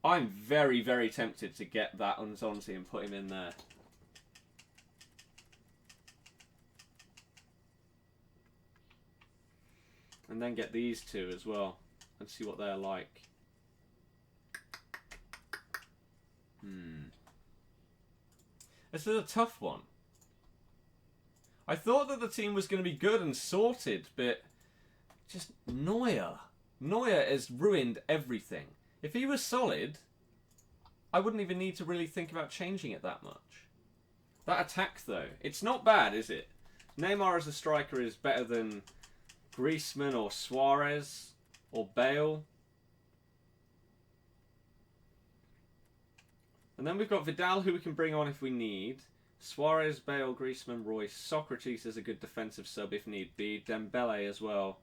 I'm very, very tempted to get that Unzonzi and put him in there. And then get these two as well. And see what they're like. This is a tough one. I thought that the team was going to be good and sorted, but just Neuer. Neuer has ruined everything. If he was solid, I wouldn't even need to really think about changing it that much. That attack, though, it's not bad, is it? Neymar as a striker is better than Griezmann or Suarez or Bale. And then we've got Vidal, who we can bring on if we need. Suarez, Bale, Griezmann, Royce. Socrates is a good defensive sub if need be. Dembele as well.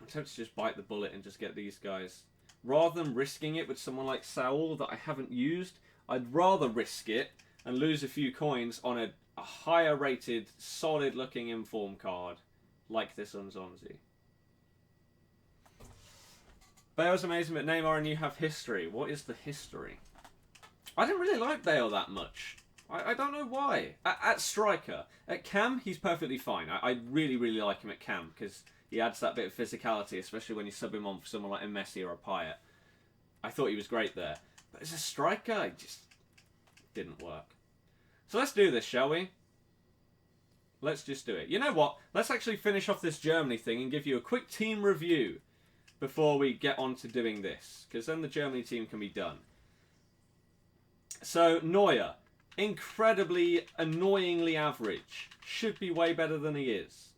I'm tempted to just bite the bullet and just get these guys. Rather than risking it with someone like Saul that I haven't used, I'd rather risk it and lose a few coins on a higher rated, solid looking inform card like this Unzonzi. Bale's amazing, but Neymar and you have history. What is the history? I didn't really like Bale that much. I don't know why. At striker. At cam, he's perfectly fine. I really, really like him at cam because he adds that bit of physicality, especially when you sub him on for someone like a Messi or a Payet. I thought he was great there. But as a striker, it just didn't work. So let's do this, shall we? Let's just do it. You know what? Let's actually finish off this Germany thing and give you a quick team review before we get on to doing this, because then the Germany team can be done. So, Neuer, incredibly, annoyingly average. Should be way better than he is.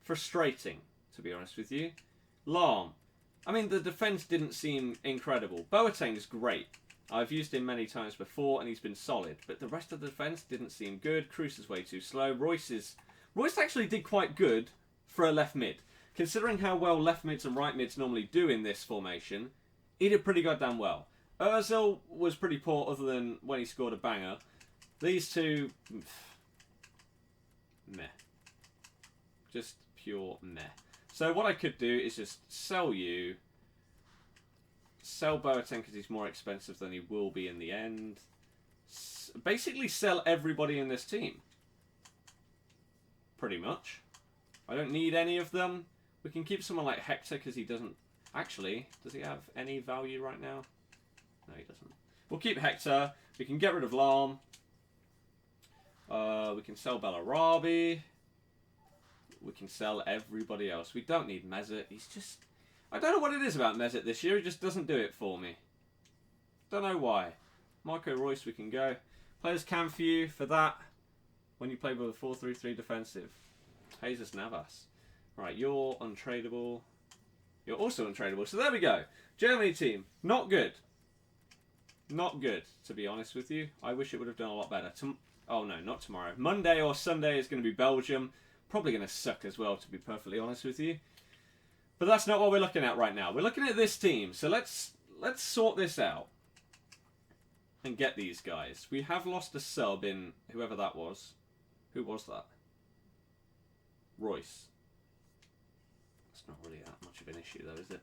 Frustrating, to be honest with you. Lahm, I mean, the defence didn't seem incredible. Boateng's great. I've used him many times before, and he's been solid. But the rest of the defence didn't seem good. Kroos is way too slow. Royce actually did quite good for a left mid. Considering how well left mids and right mids normally do in this formation, he did pretty goddamn well. Ozil was pretty poor other than when he scored a banger. These two, meh. Just pure meh. So what I could do is just sell you, sell Boateng because he's more expensive than he will be in the end. Basically sell everybody in this team. Pretty much. I don't need any of them. We can keep someone like Hector because he doesn't... Actually, does he have any value right now? No, he doesn't. We'll keep Hector. We can get rid of Lahm. We can sell Bellarabi. We can sell everybody else. We don't need Mesut. He's just... I don't know what it is about Mesut this year. He just doesn't do it for me. Don't know why. Marco Reus, we can go. Players can for you for that. When you play with a 4-3-3 defensive. Jesus Navas. Right, you're untradeable. You're also untradeable. So there we go. Germany team. Not good. Not good, to be honest with you. I wish it would have done a lot better. Oh no, not tomorrow. Monday or Sunday is going to be Belgium. Probably going to suck as well, to be perfectly honest with you. But that's not what we're looking at right now. We're looking at this team. So let's sort this out. And get these guys. We have lost a sub in whoever that was. Who was that? Royce. It's not really that much of an issue though, is it?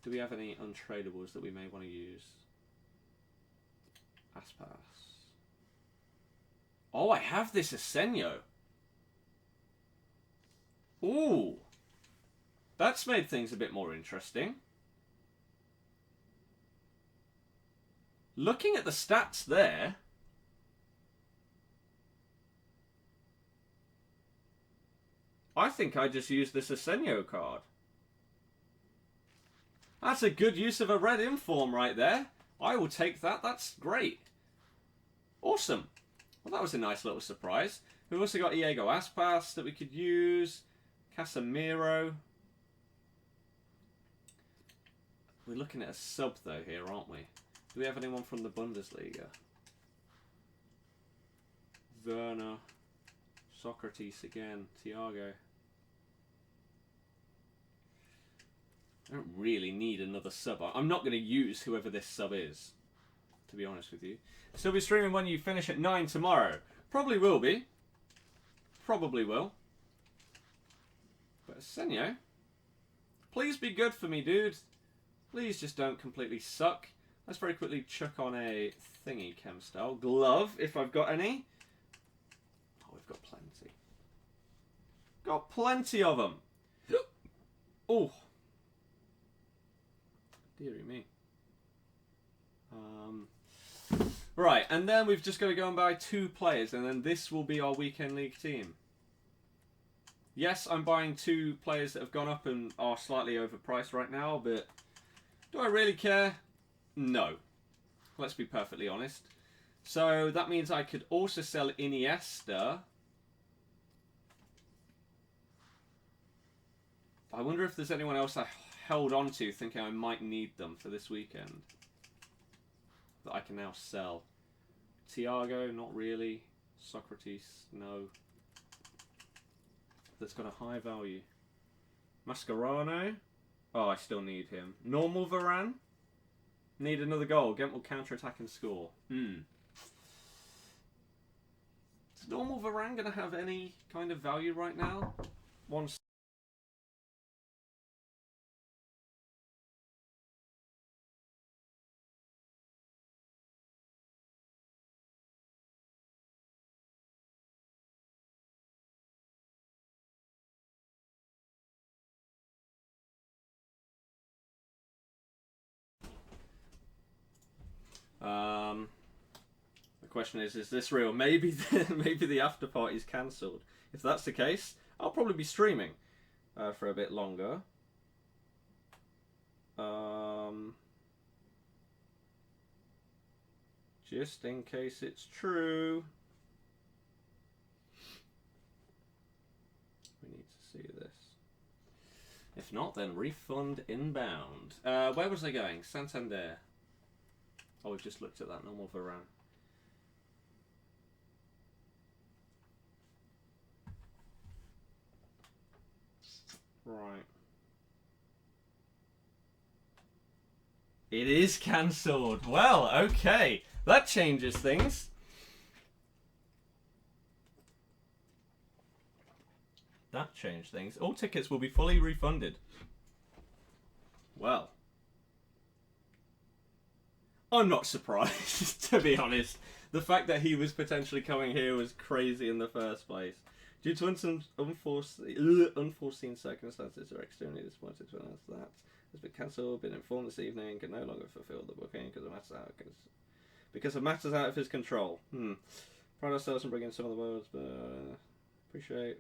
Do we have any untradables that we may want to use? Aspas. Oh, I have this Asenio. Ooh. That's made things a bit more interesting. Looking at the stats there... I think I just used this Asenio card. That's a good use of a red inform right there. I will take that. That's great. Awesome. Well, that was a nice little surprise. We've also got Iago Aspas that we could use. Casemiro. We're looking at a sub, though, here, aren't we? Do we have anyone from the Bundesliga? Werner. Socrates again. Thiago. I don't really need another sub. I'm not going to use whoever this sub is, to be honest with you. Still be streaming when you finish at 9 tomorrow. Probably will be. Probably will. But Asenio, please be good for me, dude. Please just don't completely suck. Let's very quickly chuck on a thingy chem style. Glove, if I've got any. Oh, we've got plenty. Got plenty of them. Oh. Deary me. Right, and then we've just got to go and buy 2 players, and then this will be our weekend league team. Yes, I'm buying 2 players that have gone up and are slightly overpriced right now, but do I really care? No. Let's be perfectly honest. So that means I could also sell Iniesta. I wonder if there's anyone else I held on to thinking I might need them for this weekend that I can now sell. Thiago, not really. Socrates, no. That's got a high value. Mascherano. Oh, I still need him. Normal Varane. Need another goal. Ghent will counter-attack and score. Is normal Varane going to have any kind of value right now? One. The question is this real? Maybe the after party's cancelled. If that's the case, I'll probably be streaming for a bit longer. Just in case it's true. We need to see this. If not, then refund inbound. Where was I going? Santander. Oh, we've just looked at that normal Varane. Right. It is cancelled. Well, okay. That changes things. That changed things. All tickets will be fully refunded. Well. I'm not surprised, to be honest. The fact that he was potentially coming here was crazy in the first place. Due to unforeseen circumstances, are extremely disappointed to announce that has been cancelled. Been informed this evening can no longer fulfil the booking because of matters out of his control. Pride ourselves in bringing some of the world's, but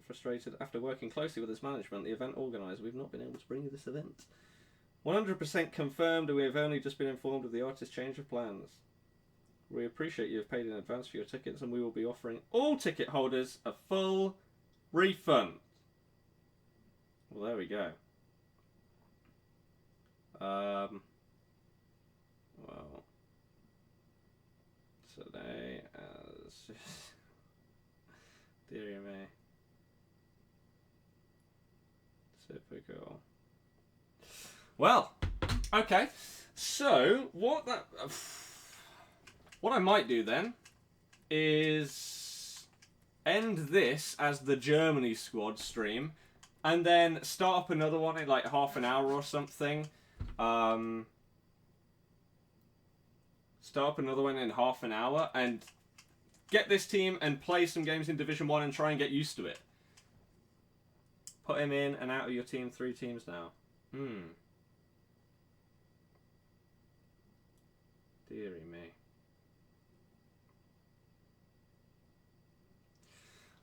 frustrated. After working closely with his management, the event organiser, we've not been able to bring you this event. 100% confirmed, and we have only just been informed of the artist's change of plans. We appreciate you have paid in advance for your tickets, and we will be offering all ticket holders a full refund. Well, there we go. Well, today as dear me, typical. Well, okay. So what I might do then is end this as the Germany squad stream, and then start up another one in like half an hour or something. Start up another one in half an hour and get this team and play some games in Division 1 and try and get used to it. Put him in and out of your team 3 teams now. Deary me.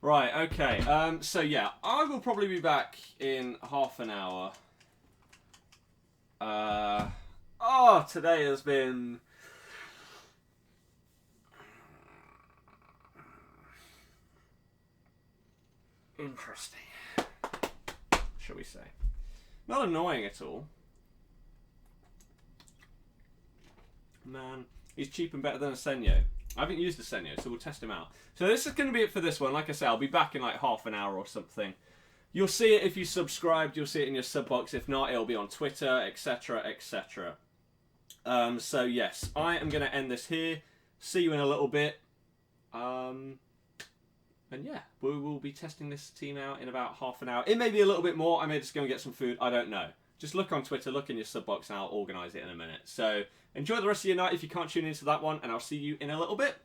Right, okay. So yeah, I will probably be back in half an hour. Today has been interesting, shall we say. Not annoying at all. Man, he's cheap and better than a Senyo. I haven't used a Senyo, so we'll test him out. So this is going to be it for this one. Like I say, I'll be back in like half an hour or something. You'll see it if you subscribed. You'll see it in your sub box. If not, it'll be on Twitter, etc., etc. So yes, I am going to end this here. See you in a little bit. And yeah, we will be testing this team out in about half an hour. It may be a little bit more. I may just go and get some food. I don't know. Just look on Twitter, look in your sub box, and I'll organise it in a minute. So enjoy the rest of your night if you can't tune into that one, and I'll see you in a little bit.